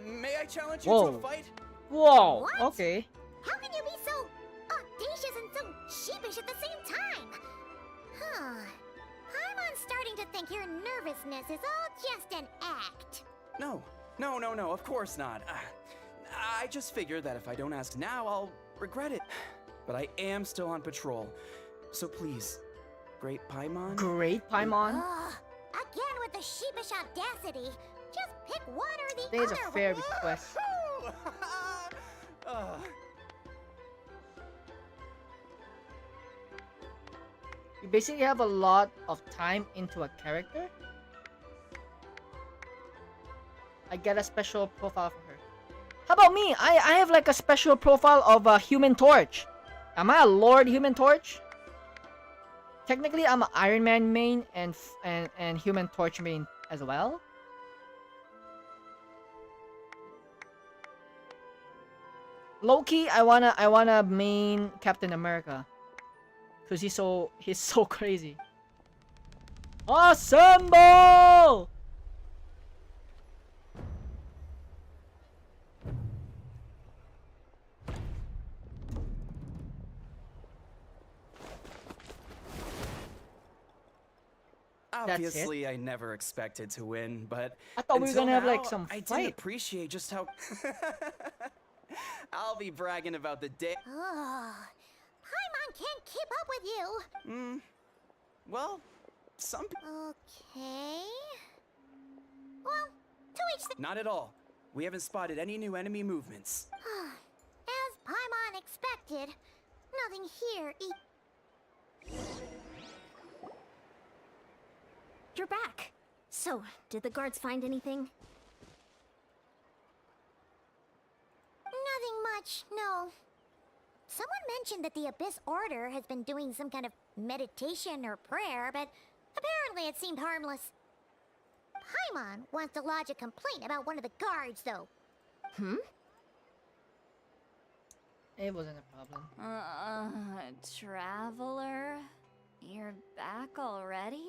may I challenge you Whoa. to a fight? Whoa. What? Okay. How can you be so audacious and so sheepish at the same time? Huh. Paimon's starting to think your nervousness is all just an act. No, of course not. I just figured that if I don't ask now, I'll regret it. But I am still on patrol, so please, Great Paimon. Great Paimon. Again with the sheepish audacity. Just pick one or the There's other. a fair request. You basically have a lot of time into a character. I get a special profile for her. How about me? I have like a special profile of a Human Torch. Am I a Lord Human Torch? Technically, I'm an Iron Man main and Human Torch main as well. Low-key, I wanna main Captain America, cause he's so crazy. Assemble! Obviously, I never expected to win, but I thought we were until gonna have like now, some I didn't fight. appreciate just how. I'll be bragging about the day. Paimon can't keep up with you. Well, some. Okay. Well, to each Not at all. We haven't spotted any new enemy movements. As Paimon expected, nothing here. You're back. So, did the guards find anything? Nothing much, no. Someone mentioned that the Abyss Order has been doing some kind of meditation or prayer, but apparently it seemed harmless. Paimon wants to lodge a complaint about one of the guards, though. It wasn't a problem. Traveler? You're back already?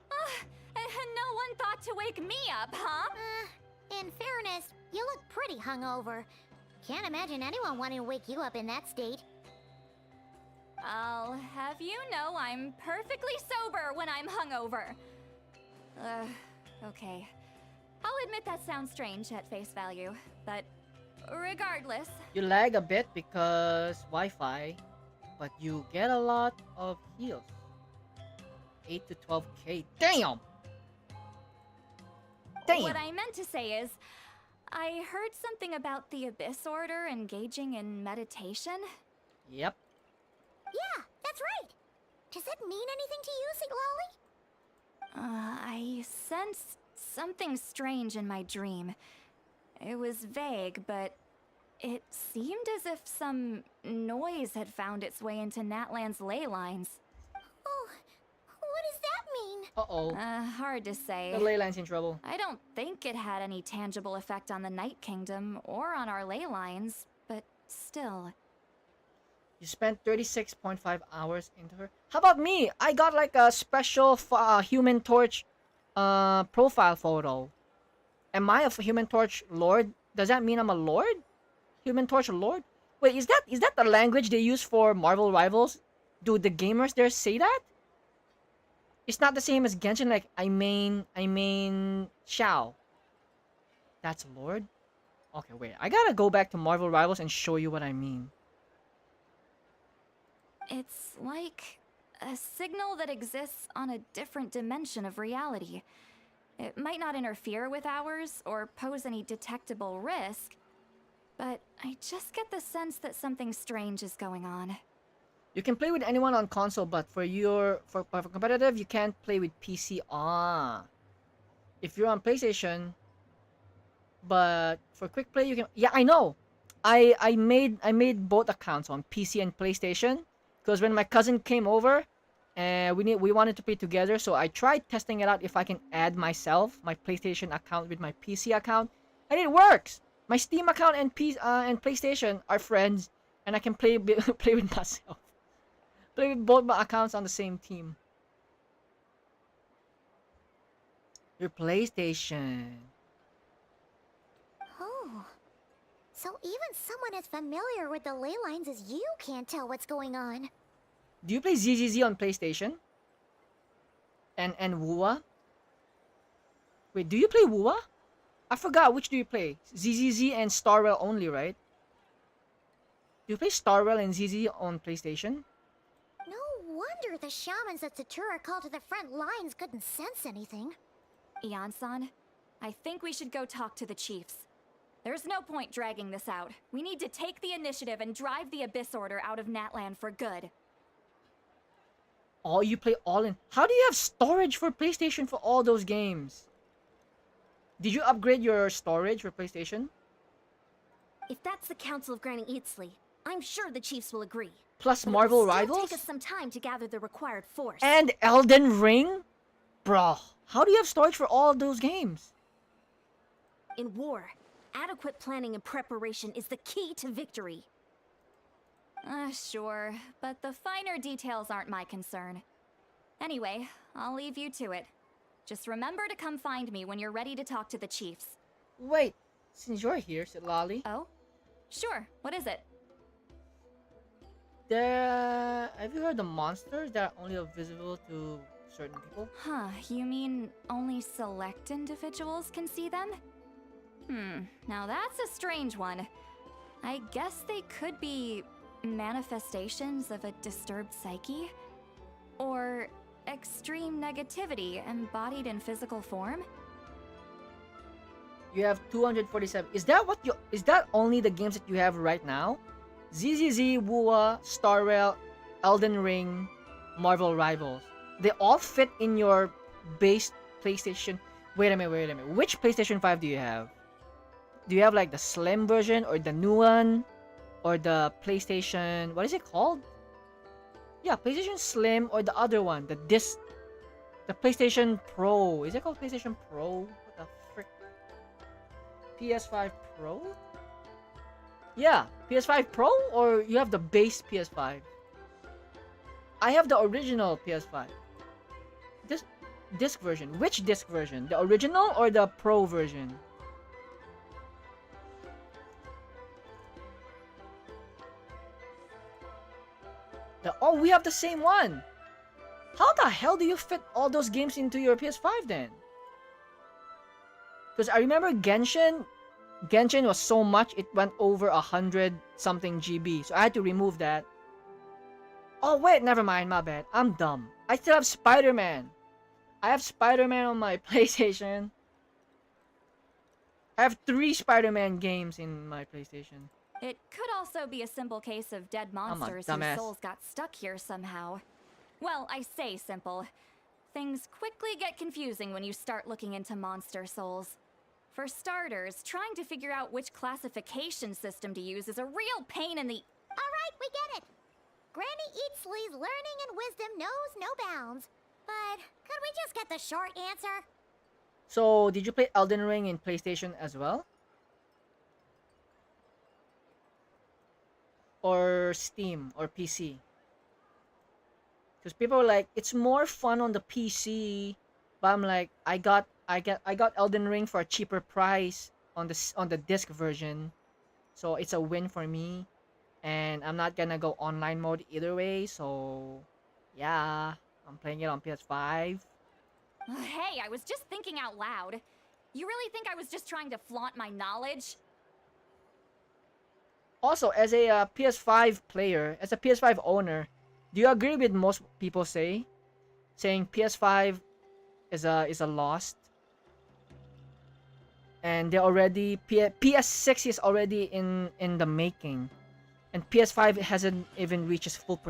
And no one thought to wake me up, huh? In fairness, you look pretty hungover. Can't imagine anyone wanting to wake you up in that state. I'll have you know I'm perfectly sober when I'm hungover. Okay. I'll admit that sounds strange at face value, but regardless. You lag a bit because Wi-Fi, but you get a lot of heals. 8 to 12k. Damn! Damn! What I meant to say is, I heard something about the Abyss Order engaging in meditation. Yep. Yeah, that's right. Does that mean anything to you, citlali? I sensed something strange in my dream. It was vague, but it seemed as if some noise had found its way into Natlan's ley lines. Oh, what does that mean? Uh-oh. Hard to say. The ley line's in trouble. I don't think it had any tangible effect on the Night Kingdom or on our ley lines, but still. You spent 36.5 hours into her. How about me? I got like a special Human Torch profile photo. Am I a Human Torch Lord? Does that mean I'm a Lord? Human Torch Lord? Wait, is that the language they use for Marvel Rivals? Do the gamers there say that? It's not the same as Genshin, like I mean Xiao. That's Lord? Okay, wait. I gotta go back to Marvel Rivals and show you what I mean. It's like a signal that exists on a different dimension of reality. It might not interfere with ours or pose any detectable risk, but I just get the sense that something strange is going on. You can play with anyone on console, but for competitive, you can't play with PC. If you're on PlayStation, but for quick play, you can. Yeah, I know. I made both accounts on PC and PlayStation because when my cousin came over, and we wanted to play together, so I tried testing it out if I can add my PlayStation account with my PC account, and it works. My Steam account and PlayStation are friends, and I can play with myself. Play with both my accounts on the same team. Your PlayStation. Oh. So even someone as familiar with the ley lines as you can't tell what's going on. Do you play ZZZ on PlayStation? And Wua? Wait, do you play Wua? I forgot, which do you play? ZZZ and Starwell only, right? Do you play Starwell and ZZ on PlayStation? No wonder the shamans at Satura called to the front lines couldn't sense anything. Iansan, I think we should go talk to the chiefs. There's no point dragging this out. We need to take the initiative and drive the Abyss Order out of Natlan for good. Oh, you play all in. How do you have storage for PlayStation for all those games? Did you upgrade your storage for PlayStation? If that's the Council of Granny Eatsley, I'm sure the chiefs will agree. Plus But Marvel it'll still Rivals? take us some time to gather the required force. And Elden Ring? Bro, how do you have storage for all of those games? In war, adequate planning and preparation is the key to victory. Sure, but the finer details aren't my concern. Anyway, I'll leave you to it. Just remember to come find me when you're ready to talk to the chiefs. Wait, since you're here, citlali. Oh? Sure, what is it? Have you heard the monsters that are only visible to certain people? Huh, you mean only select individuals can see them? Now that's a strange one. I guess they could be manifestations of a disturbed psyche? Or extreme negativity embodied in physical form? You have 247. Is that only the games that you have right now? ZZZ, Wua, Starwell, Elden Ring, Marvel Rivals. They all fit in your base PlayStation. Wait a minute. Which PlayStation 5 do you have? Do you have like the slim version or the new one? Or the PlayStation... What is it called? Yeah, PlayStation Slim or the other one. The PlayStation Pro. Is it called PlayStation Pro? What the frick? PS5 Pro? Yeah, PS5 Pro or you have the base PS5? I have the original PS5. This disc version. Which disc version? The original or the Pro version? Oh, we have the same one. How the hell do you fit all those games into your PS5 then? Because I remember Genshin was so much it went over 100 something GB, so I had to remove that. Oh wait, never mind, my bad. I'm dumb. I still have Spider-Man. I have Spider-Man on my PlayStation. I have 3 Spider-Man games in my PlayStation. It could also be a simple case of dead monsters whose souls got stuck here somehow. Well, I say simple. Things quickly get confusing when you start looking into monster souls. For starters, trying to figure out which classification system to use is a real pain in the... Alright, we get it. Granny Eatsley's learning and wisdom knows no bounds. But could we just get the short answer? So, did you play Elden Ring in PlayStation as well? Or Steam or PC? Because people are like, it's more fun on the PC, but I'm like, I got Elden Ring for a cheaper price on the disc version, so it's a win for me, and I'm not gonna go online mode either way. So, yeah, I'm playing it on PS5. Hey, I was just thinking out loud. You really think I was just trying to flaunt my knowledge? Also, as a PS5 player, as a PS5 owner, do you agree with most people saying PS5 is a lost, and they already PS6 is already in the making, and PS5 hasn't even reached its full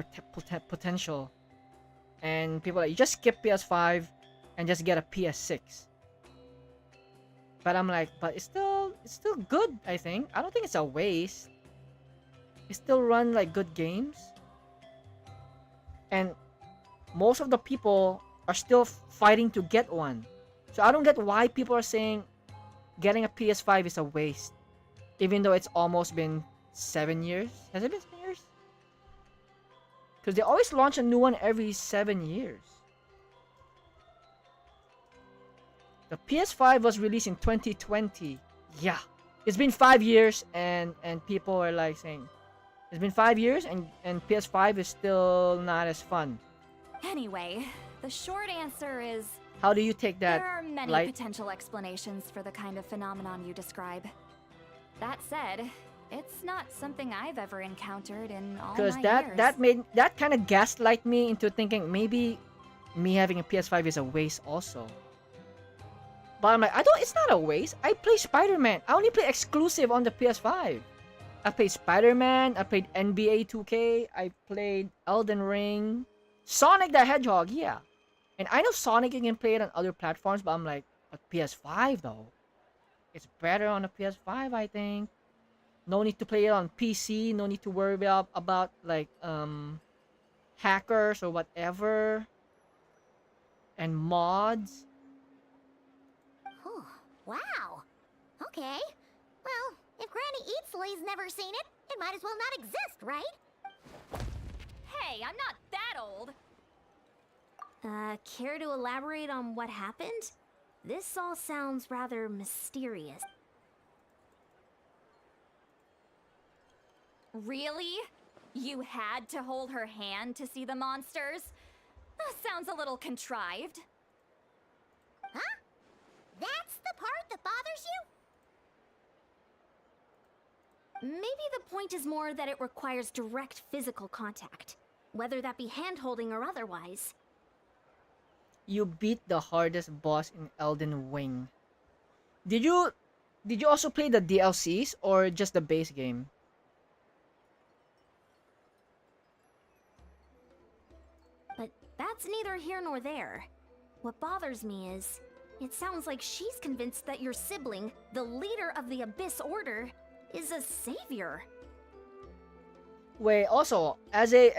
potential, and people are like, you just skip PS5 and just get a PS6. But I'm like, but it's still good. I think I don't think it's a waste. It still run like good games. And most of the people are still fighting to get one. So I don't get why people are saying getting a PS5 is a waste. Even though it's almost been 7 years. Has it been 7 years? Because they always launch a new one every 7 years. The PS5 was released in 2020. Yeah. It's been 5 years and people are like saying, it's been 5 years and PS5 is still not as fun. Anyway, the short answer is... How do you take that? There are many light? potential explanations for the kind of phenomenon you describe. That said, it's not something I've ever encountered in all my Because years. that kind of gaslight me into thinking maybe me having a PS5 is a waste also. But I'm like, it's not a waste. I play Spider-Man. I only play exclusive on the PS5. I played Spider-Man, I played NBA 2K, I played Elden Ring, Sonic the Hedgehog, yeah. And I know Sonic you can play it on other platforms, but I'm like, but PS5 though. It's better on the PS5, I think. No need to play it on PC, no need to worry about like hackers or whatever. And mods. Oh, wow. Okay. Well, if Granny Eatsley's never seen it, it might as well not exist, right? Hey, I'm not that old. Care to elaborate on what happened? This all sounds rather mysterious. Really? You had to hold her hand to see the monsters? That sounds a little contrived. Huh? That's the part that bothers you? Maybe the point is more that it requires direct physical contact, whether that be hand-holding or otherwise. You beat the hardest boss in Elden Ring. Did you also play the DLCs or just the base game? But that's neither here nor there. What bothers me is, it sounds like she's convinced that your sibling, the leader of the Abyss Order, is a savior. Wait, also, as a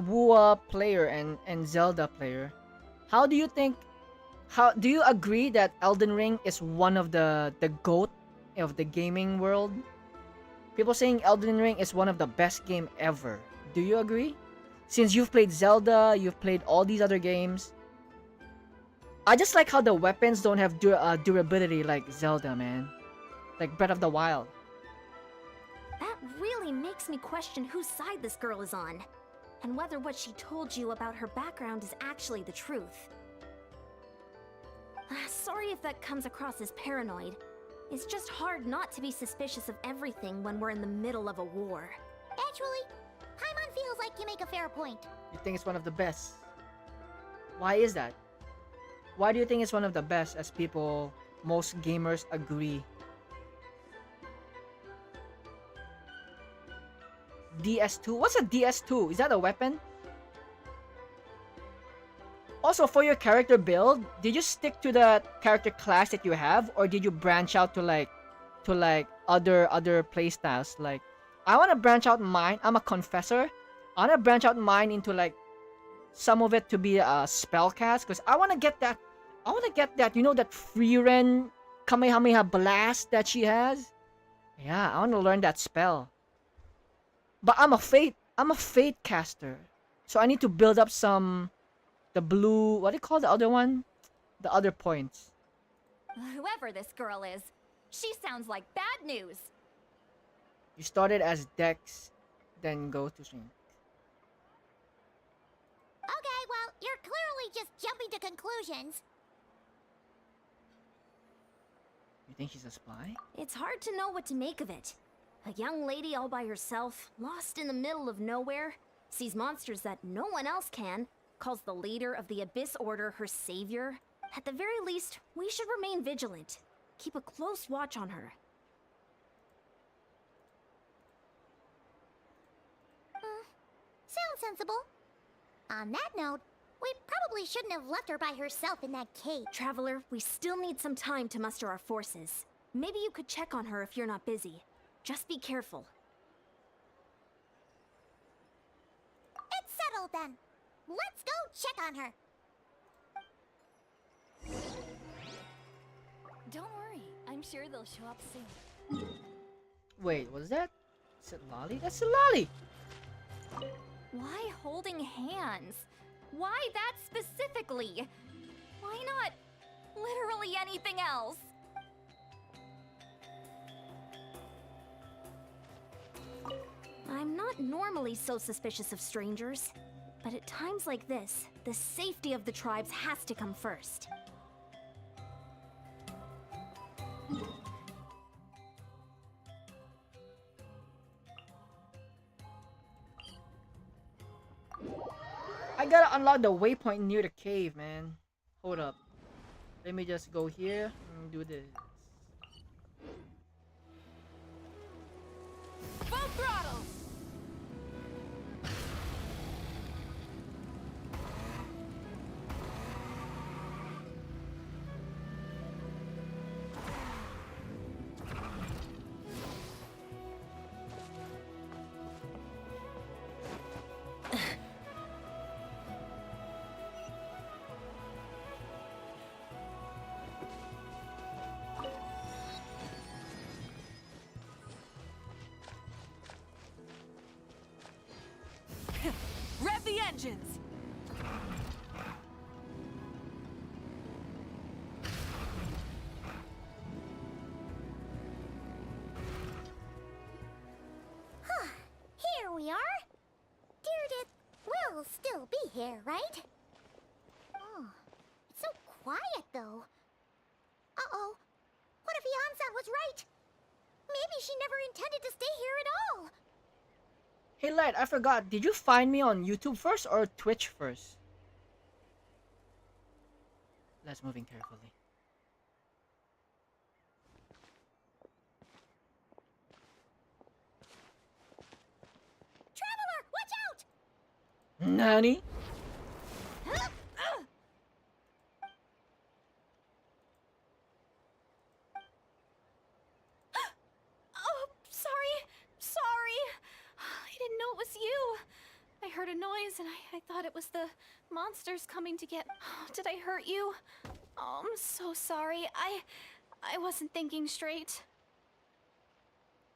WoA player and Zelda player, how do you agree that Elden Ring is one of the GOAT of the gaming world? People saying Elden Ring is one of the best game ever. Do you agree? Since you've played Zelda, you've played all these other games. I just like how the weapons don't have durability like Zelda, man. Like Breath of the Wild. That really makes me question whose side this girl is on, and whether what she told you about her background is actually the truth. Sorry if that comes across as paranoid. It's just hard not to be suspicious of everything when we're in the middle of a war. Actually, Paimon feels like you make a fair point. You think it's one of the best? Why is that? Why do you think it's one of the best as most gamers agree? DS2? What's a DS2? Is that a weapon? Also, for your character build, did you stick to the character class that you have, or did you branch out to other playstyles? Like, I want to branch out mine. I'm a confessor. I want to branch out mine into like some of it to be a spell cast, because I want to get that. I want to get that. You know that Frieren Kamehameha blast that she has. Yeah, I want to learn that spell. But I'm a fate caster, so I need to build up the blue. What do you call the other one? The other points. Whoever this girl is, she sounds like bad news. You started as Dex, then go to Shrink. Okay, well, you're clearly just jumping to conclusions. You think she's a spy? It's hard to know what to make of it. A young lady all by herself, lost in the middle of nowhere, sees monsters that no one else can, calls the leader of the Abyss Order her savior. At the very least, we should remain vigilant. Keep a close watch on her. Sounds sensible. On that note, we probably shouldn't have left her by herself in that cave. Traveler, we still need some time to muster our forces. Maybe you could check on her if you're not busy. Just be careful. It's settled then. Let's go check on her. Don't worry, I'm sure they'll show up soon. Wait, was that Citlali? That's Citlali! Why holding hands? Why that specifically? Why not literally anything else? I'm not normally so suspicious of strangers, but at times like this, the safety of the tribes has to come first. I gotta unlock the waypoint near the cave, man. Hold up. Let me just go here and do this. Full throttle! Rev the engines! Here we are. Deirdre will still be here, right? Oh, it's so quiet though. Uh-oh. What if Iansan was right? Maybe she never intended to stay here at all. Hey Light, I forgot. Did you find me on YouTube first or Twitch first? Let's move in carefully. Traveler, watch out! Nani? Oh, sorry. I didn't know it was you. I heard a noise and I thought it was the monsters coming to get... Did I hurt you? Oh, I'm so sorry. I wasn't thinking straight.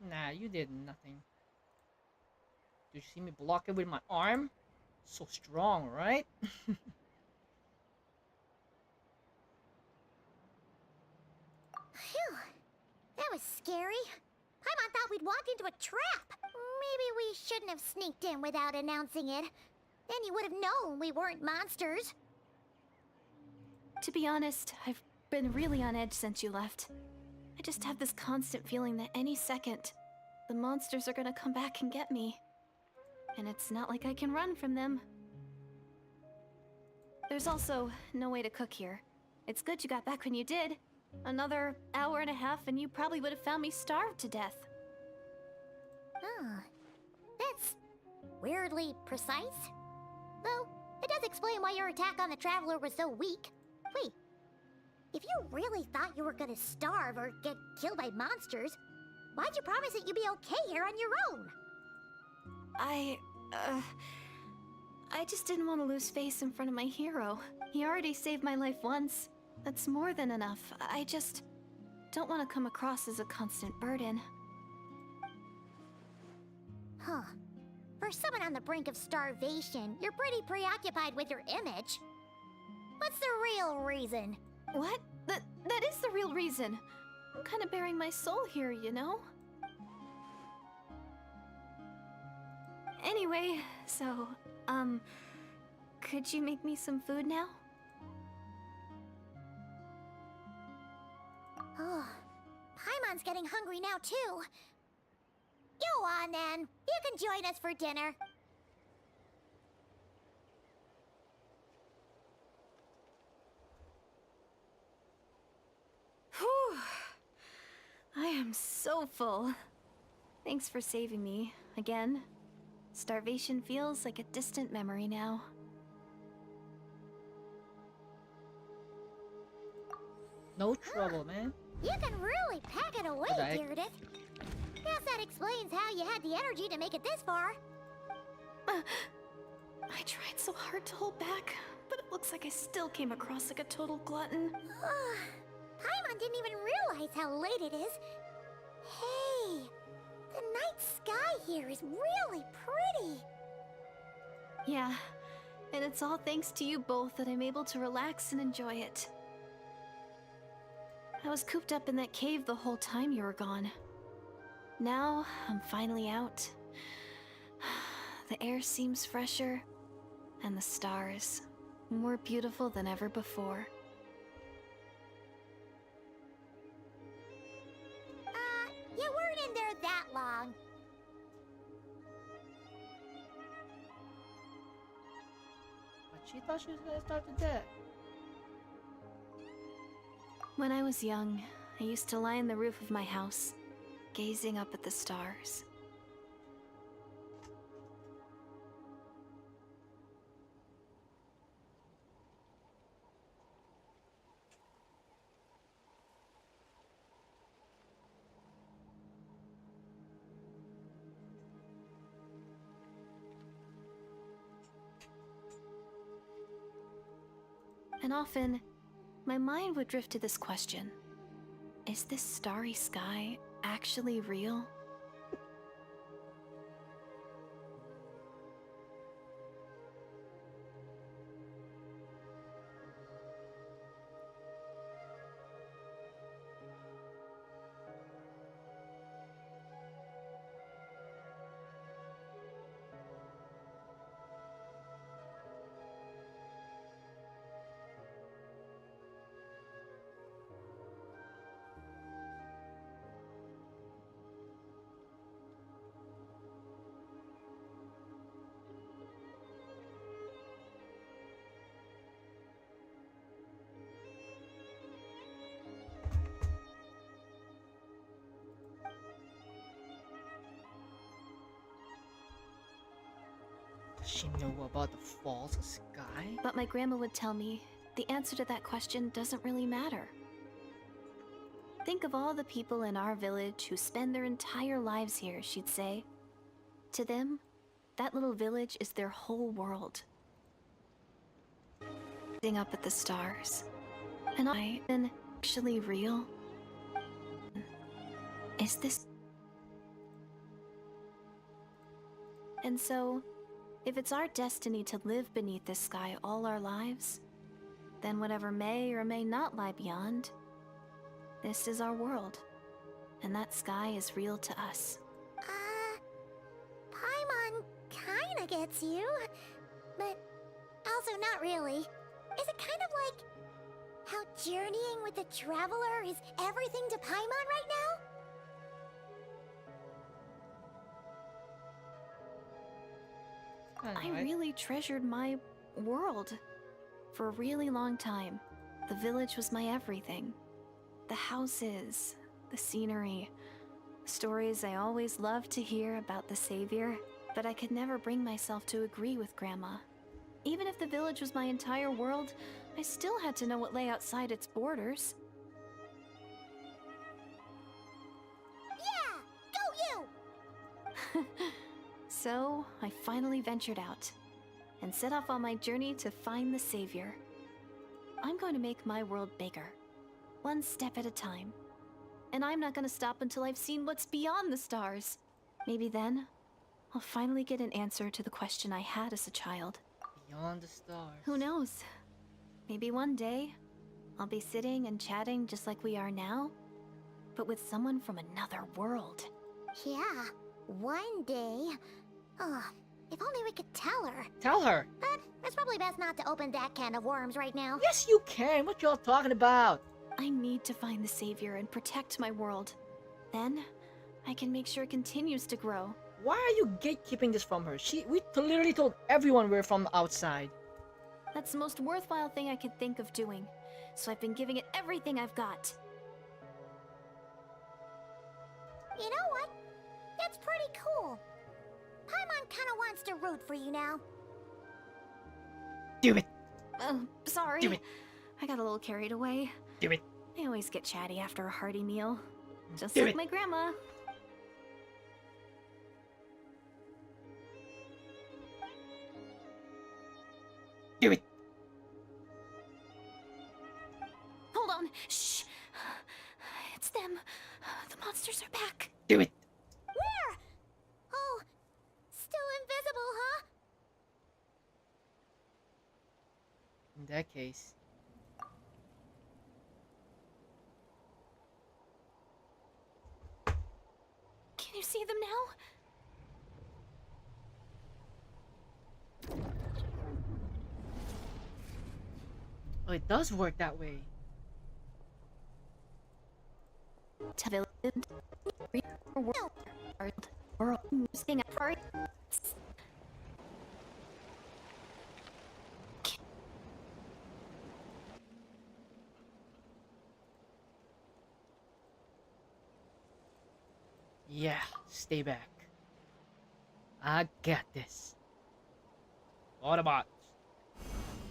Nah, you did nothing. Did you see me block it with my arm? So strong, right? Phew. That was scary. Paimon thought we'd walk into a trap. Maybe we shouldn't have sneaked in without announcing it. Then you would have known we weren't monsters. To be honest, I've been really on edge since you left. I just have this constant feeling that any second, the monsters are gonna come back and get me. And it's not like I can run from them. There's also no way to cook here. It's good you got back when you did. Another hour and a half and you probably would have found me starved to death. Huh. That's weirdly precise. Though, It does explain why your attack on the Traveler was so weak. Wait, if you really thought you were gonna starve or get killed by monsters, why'd you promise that you'd be okay here on your own? I just didn't want to lose face in front of my hero. He already saved my life once. That's more than enough. I just don't want to come across as a constant burden. Huh. For someone on the brink of starvation, you're pretty preoccupied with your image. What's the real reason? What? That is the real reason. I'm kind of bearing my soul here, you know? Anyway, so, could you make me some food now? Oh, Paimon's getting hungry now too. Go on then. You can join us for dinner. Whew. I am so full. Thanks for saving me, again. Starvation feels like a distant memory now. No trouble, man. You can really pack it away, Right. Meredith. Guess that explains how you had the energy to make it this far. I tried so hard to hold back, but it looks like I still came across like a total glutton. Paimon didn't even realize how late it is. Hey, the night sky here is really pretty. Yeah, and it's all thanks to you both that I'm able to relax and enjoy it. I was cooped up in that cave the whole time you were gone. Now, I'm finally out. The air seems fresher, and the stars more beautiful than ever before. You weren't in there that long. But she thought she was gonna start the day. When I was young, I used to lie on the roof of my house, gazing up at the stars. And often, my mind would drift to this question. Is this starry sky actually real? Does she know about the false sky? But my grandma would tell me the answer to that question doesn't really matter. Think of all the people in our village who spend their entire lives here, she'd say. To them, that little village is their whole world. Looking up at the stars. And I am actually real? Is this... And so, if it's our destiny to live beneath this sky all our lives, then whatever may or may not lie beyond, this is our world, and that sky is real to us. Paimon kinda gets you, but also not really. Is it kind of like how journeying with the Traveler is everything to Paimon right now? I really treasured my world. For a really long time, the village was my everything. The houses, the scenery, stories I always loved to hear about the Savior, but I could never bring myself to agree with Grandma. Even if the village was my entire world, I still had to know what lay outside its borders. Yeah! Go you! So, I finally ventured out and set off on my journey to find the savior. I'm going to make my world bigger, one step at a time. And I'm not going to stop until I've seen what's beyond the stars. Maybe then, I'll finally get an answer to the question I had as a child. Beyond the stars. Who knows? Maybe one day, I'll be sitting and chatting just like we are now, but with someone from another world. Yeah, one day. Oh, if only we could tell her. Tell her. But it's probably best not to open that can of worms right now. Yes, you can. What y'all talking about? I need to find the savior and protect my world. Then, I can make sure it continues to grow. Why are you gatekeeping this from her? We literally told everyone we're from the outside. That's the most worthwhile thing I could think of doing, so I've been giving it everything I've got. You know what? That's pretty cool. Paimon kinda wants to root for you now. Do it. Oh, sorry. Do it. I got a little carried away. Do it. I always get chatty after a hearty meal. Just Do like it. my grandma. Do it. Hold on. Shh. It's them. The monsters are back. Do it. Where? Oh, still invisible, huh? In that case. Can you see them now? Oh, it does work that way. Yeah, stay back. I got this. Autobots,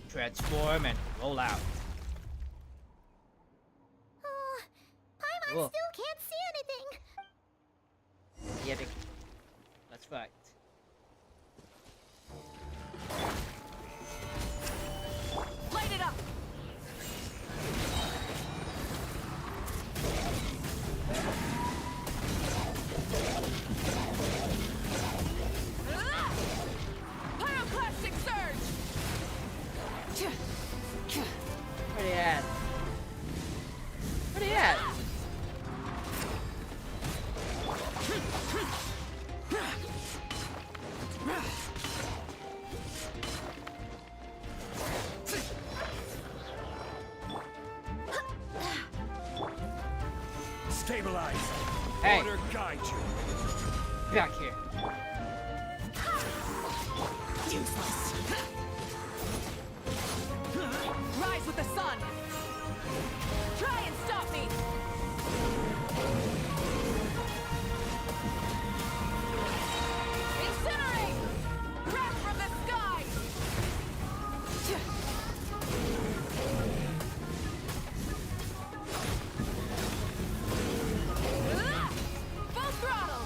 transform and roll out. Oh, Paimon Whoa. still can't see anything. Yeah, Vicky. Let's fight. Light it up! Pyroclastic surge! Where they at? Where they at? Stabilize. Hey. Order guide you. Back here. Useless. Rise with the sun! Try and stop me! Incinerate! Wrath from the sky! Full throttle!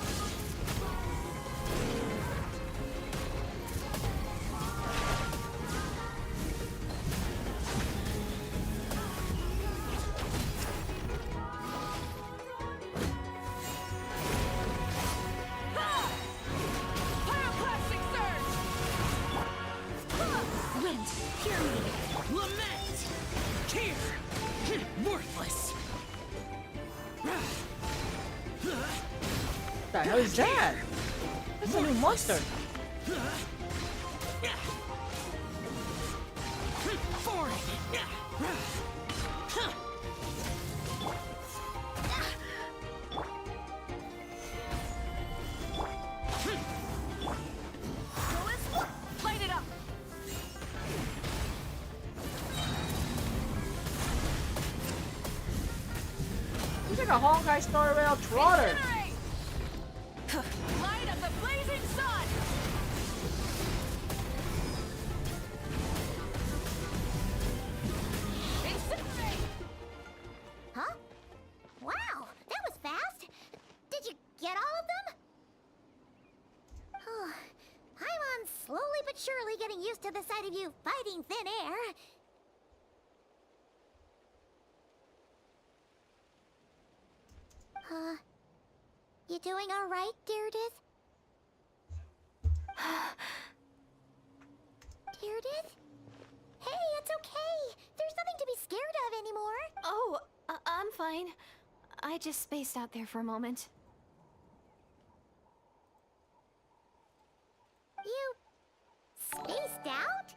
Ha! Pyroclastic surge! Wind, hear me! Lament! Tear! Worthless! What the hell is that? That's a new monster. Foreign! Light it up! He's like a Honkai Star Rail Trotter. Incinerate! Light of the blazing sun! getting used to the sight of you fighting thin air. You doing alright, Deirdith? Deirdith? Hey, it's okay. There's nothing to be scared of anymore. Oh, I'm fine. I just spaced out there for a moment. You spaced out?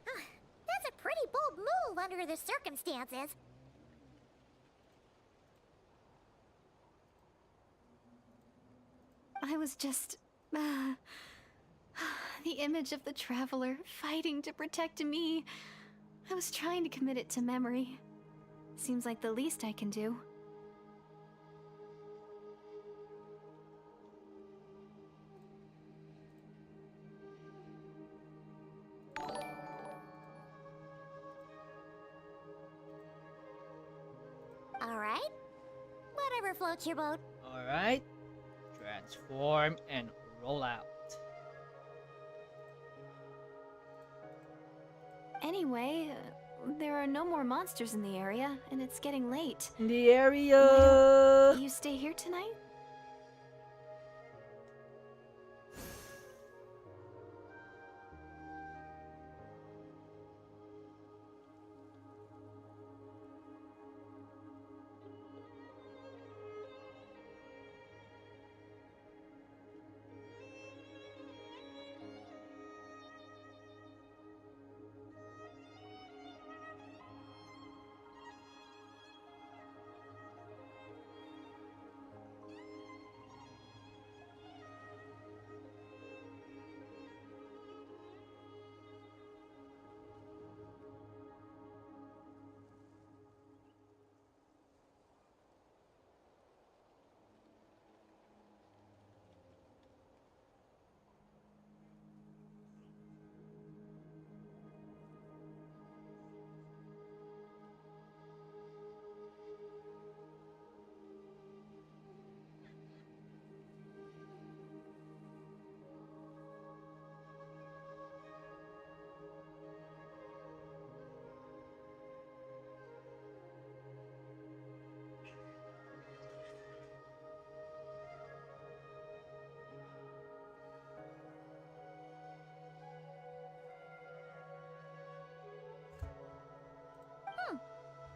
That's a pretty bold move under the circumstances. I was just... the image of the traveler fighting to protect me. I was trying to commit it to memory. Seems like the least I can do. Alright. Whatever floats your boat. Alright. Transform and roll out. Anyway, there are no more monsters in the area, and it's getting late. In the area. You stay here tonight?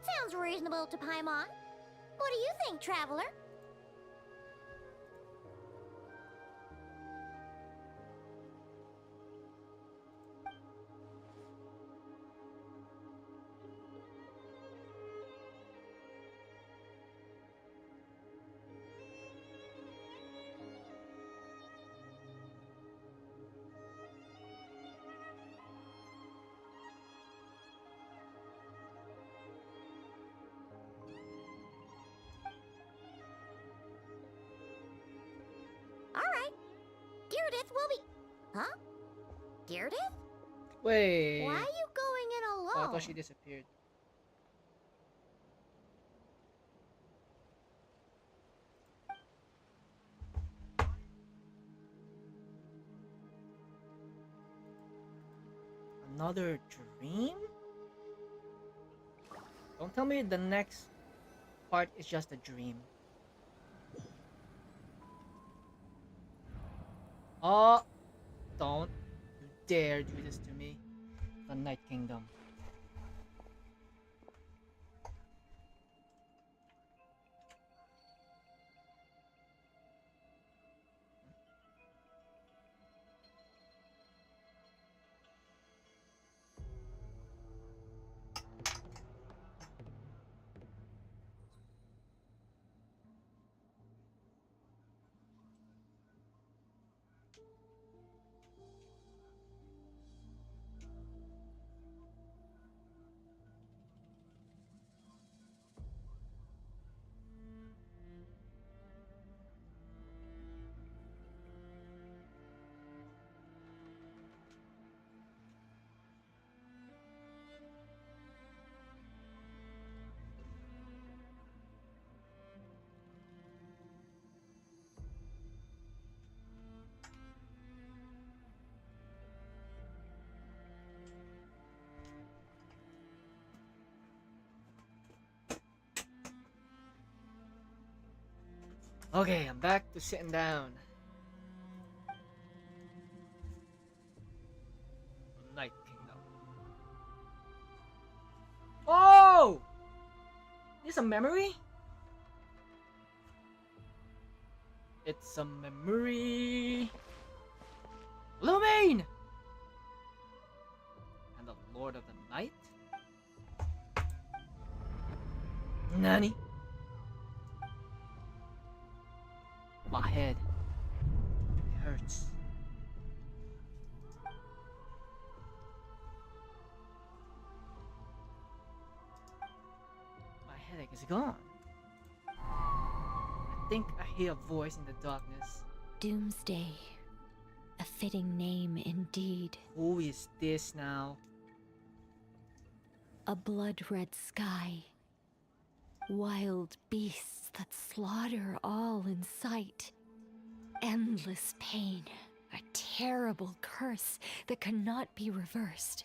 Sounds reasonable to Paimon. What do you think, Traveler? Alright. Deirdith will be... Huh? Deirdith? Wait. Why are you going in alone? Oh, I thought she disappeared. Another dream? Don't tell me the next part is just a dream. Oh, don't you dare do this to me. The Night Kingdom. Okay, I'm back to sitting down. Night Kingdom. Oh! This a memory? It's a memory. Lumine! And the Lord of the Night? Nani? My head. It hurts. My headache is gone. I think I hear a voice in the darkness. Doomsday. A fitting name indeed. Who is this now? A blood-red sky. Wild beasts that slaughter all in sight. Endless pain. A terrible curse that cannot be reversed.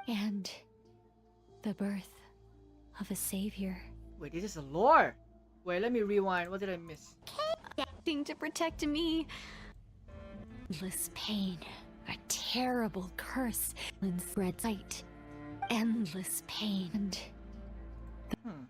And the birth of a savior. Wait, this is a lore. Wait, let me rewind. What did I miss? Acting to protect me. Endless pain. A terrible curse. And red sight. Endless pain. And Hmm.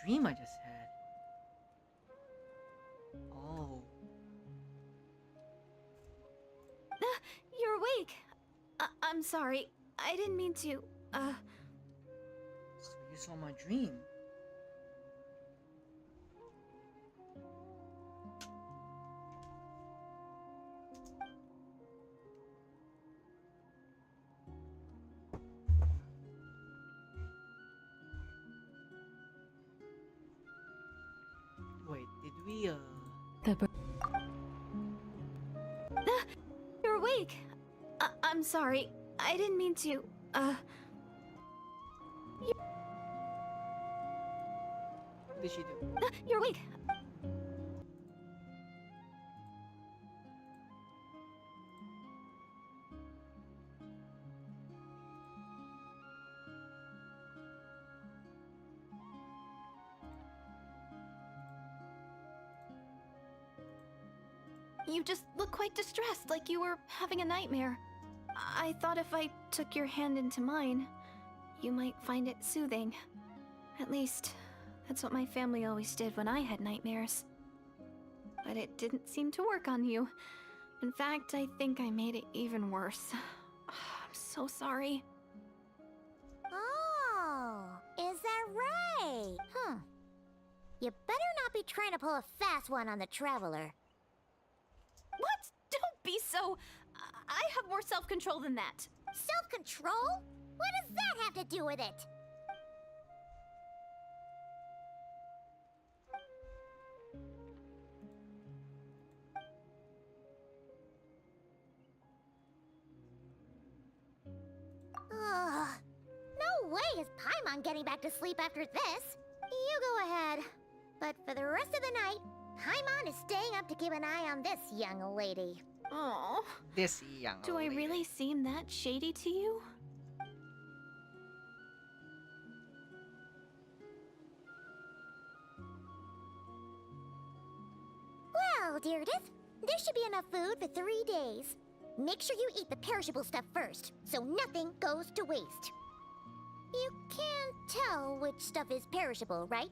Dream I just had. Oh. You're awake. I'm sorry. I didn't mean to. So you saw my dream. Wait, did we the birth. You're awake. I'm sorry. I didn't mean to. what did she do? You're awake. You just look quite distressed, like you were having a nightmare. I thought if I took your hand into mine, you might find it soothing. At least, that's what my family always did when I had nightmares. But it didn't seem to work on you. In fact, I think I made it even worse. I'm so sorry. Oh, is that right? Huh. You better not be trying to pull a fast one on the traveler. What? Don't be so... I have more self-control than that. Self-control? What does that have to do with it? Ugh. No way is Paimon getting back to sleep after this. You go ahead. But for the rest of the night, Paimon is staying up to keep an eye on this young lady. Oh, This young do I lady. really seem that shady to you? Well, Deirdre, there should be enough food for 3 days. Make sure you eat the perishable stuff first, so nothing goes to waste. You can't tell which stuff is perishable, right?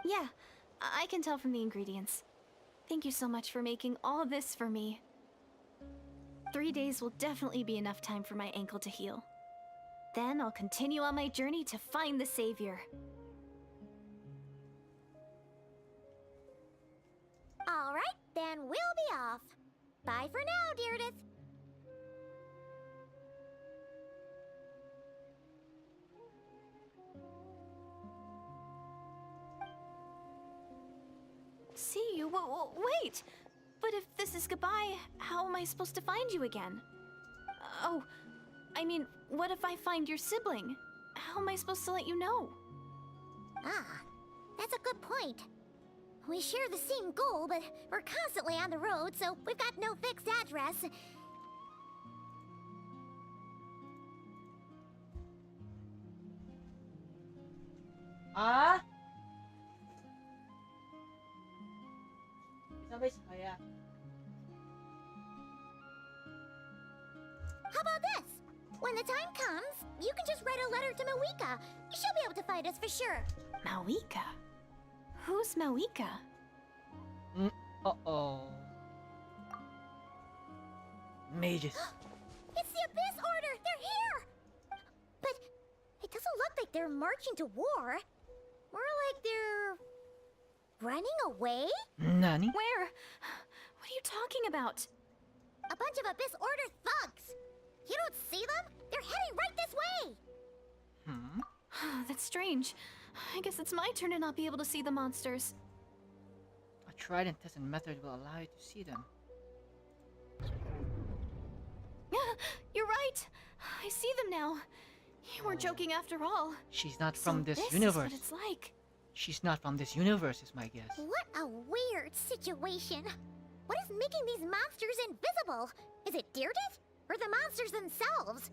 Yeah, I can tell from the ingredients. Thank you so much for making all this for me. 3 days will definitely be enough time for my ankle to heal. Then I'll continue on my journey to find the savior. All right, then we'll be off. Bye for now, Deirdre. See you? Wait! But if this is goodbye, how am I supposed to find you again? Oh, I mean, what if I find your sibling? How am I supposed to let you know? Ah, that's a good point. We share the same goal, but we're constantly on the road, so we've got no fixed address. Ah? Sabay saya. How about this? When the time comes, you can just write a letter to Mavuika. She'll be able to find us for sure. Mavuika? Who's Mavuika? Uh-oh. Mages. It's the Abyss Order! They're here! But it doesn't look like they're marching to war. More like they're running away? Nani? Where? What are you talking about? A bunch of Abyss Order thugs. You don't see them? They're heading right this way. That's strange. I guess it's my turn to not be able to see the monsters. A tried and tested method will allow you to see them. You're right. I see them now. You weren't joking after all. She's not So from this this universe. is what it's like. She's not from this universe, is my guess. What a weird situation. What is making these monsters invisible? Is it Deirdre? Or the monsters themselves?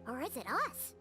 Or is it us?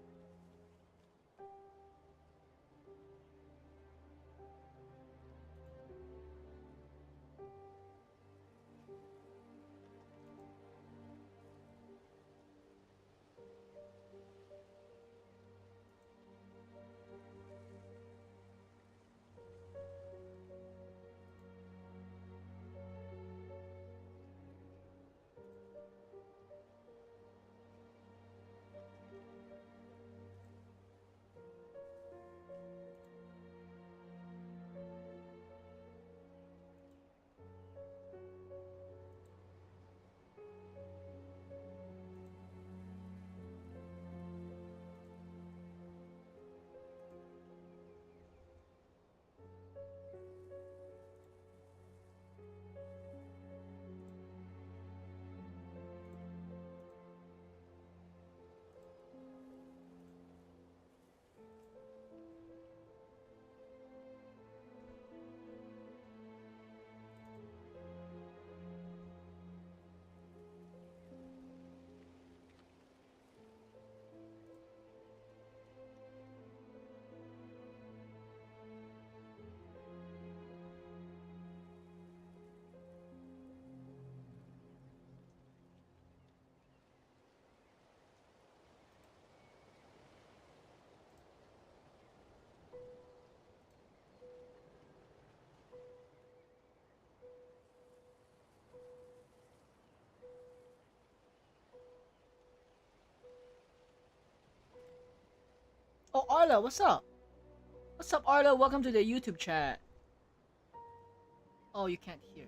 Oh, Arla, what's up? What's up, Arla? Welcome to the YouTube chat. Oh, you can't hear.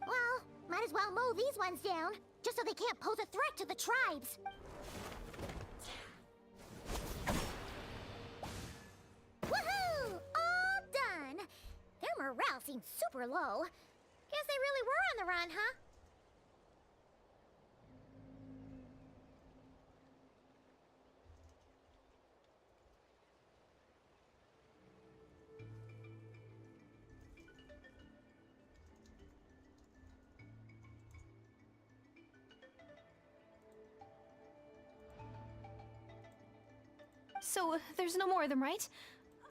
Well, might as well mow these ones down, just so they can't pose a threat to the tribes. Woohoo! All done! Their morale seems super low. Guess they really were on the run, huh? So, there's no more of them, right?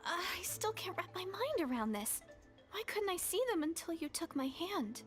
I still can't wrap my mind around this. Why couldn't I see them until you took my hand?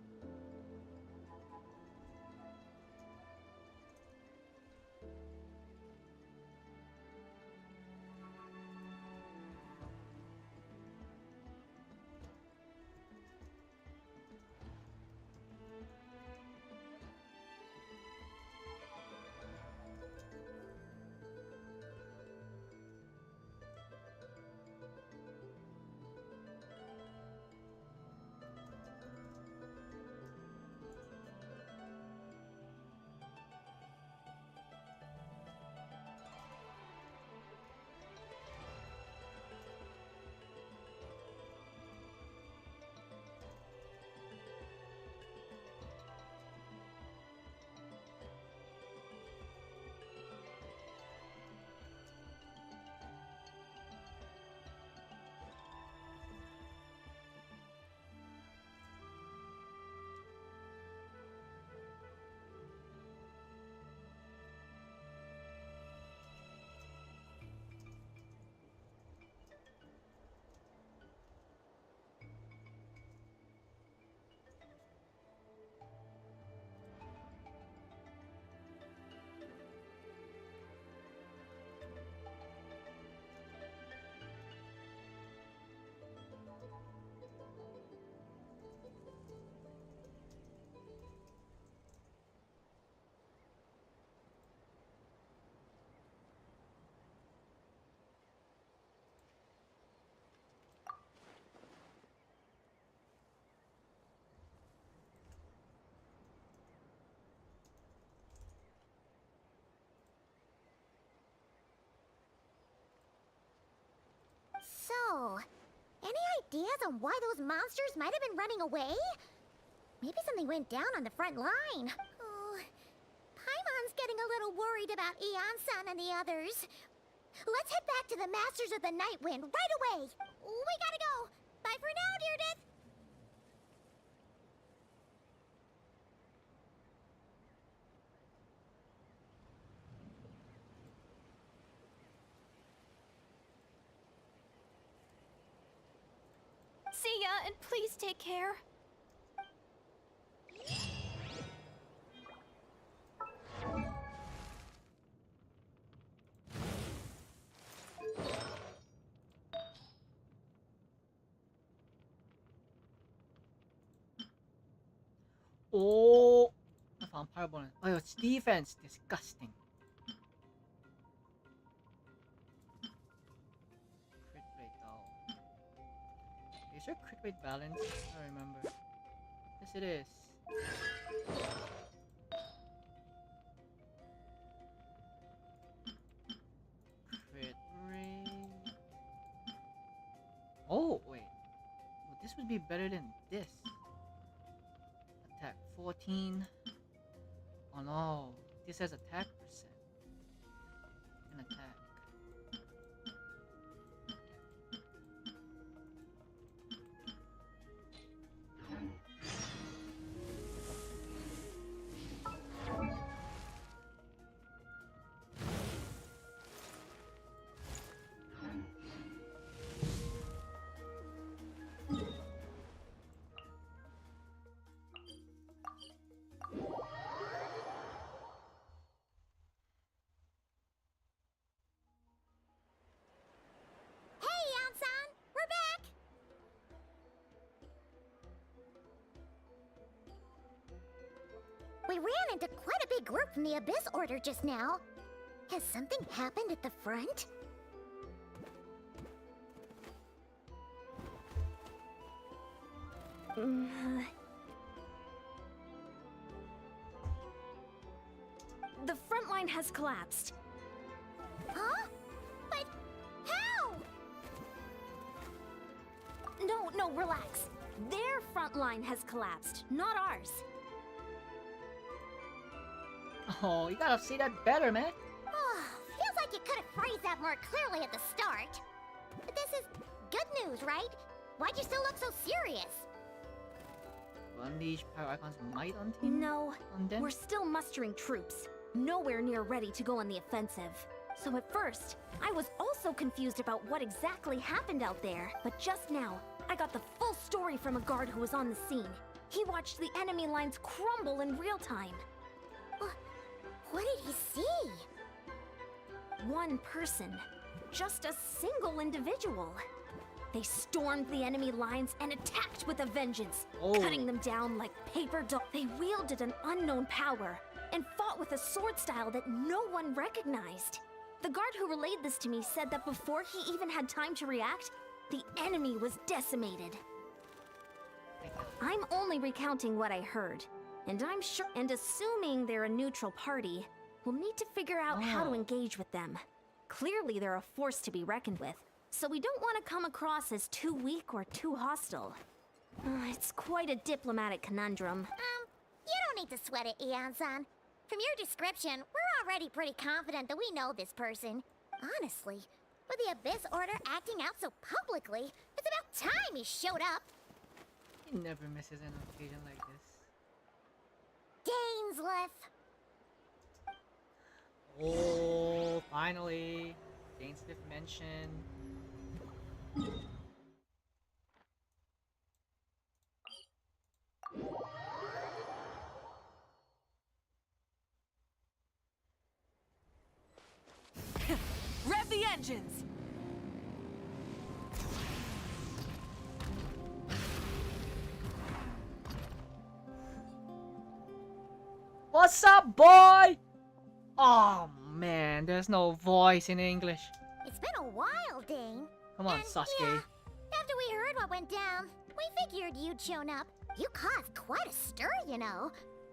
So, any ideas on why those monsters might have been running away? Maybe something went down on the front line. Oh, Paimon's getting a little worried about Iansan and the others. Let's head back to the Masters of the Night Wind right away. We gotta go. Bye for now, Deirdre. See ya, and please take care. Oh, I found Fireball. Oh, it's defense. Disgusting. Crit rate, though. Is there crit rate balance? I don't remember. Yes, it is. Crit rate. Oh, wait. Well, this would be better than this. Attack 14. Oh no, this has attack percent. And attack. We ran into quite a big group from the Abyss Order just now. Has something happened at the front? The front line has collapsed. Huh? But how? No, relax. Their front line has collapsed, not ours. Oh, you gotta say that better, man. Oh, feels like you could have phrased that more clearly at the start. But this is good news, right? Why'd you still look so serious? Unleash Power Archon's might on team? No, On them? we're still mustering troops. Nowhere near ready to go on the offensive. So at first, I was also confused about what exactly happened out there. But just now, I got the full story from a guard who was on the scene. He watched the enemy lines crumble in real time. What did he see? One person. Just a single individual. They stormed the enemy lines and attacked with a vengeance, cutting them down like paper dolls. They wielded an unknown power and fought with a sword style that no one recognized. The guard who relayed this to me said that before he even had time to react, the enemy was decimated. I'm only recounting what I heard, and I'm sure, and assuming they're a neutral party, we'll need to figure out how to engage with them. Clearly they're a force to be reckoned with, so we don't want to come across as too weak or too hostile. It's quite a diplomatic conundrum. You don't need to sweat it, iansan. From your description, we're already pretty confident that we know this person. Honestly, with the Abyss Order acting out so publicly, it's about time he showed up. He never misses an occasion like this. Dainsleif. Oh, finally. Dainsleif mentioned. Rev the engines! What's up, boy? Oh man, there's no voice in English. It's been a while, Dane. Come on, And Sasuke. yeah, after we heard what went down, we figured you'd shown up. You caused quite a stir, you know.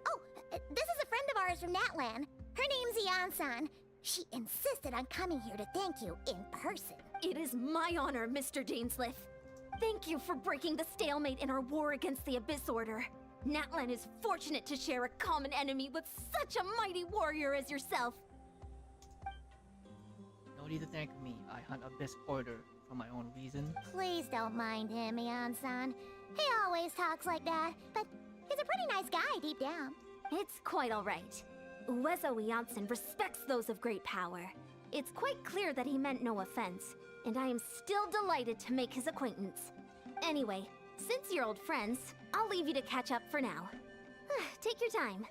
Oh, this is a friend of ours from Natlan. Her name's Iansan. She insisted on coming here to thank you in person. It is my honor, Mr. Dainsleif. Thank you for breaking the stalemate in our war against the Abyss Order. Natlan is fortunate to share a common enemy with such a mighty warrior as yourself. No need to thank me. I hunt Abyss Order for my own reason. Please don't mind him, Iansan. He always talks like that, but he's a pretty nice guy deep down. It's quite all right. Uwezo Iansan respects those of great power. It's quite clear that he meant no offense, and I am still delighted to make his acquaintance. Anyway, since you're old friends, I'll leave you to catch up for now. Take your time.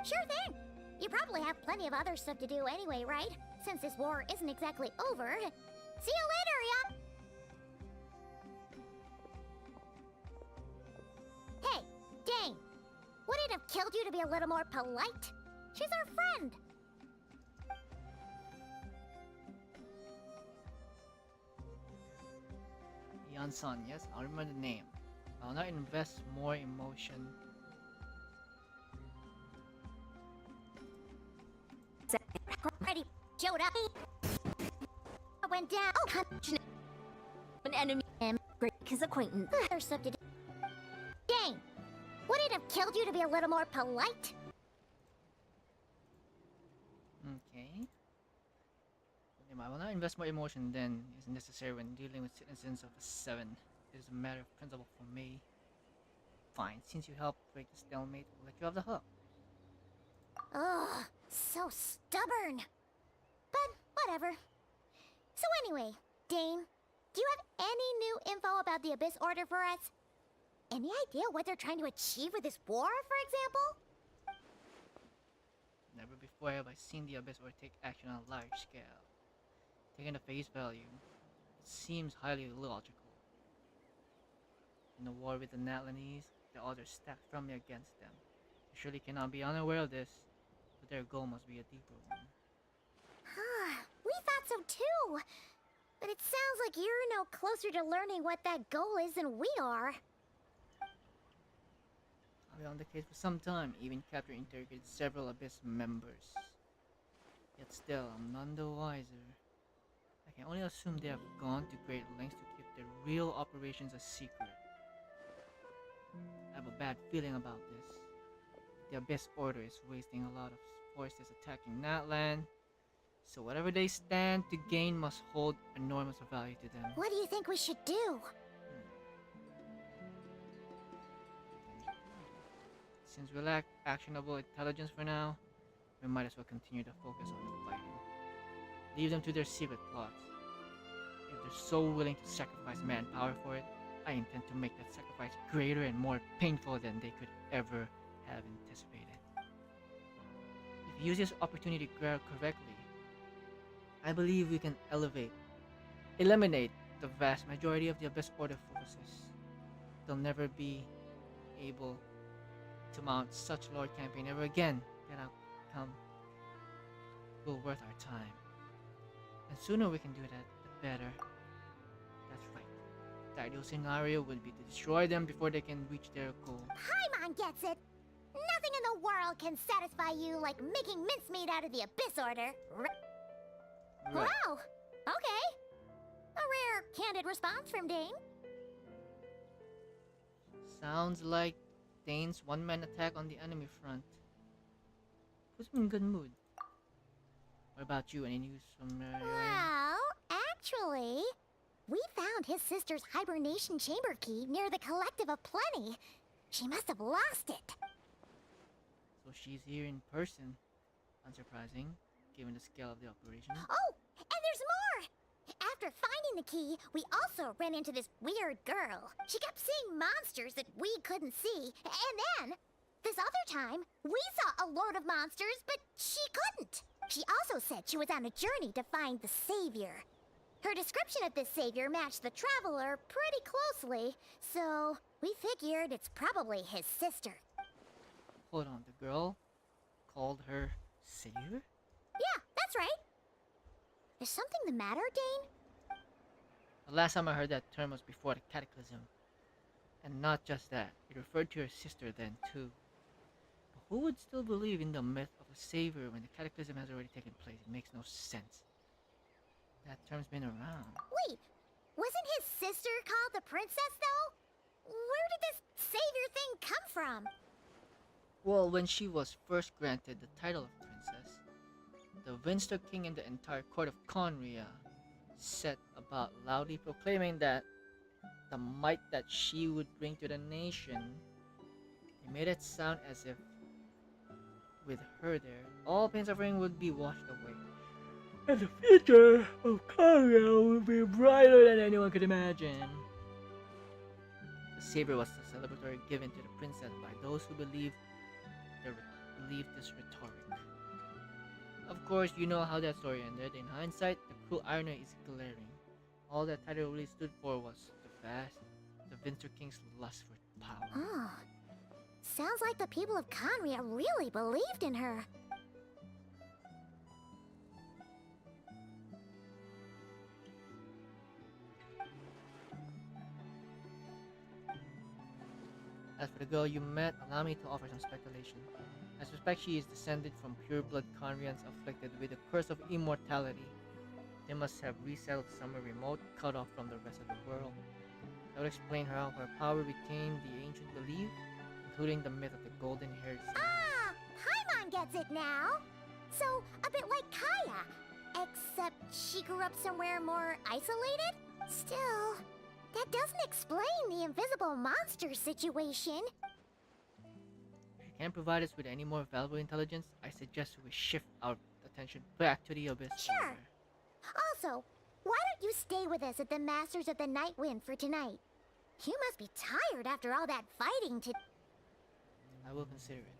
Sure thing. You probably have plenty of other stuff to do anyway, right? Since this war isn't exactly over. See you later, Ian. Hey, Dane. Would it have killed you to be a little more polite? She's our friend. Iansan, yes, I'll remember the name. I'll not invest more emotion. Already showed up. I went down. Oh, An enemy and break his acquaintance. there's stuff to do. Dane, would it have killed you to be a little more polite? Okay. I will not invest more emotion than is necessary when dealing with citizens of the Seven. It is a matter of principle for me. Fine, since you helped break the stalemate, we'll let you off the hook. Ugh, so stubborn. But whatever. So anyway, Dane, do you have any new info about the Abyss Order for us? Any idea what they're trying to achieve with this war, for example? Never before have I seen the Abyss or take action on a large scale. Taken at face value, it seems highly illogical. In the war with the Natlanese, the odds are stacked firmly against them. They surely cannot be unaware of this, but their goal must be a deeper one. We thought so too. But it sounds like you're no closer to learning what that goal is than we are. I've been on the case for some time, even captured and interrogated several Abyss members. Yet still, I'm none the wiser. I can only assume they have gone to great lengths to keep their real operations a secret. I have a bad feeling about this. The Abyss Order is wasting a lot of forces attacking Natlan, so whatever they stand to gain must hold enormous value to them. What do you think we should do? Since we lack actionable intelligence for now, we might as well continue to focus on the fighting. Leave them to their secret plots. If they're so willing to sacrifice manpower for it, I intend to make that sacrifice greater and more painful than they could ever have anticipated. If you use this opportunity correctly, I believe we can eliminate the vast majority of the Abyss Order forces. They'll never be able to mount such a large campaign ever again. That outcome will worth our time. And sooner we can do that, the better. That's right. The ideal scenario would be to destroy them before they can reach their goal. Paimon gets it. Nothing in the world can satisfy you like making mincemeat out of the Abyss Order. Right. Wow. Okay. A rare, candid response from Dane. Sounds like Dane's one-man attack on the enemy front. Puts me in good mood. What about you? Any news from Well, actually, we found his sister's hibernation chamber key near the Collective of Plenty. She must have lost it. So she's here in person. Unsurprising, given the scale of the operation. Oh, and there's more! After finding the key, we also ran into this weird girl. She kept seeing monsters that we couldn't see, and then, this other time, we saw a load of monsters, but she couldn't. She also said she was on a journey to find the Savior. Her description of this Savior matched the Traveler pretty closely, so we figured it's probably his sister. Hold on, the girl called her Savior? Yeah, that's right. Is something the matter, Dane? The last time I heard that term was before the Cataclysm. And not just that, it referred to her sister then too. But who would still believe in the myth of a Savior when the Cataclysm has already taken place? It makes no sense. That term's been around. Wait, wasn't his sister called the Princess, though? Where did this Savior thing come from? Well, when she was first granted the title of Princess, the Winster King and the entire court of Conria set about loudly proclaiming that the might that she would bring to the nation, they made it sound as if with her there, all pain and suffering would be washed away. And the future of Conria would be brighter than anyone could imagine. The saber was the celebratory given to the princess by those who believed this rhetoric. Of course, you know how that story ended. In hindsight, the cruel irony is glaring. All that title really stood for was the Winter King's lust for power. Oh, sounds like the people of Conria really believed in her. As for the girl you met, allow me to offer some speculation. I suspect she is descended from pure-blood Conrians afflicted with the curse of immortality. They must have resettled somewhere remote, cut off from the rest of the world. That would explain how her power retained the ancient belief, including the myth of the golden-haired saint. Ah, Paimon gets it now. So, a bit like Kaya, except she grew up somewhere more isolated? Still, that doesn't explain the invisible monster situation. If you can't provide us with any more valuable intelligence, I suggest we shift our attention back to the Abyss. Sure. Order. Also, why don't you stay with us at the Masters of the Night Wind for tonight? You must be tired after all that fighting to... I will consider it.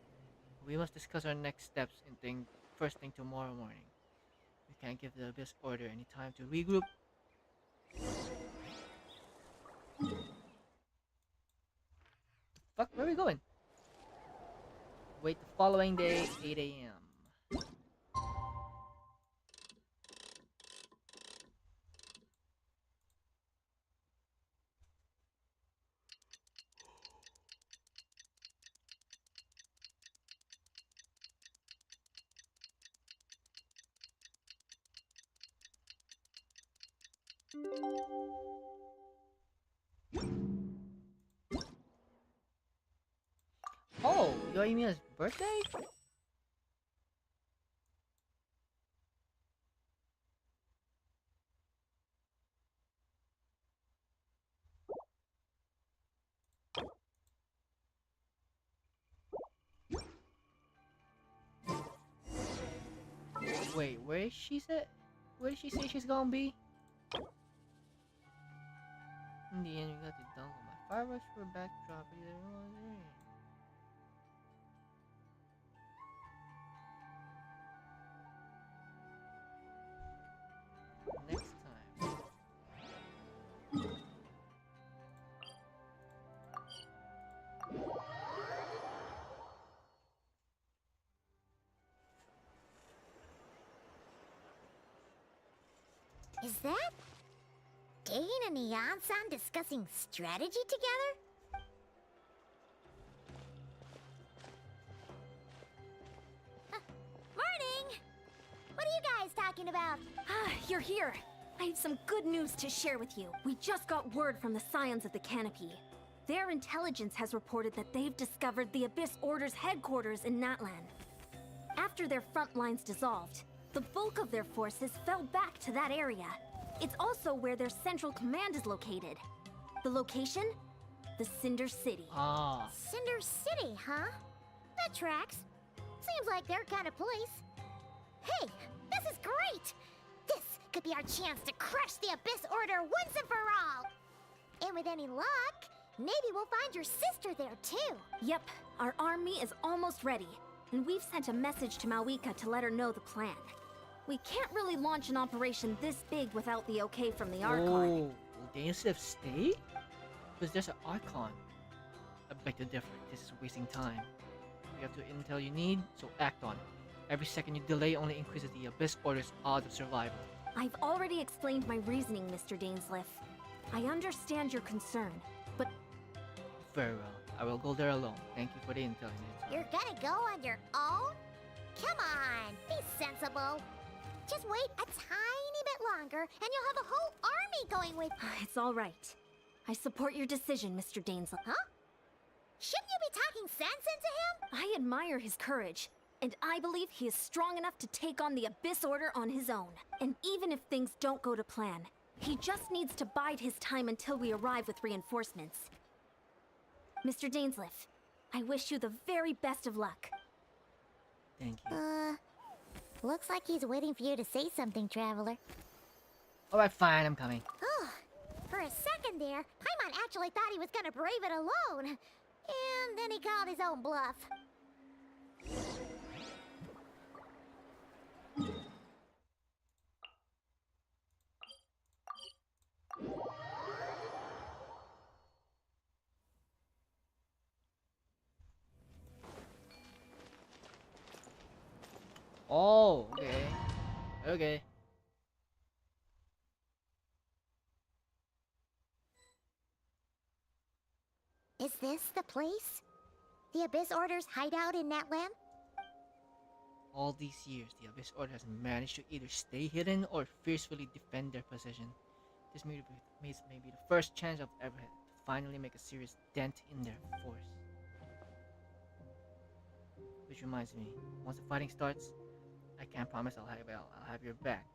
We must discuss our next steps first thing tomorrow morning. We can't give the Abyss Order any time to regroup. Fuck, where are we going? Wait the following day, 8 a.m. Oh, Yoimiya's birthday? Wait, where is she at? Where did she say she's gonna be? In the end, you got the dongle. My fireworks were backdrop. Next time. Is that Dane and Iansan discussing strategy together? Morning! What are you guys talking about? Ah, you're here. I have some good news to share with you. We just got word from the Scions of the Canopy. Their intelligence has reported that they've discovered the Abyss Order's headquarters in Natlan. After their front lines dissolved, the bulk of their forces fell back to that area. It's also where their central command is located. The location? The Cinder City. Ah. Cinder City, huh? That tracks. Seems like their kind of place. Hey, this is great! This could be our chance to crush the Abyss Order once and for all! And with any luck, maybe we'll find your sister there too. Yep, our army is almost ready, and we've sent a message to Mavuika to let her know the plan. We can't really launch an operation this big without the okay from the Archon. Oh, will Dainsleif stay? Because there's an Archon. I beg to differ. This is wasting time. You have the intel you need, so act on it. Every second you delay only increases the Abyss Order's odds of survival. I've already explained my reasoning, Mr. Dainsleif. I understand your concern, but Very well. I will go there alone. Thank you for the intel. You're gonna go on your own? Come on, be sensible. Just wait a tiny bit longer, and you'll have a whole army going with you. it's all right. I support your decision, Mr. Dainsleif. Huh? Shouldn't you be talking sense into him? I admire his courage, and I believe he is strong enough to take on the Abyss Order on his own. And even if things don't go to plan, he just needs to bide his time until we arrive with reinforcements. Mr. Dainsleif, I wish you the very best of luck. Thank you. Looks like he's waiting for you to say something, Traveler. Alright, fine. I'm coming. Oh, for a second there, Paimon actually thought he was gonna brave it alone. And then he called his own bluff. Oh, okay. Okay. Is this the place? The Abyss Order's hideout in Natlan? All these years, the Abyss Order has managed to either stay hidden or fiercely defend their position. This may be the first chance I've ever had to finally make a serious dent in their force. Which reminds me, once the fighting starts, I can't promise I'll have your back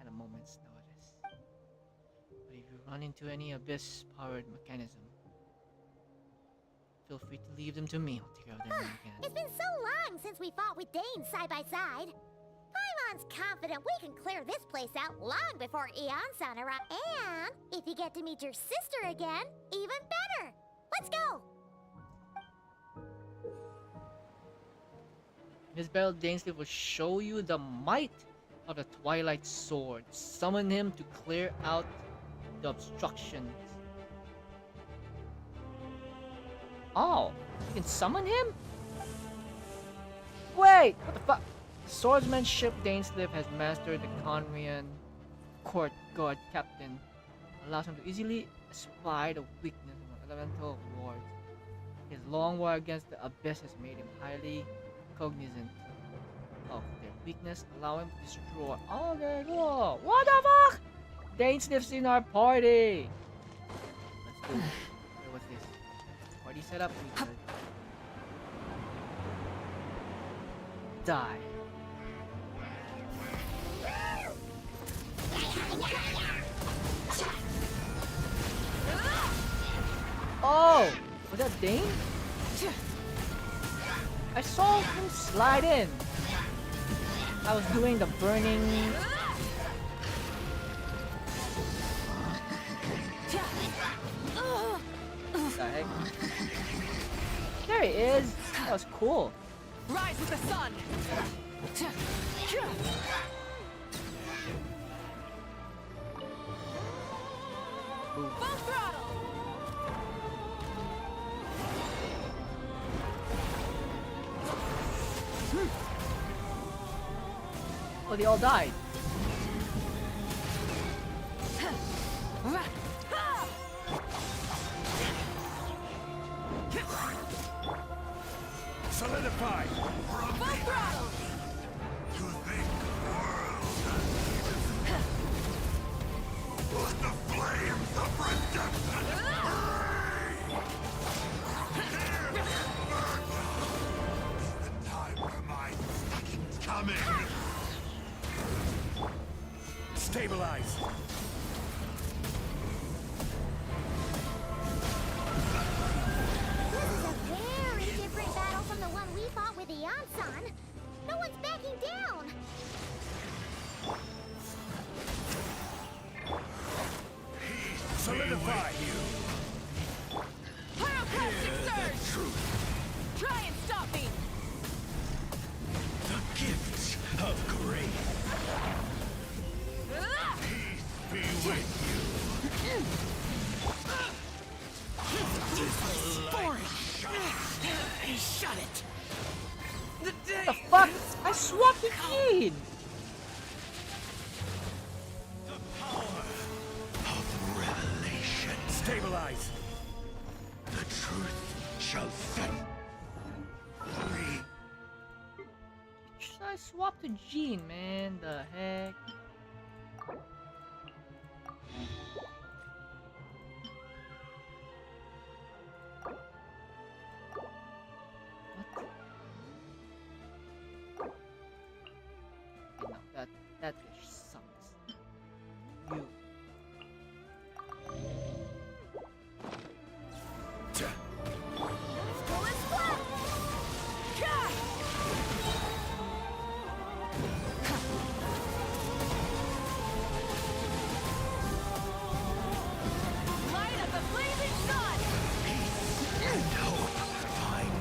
at a moment's notice. But if you run into any Abyss-powered mechanism, feel free to leave them to me. I'll take care of them when I can. It's been so long since we fought with Dane side by side. Paimon's confident we can clear this place out long before iansan arrives. And if you get to meet your sister again, even better. Let's go! Miss Beryl Dainsleif will show you the might of the Twilight Sword. Summon him to clear out the obstructions. Oh, you can summon him? Wait, what the fuck? Swordsmanship Dainsleif has mastered the Conrian court guard captain. Allows him to easily spy the weakness of elemental wards. His long war against the Abyss has made him highly cognizant of their weakness, allow him to destroy. Okay, cool. What the fuck? Dainsleif's in our party. Let's do it. Wait, what's this? Party set up. Die. Oh, was that Dane? I saw him slide in. I was doing the burning there he is. That was cool. Rise with the sun. Full throttle. Oh, they all died. Solidify! Full throttle. You think the world let the flames of redemption the time for my seconds coming! Stabilize! This is a very different battle from the one we fought with Iansan. No one's backing down. Solidify! Pyroclastic surge. Try and stop me. The gifts of grace be with you! Foreign. Shut it. The day. What the fuck? I swapped the key. The power of revelation. Stabilize! The truth shall set free. I swapped to Jean, man. The heck? What? Okay, no, that fish sucks. You. Light of the blazing sun. And hope find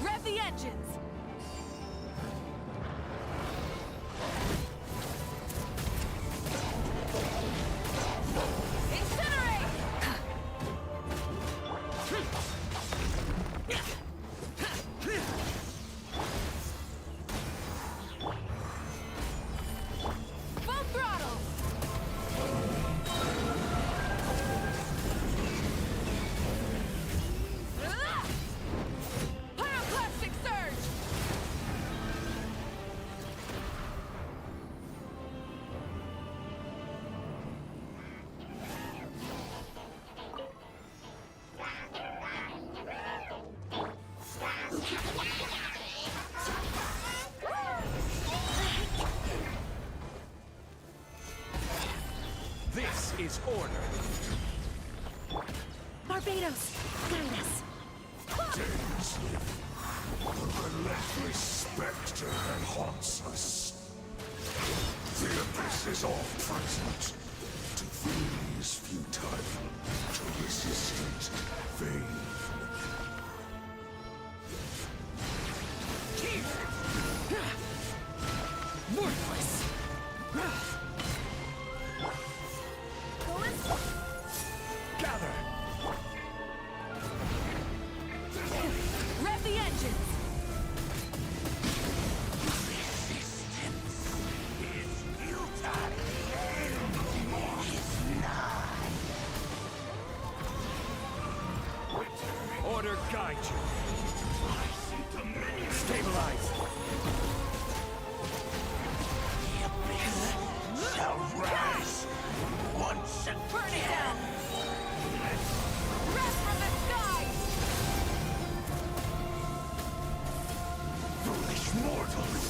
Rev the engines. Incinerate. Full throttle. Pyroclastic surge. This is order. Barbados, guide us. Dainsleif, the relentless spectre that haunts us. The abyss is all present. To flee is futile. To resist it, vain. Worthless. Gather! Rev the engines. Resistance is futile. Is nigh. Order guide you. I see dominion. Stabilize. The abyss shall rise once again. Burn it down. Rest from the sky. Foolish mortals!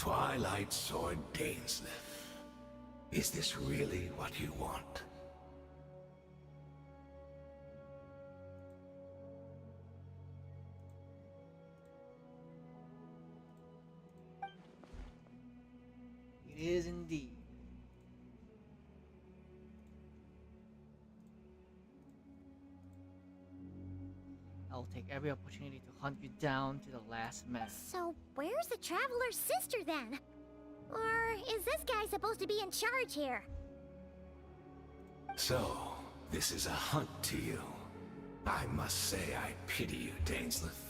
Twilight Sword Dainsleif. Is this really what you want? It is indeed. I'll take every opportunity to hunt you down to the last man. So, where's the Traveler's sister then? Or is this guy supposed to be in charge here? So, this is a hunt to you. I must say I pity you, Dainsleif.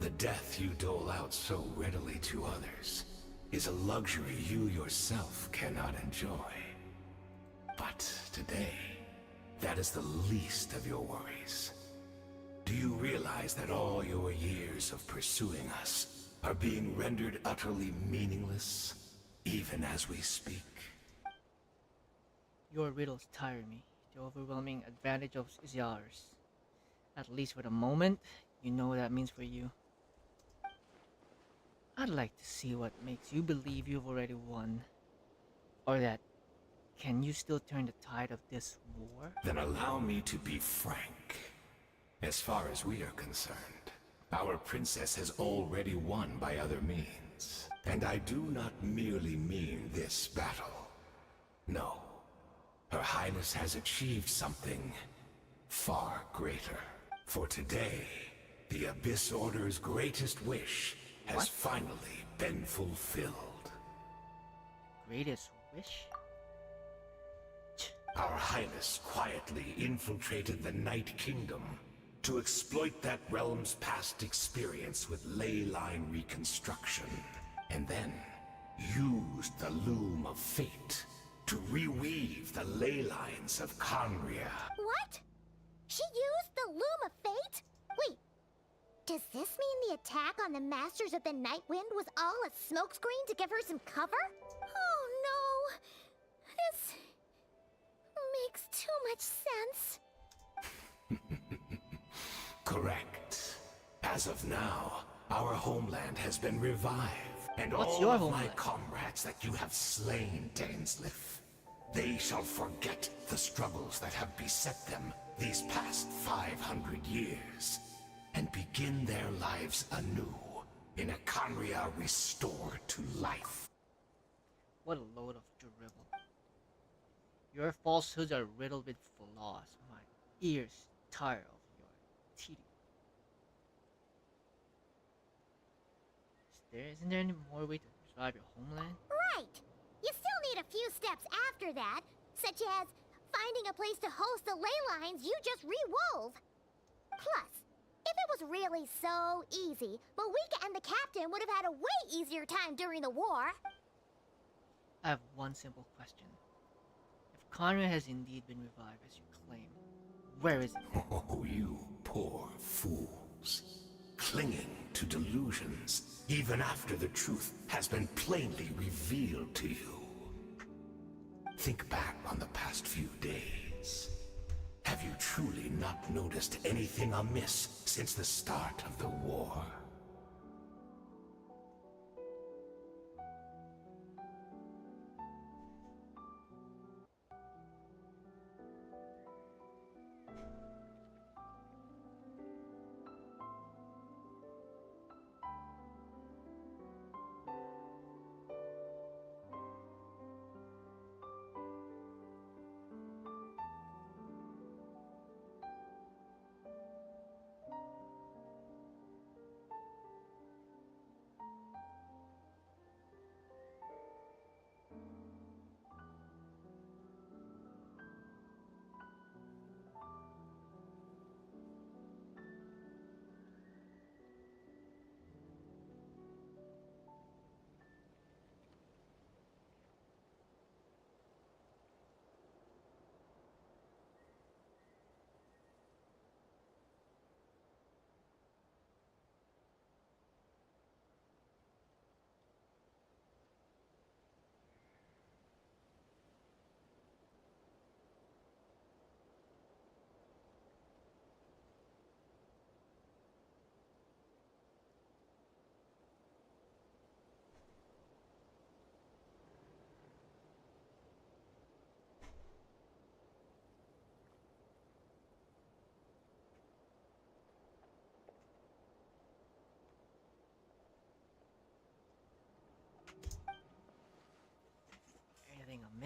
The death you dole out so readily to others is a luxury you yourself cannot enjoy. But today, that is the least of your worries. Do you realize that all your years of pursuing us are being rendered utterly meaningless, even as we speak? Your riddles tire me. The overwhelming advantage is yours. At least for the moment, you know what that means for you. I'd like to see what makes you believe you've already won. Or that, can you still turn the tide of this war? Then allow me to be frank. As far as we are concerned, our princess has already won by other means. And I do not merely mean this battle. No. Her Highness has achieved something far greater. For today, the Abyss Order's greatest wish has finally been fulfilled. Greatest wish? Our Highness quietly infiltrated the Night Kingdom to exploit that realm's past experience with ley line reconstruction, and then used the Loom of Fate to reweave the ley lines of Conria. What? She used the Loom of Fate? Wait, does this mean the attack on the Masters of the Night Wind was all a smokescreen to give her some cover? Oh no! This makes too much sense. Correct. As of now, our homeland has been revived, and What's all your of my homeland? comrades that you have slain, Dainsleif, they shall forget the struggles that have beset them these past 500 years, and begin their lives anew in a Conria restored to life. What a load of dribble. Your falsehoods are riddled with flaws. My ears tire of your tedium. Isn't there any more way to describe your homeland? Right! You still need a few steps after that, such as finding a place to host the ley lines you just re-wove. Plus, if it was really so easy, Mavuika and the captain would have had a way easier time during the war. I have one simple question. If Conrad has indeed been revived as you claim, where is it? Oh, you poor fools. Clinging to delusions, even after the truth has been plainly revealed to you. Think back on the past few days. Have you truly not noticed anything amiss since the start of the war?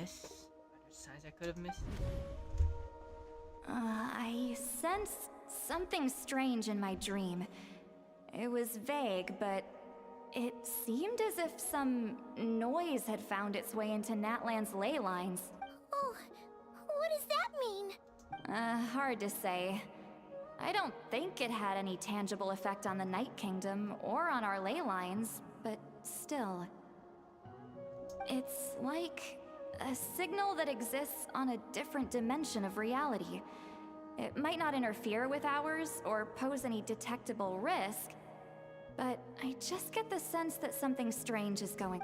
miss? Are there signs I could have missed? I sensed something strange in my dream. It was vague, but it seemed as if some noise had found its way into Natlan's ley lines. Oh, what does that mean? Hard to say. I don't think it had any tangible effect on the Night Kingdom or on our ley lines, but still. It's like a signal that exists on a different dimension of reality. It might not interfere with ours or pose any detectable risk, but I just get the sense that something strange is going.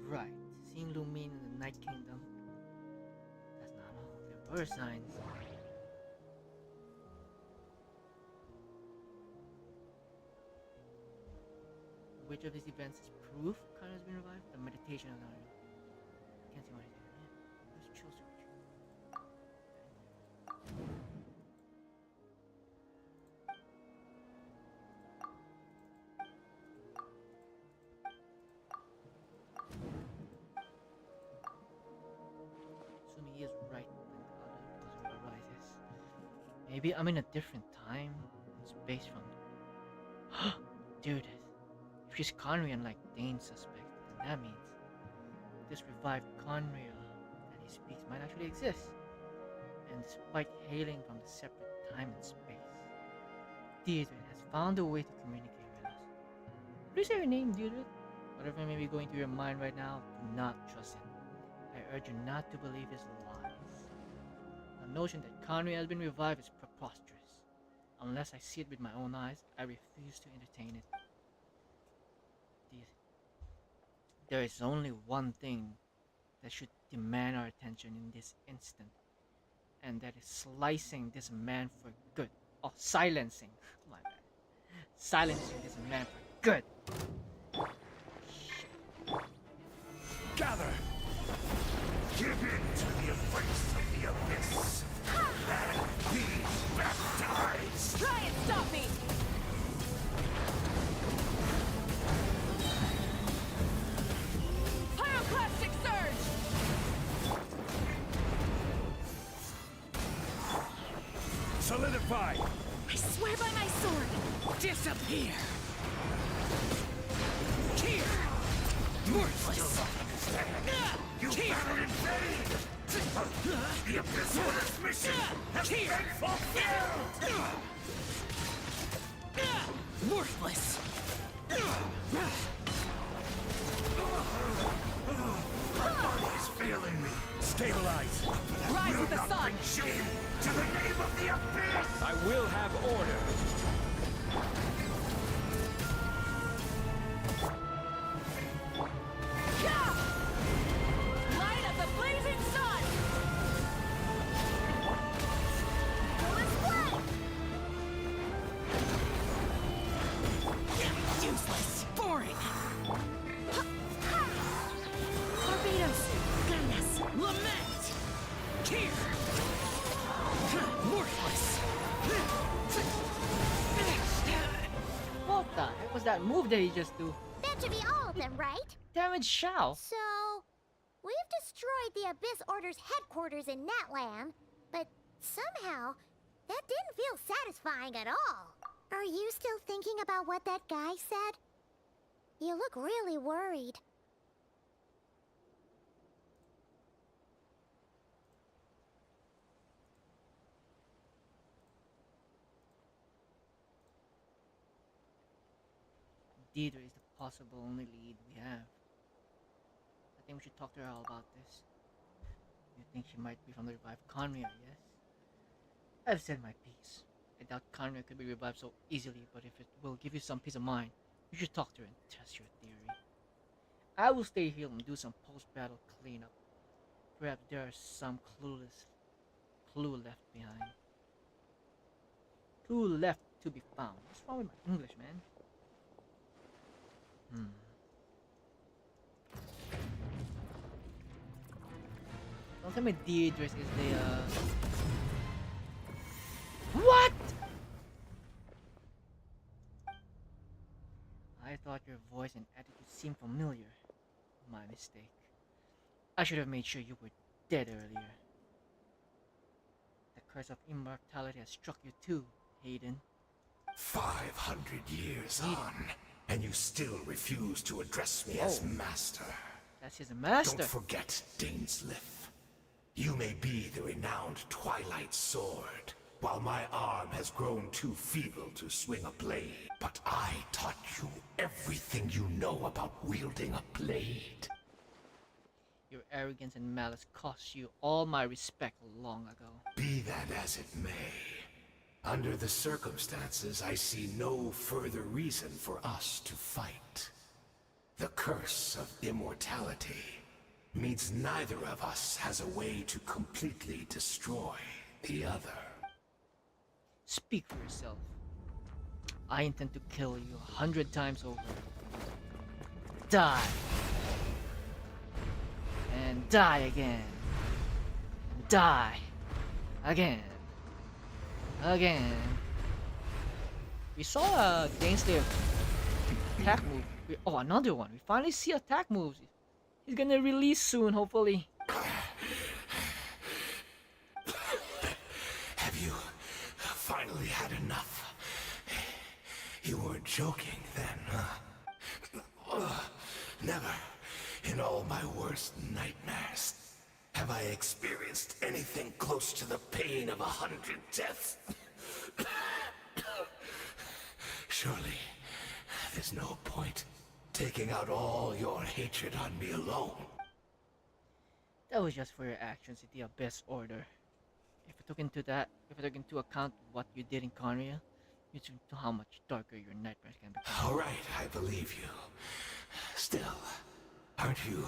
Right. Seeing Lumine in the Night Kingdom. That's not all. There were signs. Which of these events is proof Conrad has been revived? The meditation of Naruto. Can't see what he's doing. Yeah. Where's chill switch? Assuming he is right when the other closer arises. Maybe I'm in a different time and space from. Dude. If she's Conrian like Dane suspect, then that means this revived Conria that he speaks might actually exist. And despite hailing from a separate time and space, Deirdre has found a way to communicate with us. Please say your name, Deirdre. Whatever may be going through your mind right now, do not trust it. I urge you not to believe his lies. The notion that Conria has been revived is preposterous. Unless I see it with my own eyes, I refuse to entertain it. There is only one thing that should demand our attention in this instant, and that is slicing this man for good. Oh, silencing. My bad. Silencing this man for good. Gather! Give in to the embrace of the abyss! And be baptized! Try and stop me! Pyroclastic surge! Solidify! I swear by my sword! Disappear! Here! Worthless! You battled in vain! The abyss order's mission has been fulfilled! Worthless! My body is failing me! Stabilize! Rise with the Not sun! bring shame to the name of the abyss! I will have order. Light of the blazing sun! Useless! Boring! Barbados! Goodness! Lament! Here! Worthless! What the heck was that move that he just do? That should be all of them, right? Damage Shao. So, we've destroyed the Abyss Order's headquarters in Natlan, but somehow, that didn't feel satisfying at all. Are you still thinking about what that guy said? You look really worried. Deidre is the possible only lead we have. I think we should talk to her all about this. You think she might be from the revived Conria, yes? I've said my piece. I doubt Conria could be revived so easily, but if it will give you some peace of mind, you should talk to her and test your theory. I will stay here and do some post-battle cleanup. Perhaps there is some clue left behind. Clue left to be found. What's wrong with my English, man? Don't tell me Deidre is the What? I thought your voice and attitude seemed familiar. My mistake. I should have made sure you were dead earlier. The curse of immortality has struck you too, Hayden. 500 years on, and you still refuse to address me as master. That's his master. Don't forget, Dainsleif. You may be the renowned Twilight Sword, while my arm has grown too feeble to swing a blade. But I taught you everything you know about wielding a blade. Your arrogance and malice cost you all my respect long ago. Be that as it may, under the circumstances, I see no further reason for us to fight. The curse of immortality means neither of us has a way to completely destroy the other. Speak for yourself. I intend to kill you 100 times over. Die. And die again. Die. Again. Again. We saw a Dainsleif attack move. Oh, another one. We finally see attack moves. He's gonna release soon, hopefully. Have you finally had enough? You weren't joking then, huh? Never, in all my worst nightmares, have I experienced anything close to the pain of 100 deaths. Surely, there's no point taking out all your hatred on me alone. That was just for your actions in the Abyss Order. If I took into account what you did in Conria, you'd see how much darker your nightmares can become. All right, I believe you. Still, aren't you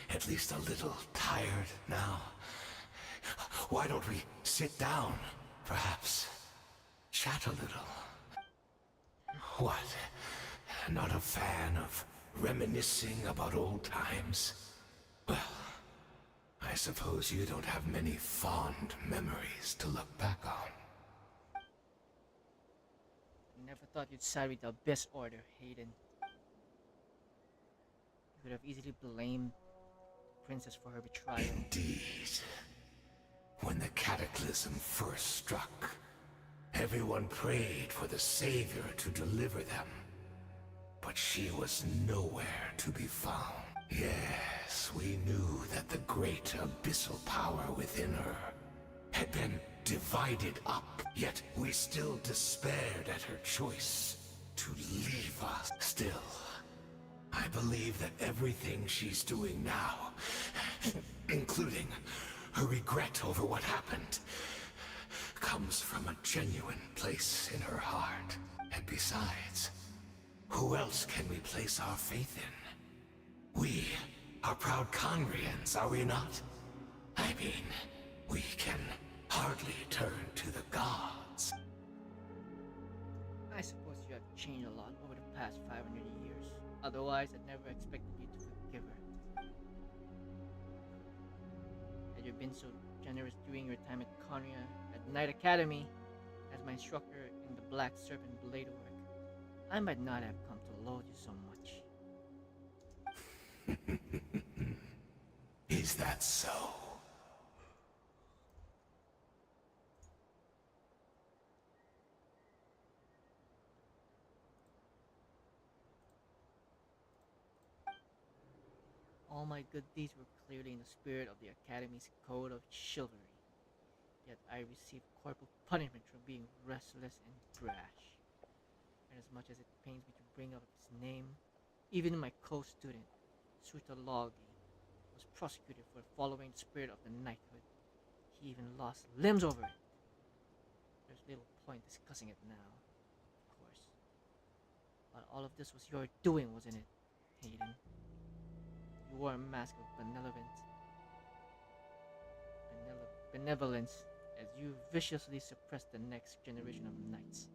at least a little tired now? Why don't we sit down, perhaps? Chat a little. What? Not a fan of reminiscing about old times? Well, I suppose you don't have many fond memories to look back on. Never thought you'd side with the Abyss Order, Hayden. You could have easily blamed the princess for her betrayal. Indeed. When the cataclysm first struck, everyone prayed for the Savior to deliver them. But she was nowhere to be found. Yes, we knew that the great abyssal power within her had been divided up, yet we still despaired at her choice to leave us. Still, I believe that everything she's doing now, including her regret over what happened, comes from a genuine place in her heart. And besides, who else can we place our faith in? We are proud Conrians, are we not? I mean, we can hardly turn to the gods. I suppose you have changed a lot over the past 500 years. Otherwise, I'd never expected you to forgive her. Had you been so generous during your time at Conria, at Knight Academy, as my instructor in the Black Serpent Blade work, I might not have come to loathe you so much. Is that so? All my good deeds were clearly in the spirit of the Academy's code of chivalry. Yet I received corporal punishment for being restless and brash. And as much as it pains me to bring up his name, even my co-student, Citlali, was prosecuted for following the spirit of the knighthood. He even lost limbs over it. There's little point discussing it now, of course. But all of this was your doing, wasn't it, Hayden? You wore a mask of benevolence as you viciously suppressed the next generation of knights,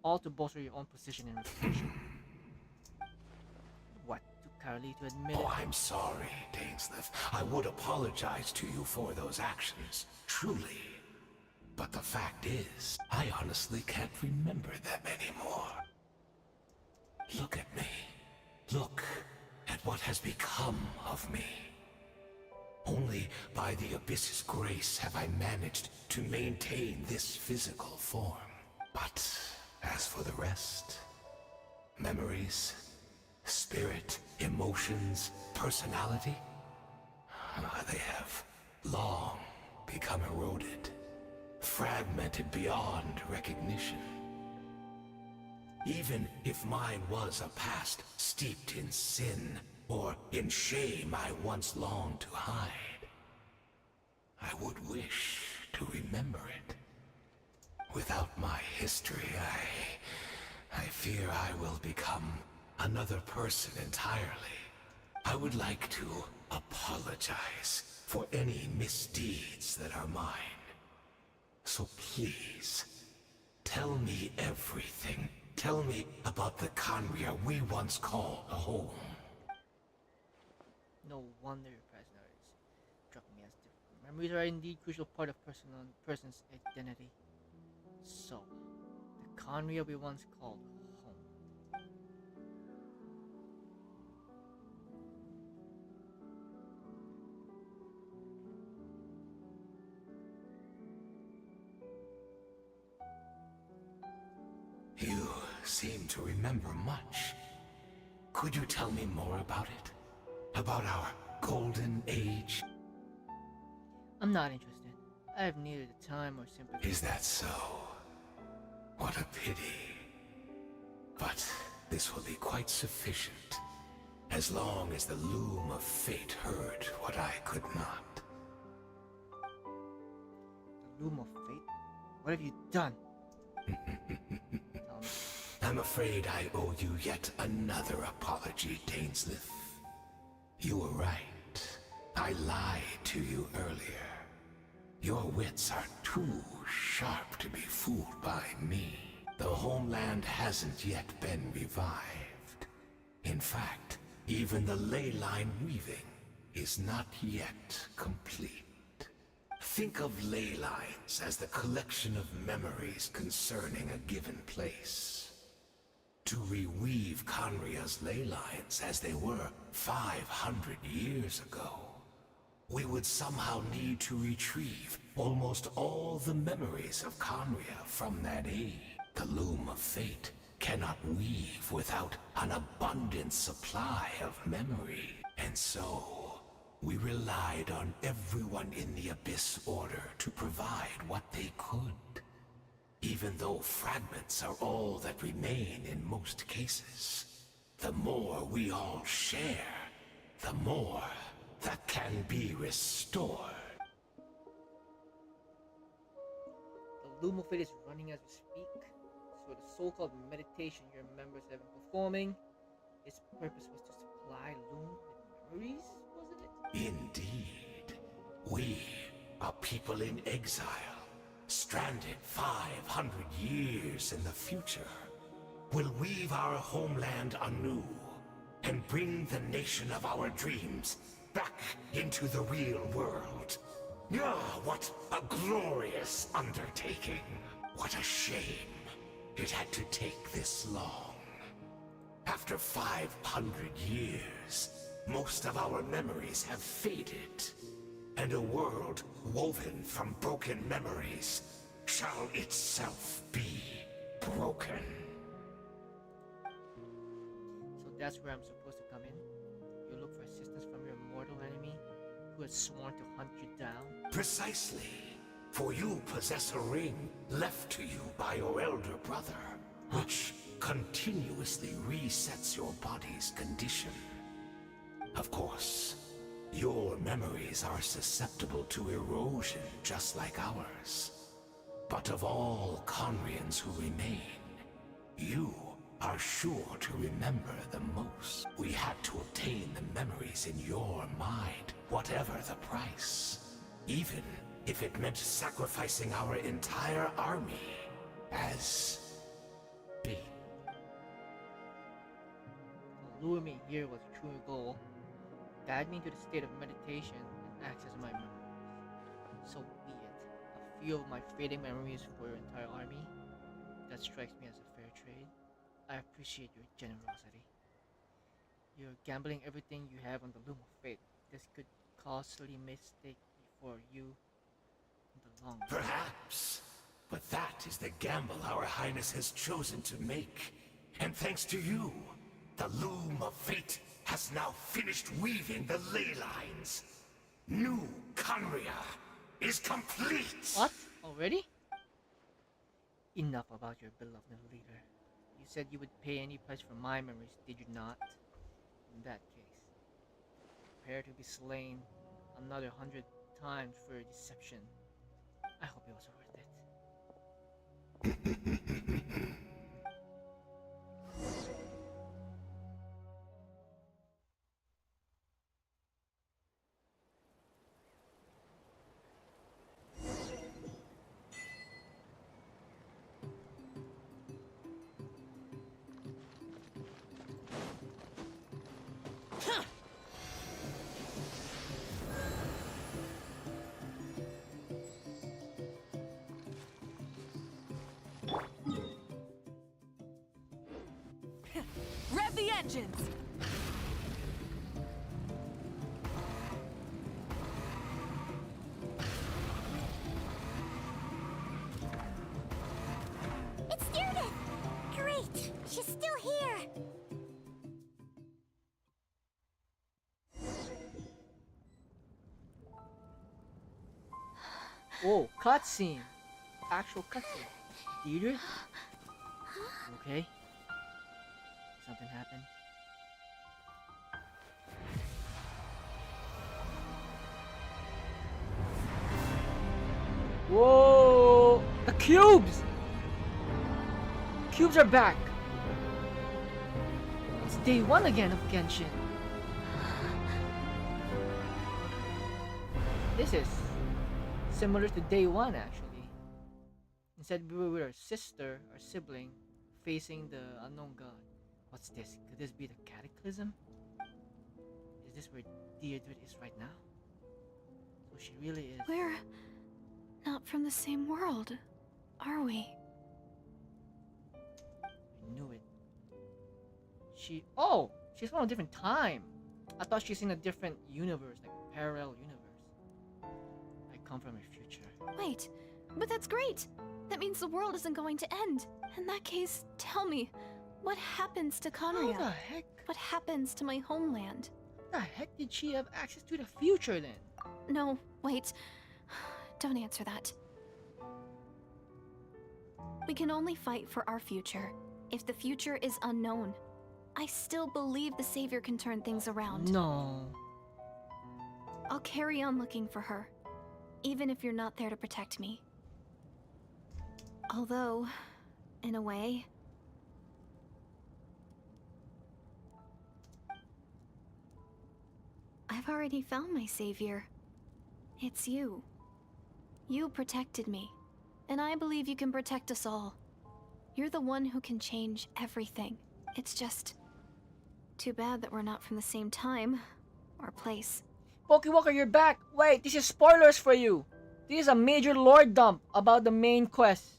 all to bolster your own position and reputation. What, too cowardly to admit it? Oh, I'm sorry, Dainsleif. I would apologize to you for those actions, truly. But the fact is, I honestly can't remember them anymore. Look at me. Look at what has become of me. Only by the Abyss's grace have I managed to maintain this physical form. But as for the rest, memories, spirit, emotions, personality, they have long become eroded, fragmented beyond recognition. Even if mine was a past steeped in sin, or in shame I once longed to hide, I would wish to remember it. Without my history, I fear I will become another person entirely. I would like to apologize for any misdeeds that are mine. So please, tell me everything. Tell me about the Khaenri'ah we once called home. No wonder your personalities struck me as different. Memories are indeed a crucial part of person's identity. So, the Khaenri'ah we once called home. You seem to remember much. Could you tell me more about it? About our golden age? I'm not interested. I have neither the time or sympathy. Is that so? What a pity. But this will be quite sufficient, as long as the loom of fate heard what I could not. The loom of fate? What have you done? Tell me. I'm afraid I owe you yet another apology, Dainsleif. You were right. I lied to you earlier. Your wits are too sharp to be fooled by me. The homeland hasn't yet been revived. In fact, even the ley line weaving is not yet complete. Think of ley lines as the collection of memories concerning a given place. To reweave Khaenri'ah's ley lines as they were 500 years ago, we would somehow need to retrieve almost all the memories of Khaenri'ah from that age. The loom of fate cannot weave without an abundant supply of memory. And so, we relied on everyone in the Abyss Order to provide what they could. Even though fragments are all that remain in most cases, the more we all share, the more that can be restored. The loom of fate is running as we speak. So the so-called meditation your members have been performing, its purpose was to supply loom with memories, wasn't it? Indeed. We are people in exile, stranded 500 years in the future. Will weave our homeland anew and bring the nation of our dreams back into the real world. Ah, what a glorious undertaking. What a shame it had to take this long. After 500 years, most of our memories have faded, and a world woven from broken memories shall itself be broken. So that's where I'm supposed to come in? You look for assistance from your mortal enemy, who has sworn to hunt you down? Precisely. For you possess a ring left to you by your elder brother, which continuously resets your body's condition. Of course, your memories are susceptible to erosion just like ours. But of all Khaenri'ahs who remain, you are sure to remember the most. We had to obtain the memories in your mind, whatever the price. Even if it meant sacrificing our entire army as bait. To lure me here was a true goal. Guide me into the state of meditation and access my memories. So be it. A few of my fading memories for your entire army. That strikes me as a fair trade. I appreciate your generosity. You're gambling everything you have on the loom of fate. This could costly mistake for you in the long run. Perhaps. But that is the gamble our Highness has chosen to make. And thanks to you, the loom of fate has now finished weaving the ley lines. New Conria is complete! What? Already? Enough about your beloved leader. You said you would pay any price for my memories, did you not? In that case, prepare to be slain another 100 times for your deception. I hope it was worth it. Rev the engines! It's Judith! Great! She's still here! Whoa, cutscene! Actual cutscene. Theater? Okay. Something happened. Whoa! The cubes! Cubes are back! It's day 1 again of Genshin. This is similar to day 1 actually. Instead we were with our sister, our sibling, facing the unknown god. What's this? Could this be the cataclysm? Is this where Deirdre is right now? So she really is. We're not from the same world, are we? I knew it. Oh! She's from a different time. I thought she's in a different universe, like parallel universe. I come from her future. Wait, but that's great! That means the world isn't going to end. In that case, tell me, what happens to Conria? How the heck? What happens to my homeland? How the heck did she have access to the future then? No, wait. Don't answer that. We can only fight for our future. If the future is unknown, I still believe the Savior can turn things around. No. I'll carry on looking for her, even if you're not there to protect me. Although, in a way, I've already found my savior. It's you. You protected me, and I believe you can protect us all. You're the one who can change everything. It's just too bad that we're not from the same time or place. Pokewalker, you're back! Wait, this is spoilers for you! This is a major lore dump about the main quest.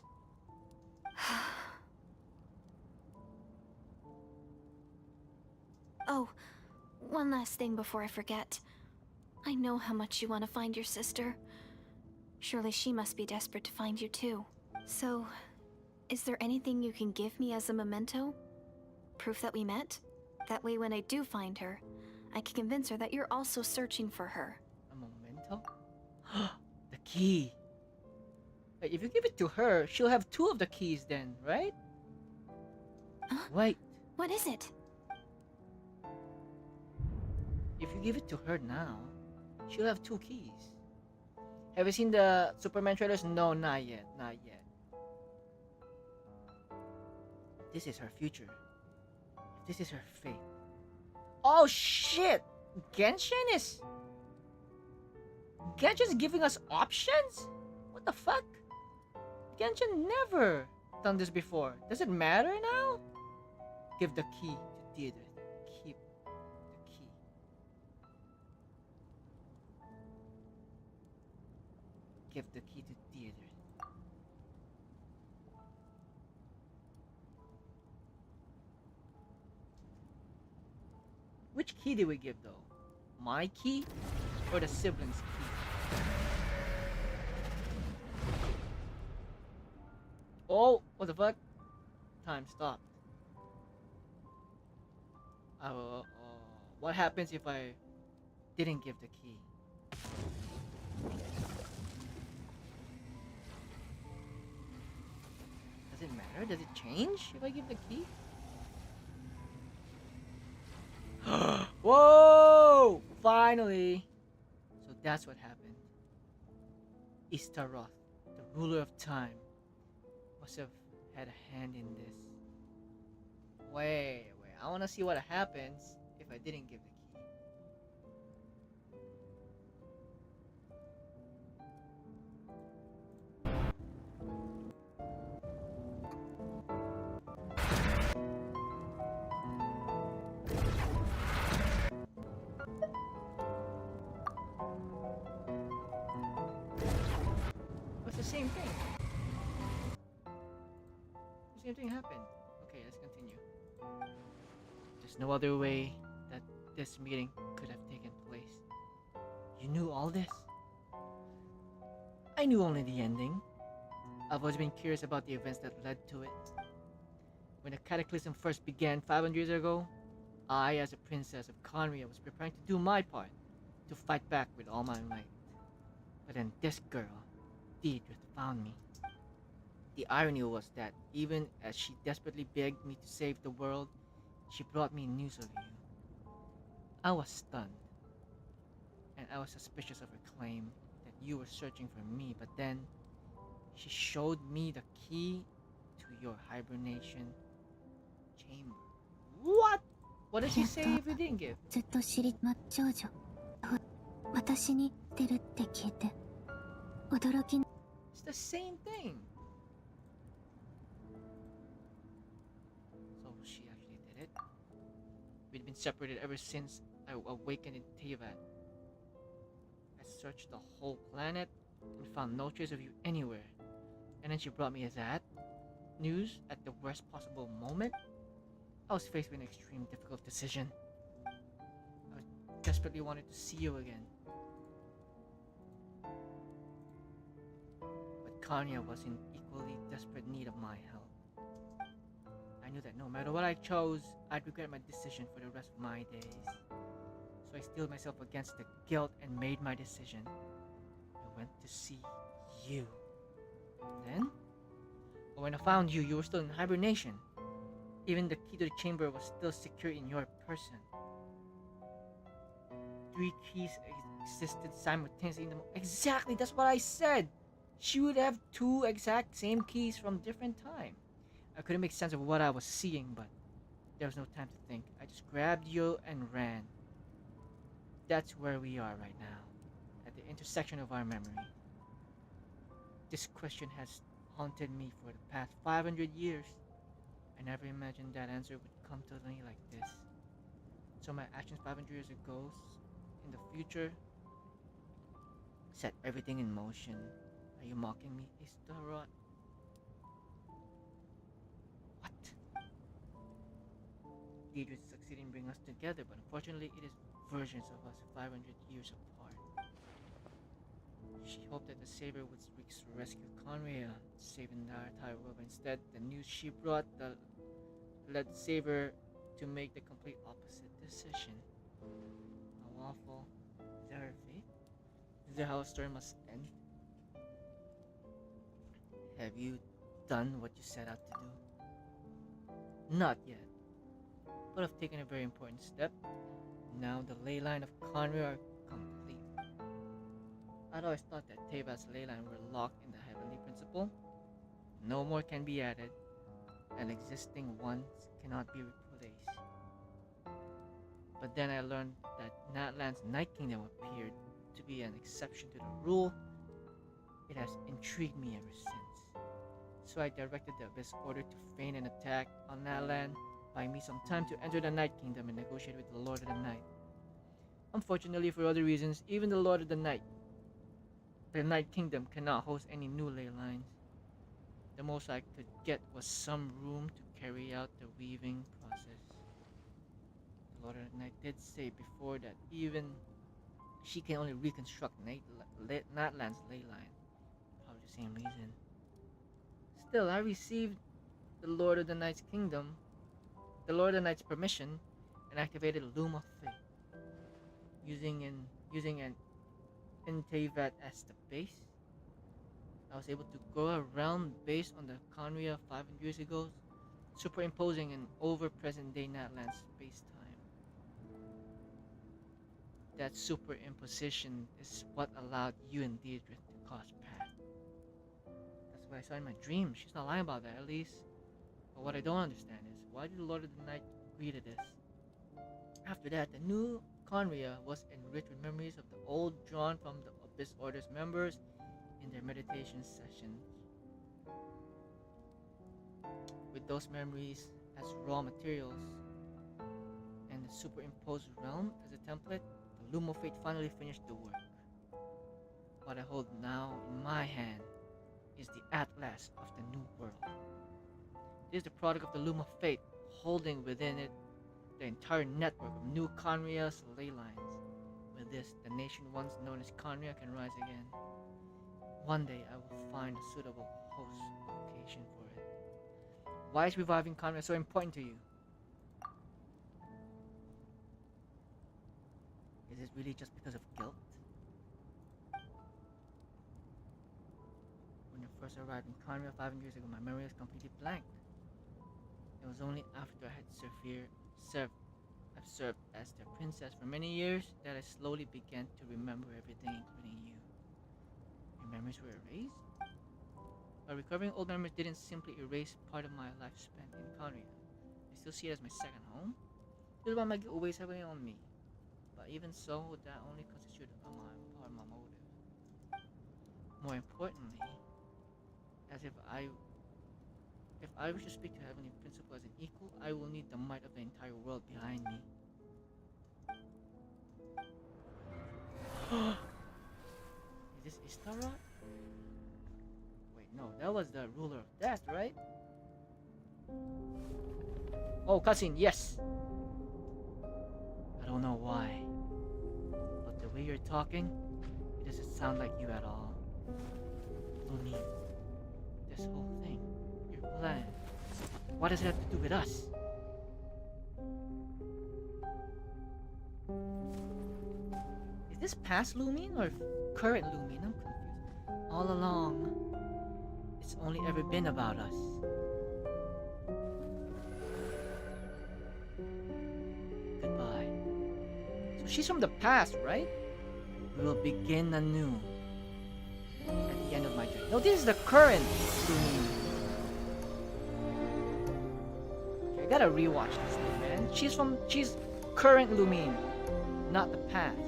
Oh, one last thing before I forget. I know how much you want to find your sister. Surely she must be desperate to find you too. So, is there anything you can give me as a memento? Proof that we met? That way when I do find her, I can convince her that you're also searching for her. A memento? The key! Wait, if you give it to her, she'll have 2 of the keys then, right? Huh? Wait, What is it? if you give it to her now, she'll have 2 keys. Have you seen the Superman trailers? No, not yet, not yet. This is her future. This is her fate. Oh shit! Genshin's giving us options? What the fuck? Genshin never done this before. Does it matter now? Give the key to Deirdre. Keep the key. Give the key to Deirdre. Which key did we give though? My key? Or the siblings' key. Oh, what the fuck? Time stopped. What happens if I didn't give the key? Does it matter? Does it change if I give the key? Whoa! Finally! So that's what happened. Istaroth, the ruler of time, must have had a hand in this. Wait. I want to see what happens if I didn't give the key. It's the same thing. The same thing happened. Okay, let's continue. There's no other way that this meeting could have taken place. You knew all this? I knew only the ending. I've always been curious about the events that led to it. When the cataclysm first began 500 years ago, I, as a princess of Conria, was preparing to do my part, to fight back with all my might. But then this girl, Deidre, found me. The irony was that even as she desperately begged me to save the world, she brought me news of you. I was stunned, and I was suspicious of her claim that you were searching for me, but then she showed me the key to your hibernation chamber. What? What did she say if you didn't give? ずっと知りま少女私に出るって聞いて驚き It's the same thing. So she actually did it. We'd been separated ever since I awakened in Tevat. I searched the whole planet and found no trace of you anywhere. And then she brought me that news at the worst possible moment. I was faced with an extremely difficult decision. I desperately wanted to see you again. But Kanya was in equally desperate need of my help. I knew that no matter what I chose, I'd regret my decision for the rest of my days. So I steeled myself against the guilt and made my decision. I went to see you. Then, when I found you, you were still in hibernation. Even the key to the chamber was still secure in your person. 3 keys existed simultaneously in the Exactly, that's what I said! She would have 2 exact same keys from different time. I couldn't make sense of what I was seeing, but there was no time to think. I just grabbed you and ran. That's where we are right now, at the intersection of our memory. This question has haunted me for the past 500 years. I never imagined that answer would come to me like this. So my actions 500 years ago, in the future, set everything in motion. Are you mocking me, Istaroth? What? Deidre succeeded in bringing us together, but unfortunately it is versions of us 500 years apart. She hoped that the Saber would rescue Conria, saving the entire world, but instead the news she brought led the Saber to make the complete opposite decision. How awful. Is that her fate? Is that how a story must end? Have you done what you set out to do? Not yet, but I've taken a very important step. Now the ley line of Conria are complete. I'd always thought that Teva's ley line were locked in the Heavenly Principle. No more can be added, and existing ones cannot be replaced. But then I learned that Natlan's Night Kingdom appeared to be an exception to the rule. It has intrigued me ever since. So I directed the Abyss Order to feign an attack on Natlan, buying me some time to enter the Night Kingdom and negotiate with the Lord of the Night. Unfortunately, for other reasons, even the Lord of the Night, the Night Kingdom, cannot host any new ley lines. The most I could get was some room to carry out the weaving process. The Lord of the Night did say before that even She can only reconstruct Natlan's ley line. Probably the same reason. Still, I received the Lord of the Night's permission, and activated Loom of Fate. Using an Intevat as the base, I was able to go around based on the Conria 500 years ago, superimposing an over present-day Natlan space-time. That superimposition is what allowed you and Deirdre to cross paths. That's what I saw in my dream. She's not lying about that, at least. But what I don't understand is, why did the Lord of the Night agree to this? After that, the new Conria was enriched with memories of the old drawn from the Abyss Order's members in their meditation sessions. With those memories as raw materials and the superimposed realm as a template, the Loom of Fate finally finished the work. What I hold now in my hand is the Atlas of the New World. It is the product of the Loom of Fate, holding within it the entire network of new Conria's ley lines. With this, the nation once known as Conria can rise again. One day I will find a suitable host location for it. Why is reviving Conria so important to you? Is it really just because of guilt? When I first arrived in Conria 5 years ago, my memory was completely blank. It was only after I had served as their princess for many years that I slowly began to remember everything, including you. Your memories were erased? But recovering old memories didn't simply erase part of my life spent in Conria. I still see it as my second home. Still, my guilt weighs heavily on me. But even so, that only constituted part of my motive. More importantly, as if I wish to speak to Heavenly Principle as an equal, I will need the might of the entire world behind me. Is this Istarot? Wait, no, that was the ruler of death, right? Oh, cutscene, yes! I don't know why, but the way you're talking, it doesn't sound like you at all. Lumi, this whole thing, your plan, what does it have to do with us? Is this past Lumin or current Lumin? I'm confused. All along, it's only ever been about us. Goodbye. So she's from the past, right? We will begin anew at the end of my journey. No, this is the current Lumin. Okay, I gotta rewatch this thing, man. She's current Lumin, not the past.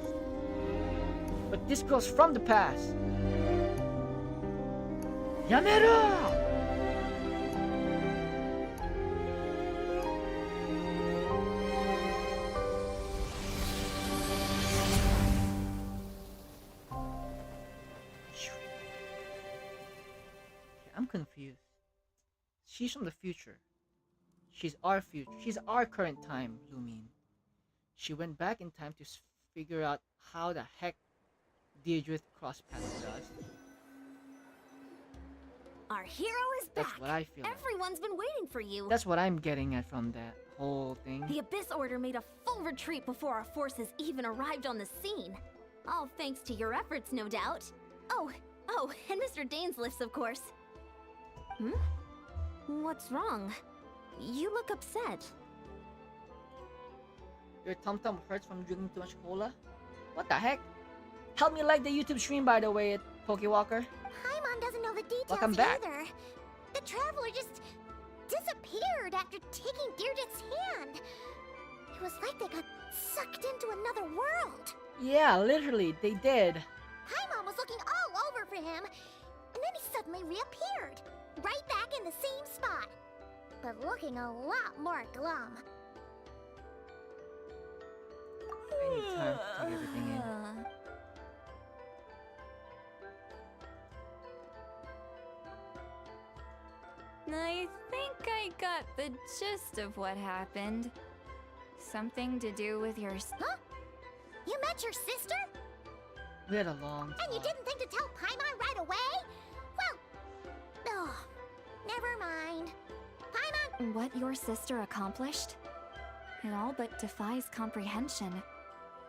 But this goes from the past. Yamera! I'm confused. She's from the future. She's our future. She's our current time, Lumin. She went back in time to figure out how the heck Deirdre crossed paths with us. Our hero is back. That's what I feel. Everyone's been waiting for you. That's what I'm getting at from that whole thing. The Abyss Order made a full retreat before our forces even arrived on the scene. All thanks to your efforts, no doubt. Oh, and Mr. Dainsleif's, of course. What's wrong? You look upset. Your tum-tum hurts from drinking too much cola? What the heck? Help me like the YouTube stream, by the way, Pokewalker. Paimon doesn't know the details Welcome back. either. The traveler just disappeared after taking Deirdre's hand. It was like they got sucked into another world. Yeah, literally, they did. Paimon was looking all over for him, and then he suddenly reappeared, right back in the same spot, but looking a lot more glum. I need time to take everything in. I think I got the gist of what happened. Something to do with your... Huh? You met your sister? We had a long talk. And you didn't think to tell Paimon right away? Well, oh, never mind. Paimon, What your sister accomplished? It all but defies comprehension.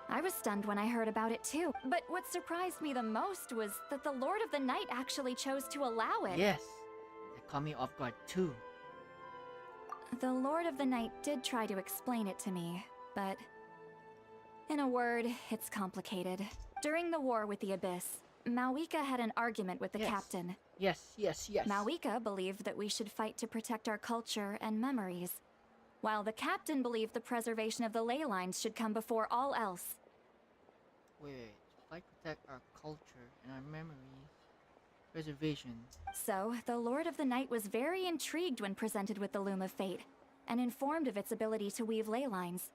I was stunned when I heard about it too, but what surprised me the most was that the Lord of the Night actually chose to allow it. Yes. That caught me off guard too. The Lord of the Night did try to explain it to me, but in a word, it's complicated. During the war with the Abyss, Mavuika had an argument with the Yes. captain. Yes. Mavuika believed that we should fight to protect our culture and memories, while the captain believed the preservation of the ley lines should come before all else. Wait. Fight protect our culture and our memory. Preservation. So, the Lord of the Night was very intrigued when presented with the Loom of Fate, and informed of its ability to weave ley lines.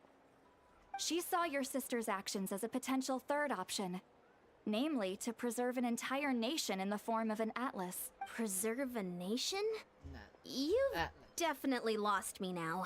She saw your sister's actions as a potential third option, namely to preserve an entire nation in the form of an atlas. Preserve a nation? Nah. You've Atlas. definitely lost me now.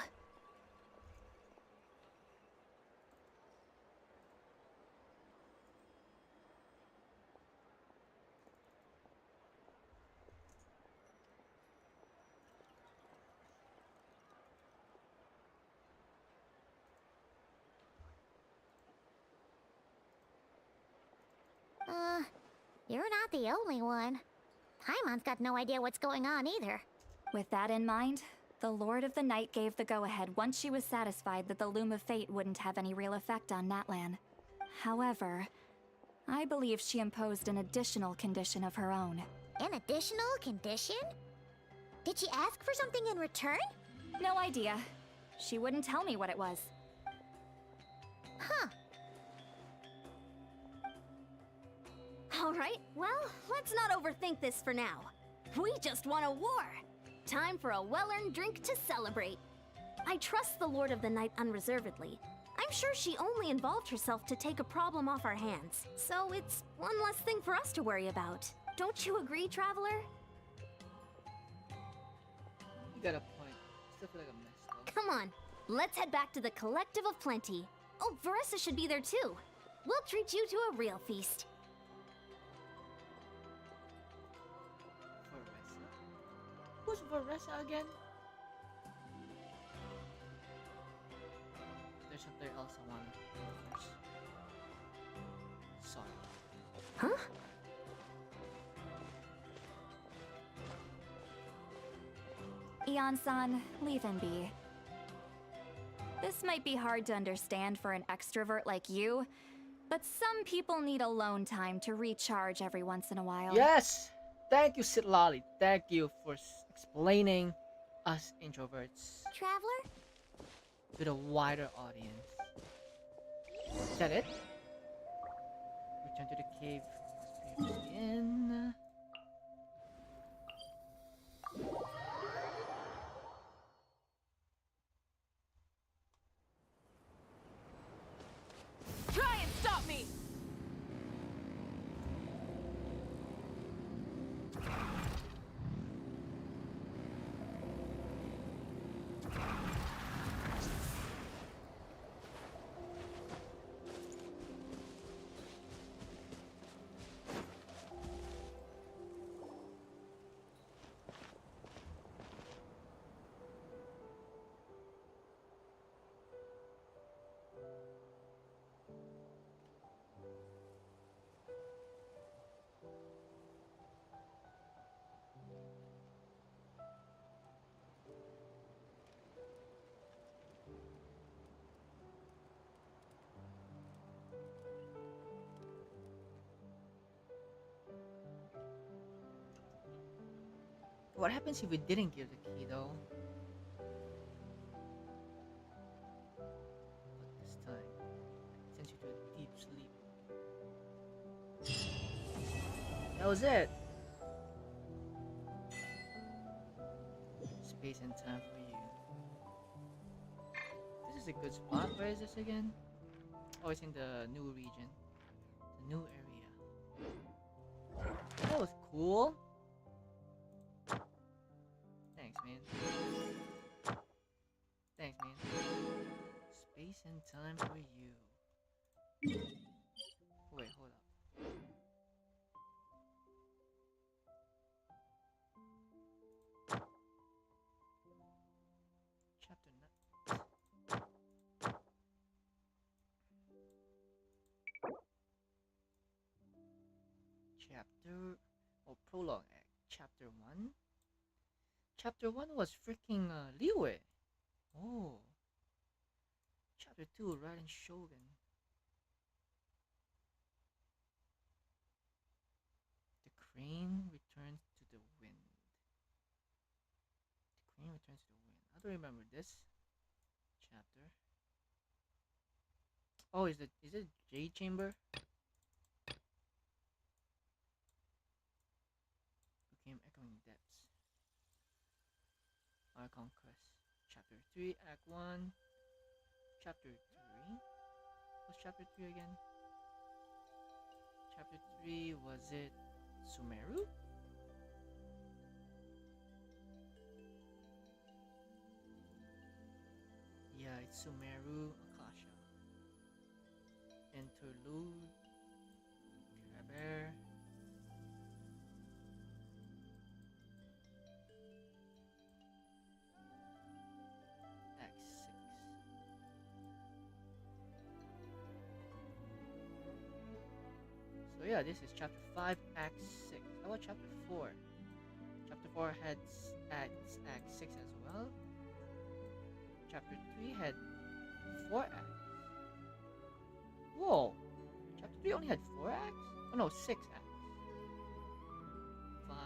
you're not the only one. Paimon's got no idea what's going on either. With that in mind, the Lord of the Night gave the go-ahead once she was satisfied that the Loom of Fate wouldn't have any real effect on Natlan. However, I believe she imposed an additional condition of her own. An additional condition? Did she ask for something in return? No idea. She wouldn't tell me what it was. Huh. Alright, well, let's not overthink this for now. We just won a war! Time for a well-earned drink to celebrate. I trust the Lord of the Night unreservedly. I'm sure she only involved herself to take a problem off our hands, so it's one less thing for us to worry about. Don't you agree, Traveler? You got a point. Still feel like a mess though. Come on, let's head back to the Collective of Plenty. Oh, Varessa should be there too. We'll treat you to a real feast. Varessa? Who's Varessa again? There's something else I want to do first. Sorry. Huh? Iansan, leave him be. This might be hard to understand for an extrovert like you, but some people need alone time to recharge every once in a while. Yes! Thank you, citlali. Thank you for explaining us introverts Traveler? to the wider audience. Is that it? Return to the cave. Was previously in. Try and stop me! What happens if we didn't give the key though? But this time, it sends you to a deep sleep. That was it. Space and time for you. This is a good spot. Where is this again? Oh, it's in the new region. The new area. That was cool. Thanks, man. Thanks, man. Space and time for you. Wait, hold up. Chapter or prologue act. Chapter 1. Chapter 1 was freaking Liyue. Oh. Chapter 2, Riding Shogun. The crane returns to the wind. The crane returns to the wind. I don't remember this chapter. Oh, is it Jade Chamber? Became Echoing Depths. Archon Quest. Chapter 3, Act 1. Chapter 3? What's Chapter 3 again? Chapter 3, was it Sumeru? Yeah, it's Sumeru Akasha. Interlude. Karaber. Act 6. So yeah, this is chapter 5, Act 6. How about chapter 4? Chapter 4 had Act 6 as well. Chapter 3 had 4 acts. Whoa! Chapter 3 only had 4 acts? Oh no, 6 acts. 5.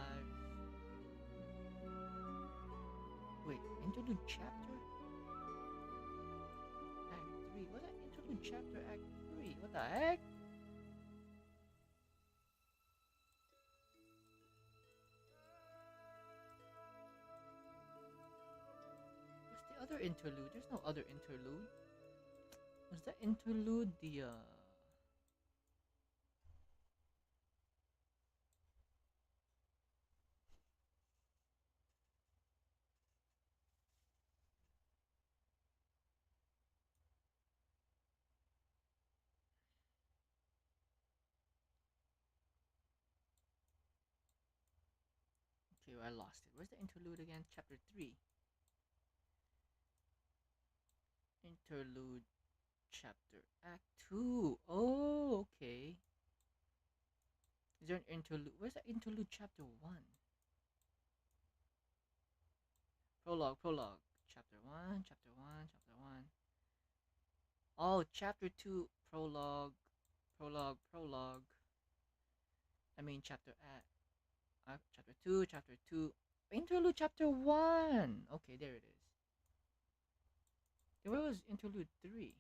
Wait, interlude chapter? Act 3. What's that interlude chapter Act 3? What the heck? What's the other interlude? There's no other interlude. Was that interlude the Okay, well, I lost it. Where's the interlude again? Chapter 3. Interlude chapter Act 2. Oh, okay. Is there an interlude? Where's the interlude chapter 1? Prologue. Chapter 1, chapter 1, chapter 1. Oh, chapter 2, prologue. I mean, chapter chapter 2. Interlude chapter 1. Okay, there it is. Then where was interlude 3?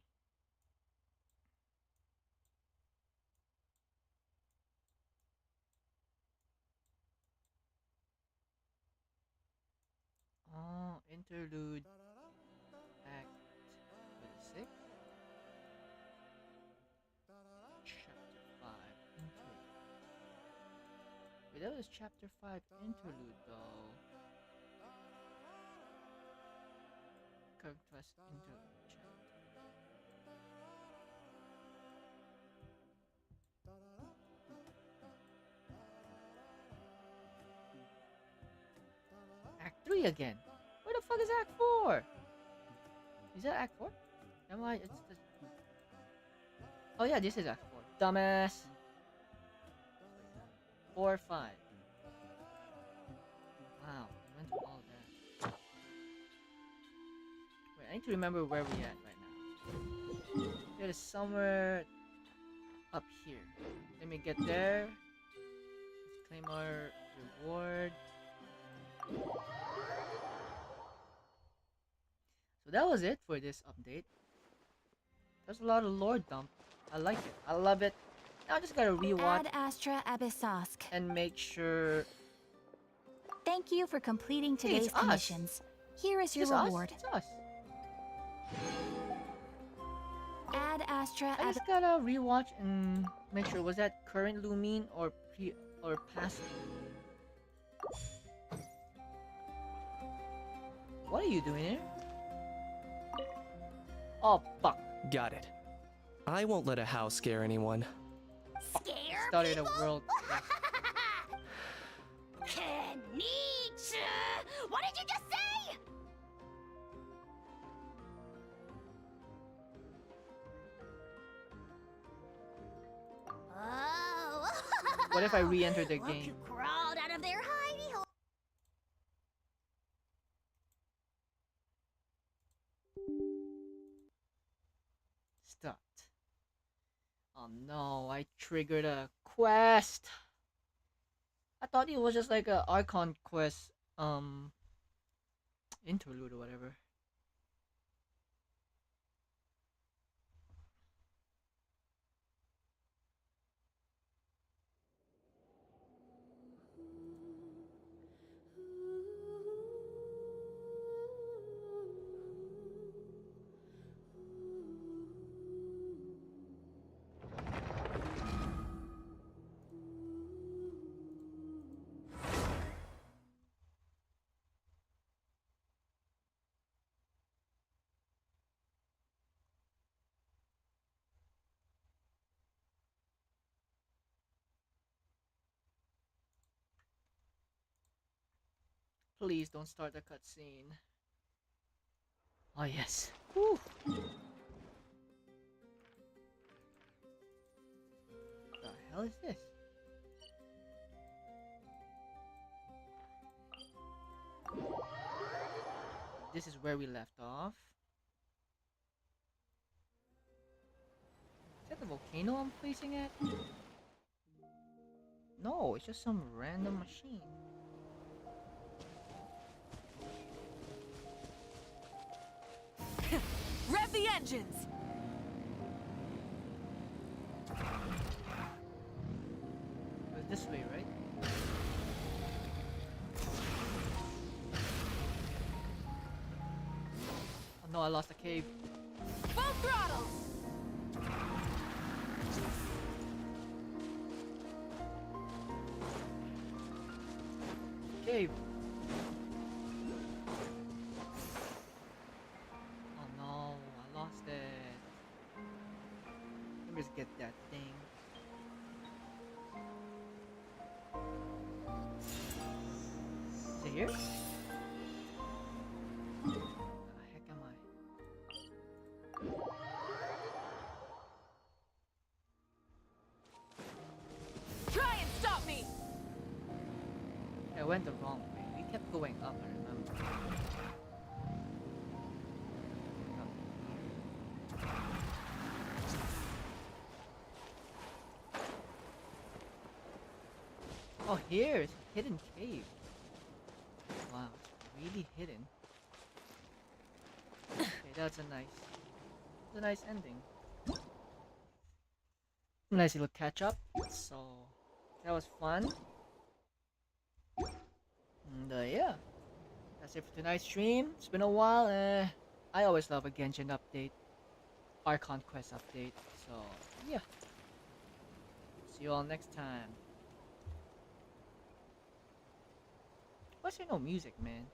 Oh, interlude act 6. Chapter 5 interlude. Wait, that was chapter 5 interlude though. Conquest interlude chapter. Act 3 again. Where the fuck is Act 4? Is that Act 4? Am I? It's the... Oh yeah, this is Act 4. Dumbass. 4, 5. Wow, I went through all that. Wait, I need to remember where we at right now. It is somewhere up here. Let me get there. Let's claim our reward. So that was it for this update. There's a lot of lore dump. I like it. I love it. Now I just gotta rewatch Ad Astra Abyssosk. and make sure. Thank you for completing Hey, today's it's us. commissions. Here is your It's us. reward. It's us. Ad Astra I just gotta rewatch and make sure, was that current Lumine or past Lumine? What are you doing here? Oh fuck. Got it. I won't let a house scare anyone. Scare Started a people? world. Nietzsche! What did you just say? Oh. What if I re-enter the Look game? who crawled out of their hidey hole. Start. Oh no, I triggered a quest. I thought it was just like a Archon quest, interlude or whatever. Please don't start the cutscene. Oh yes. Whew. The hell is this? This is where we left off. Is that the volcano I'm facing at? No, it's just some random machine. Rev the engines! It was this way, right? Oh no, I lost the cave. Full throttle! Cave. Oh no, I lost it. Let me just get that thing. Is it here? Where the heck am I? Try and stop me! I went the wrong way. We kept going up, I remember. Oh, here is a hidden cave. Wow, it's really hidden. Okay, that's a nice ending. Nice little catch up. So that was fun. And yeah, that's it for tonight's stream. It's been a while. I always love a Genshin update, Archon quest update. So yeah, see you all next time. Why is there no music, man?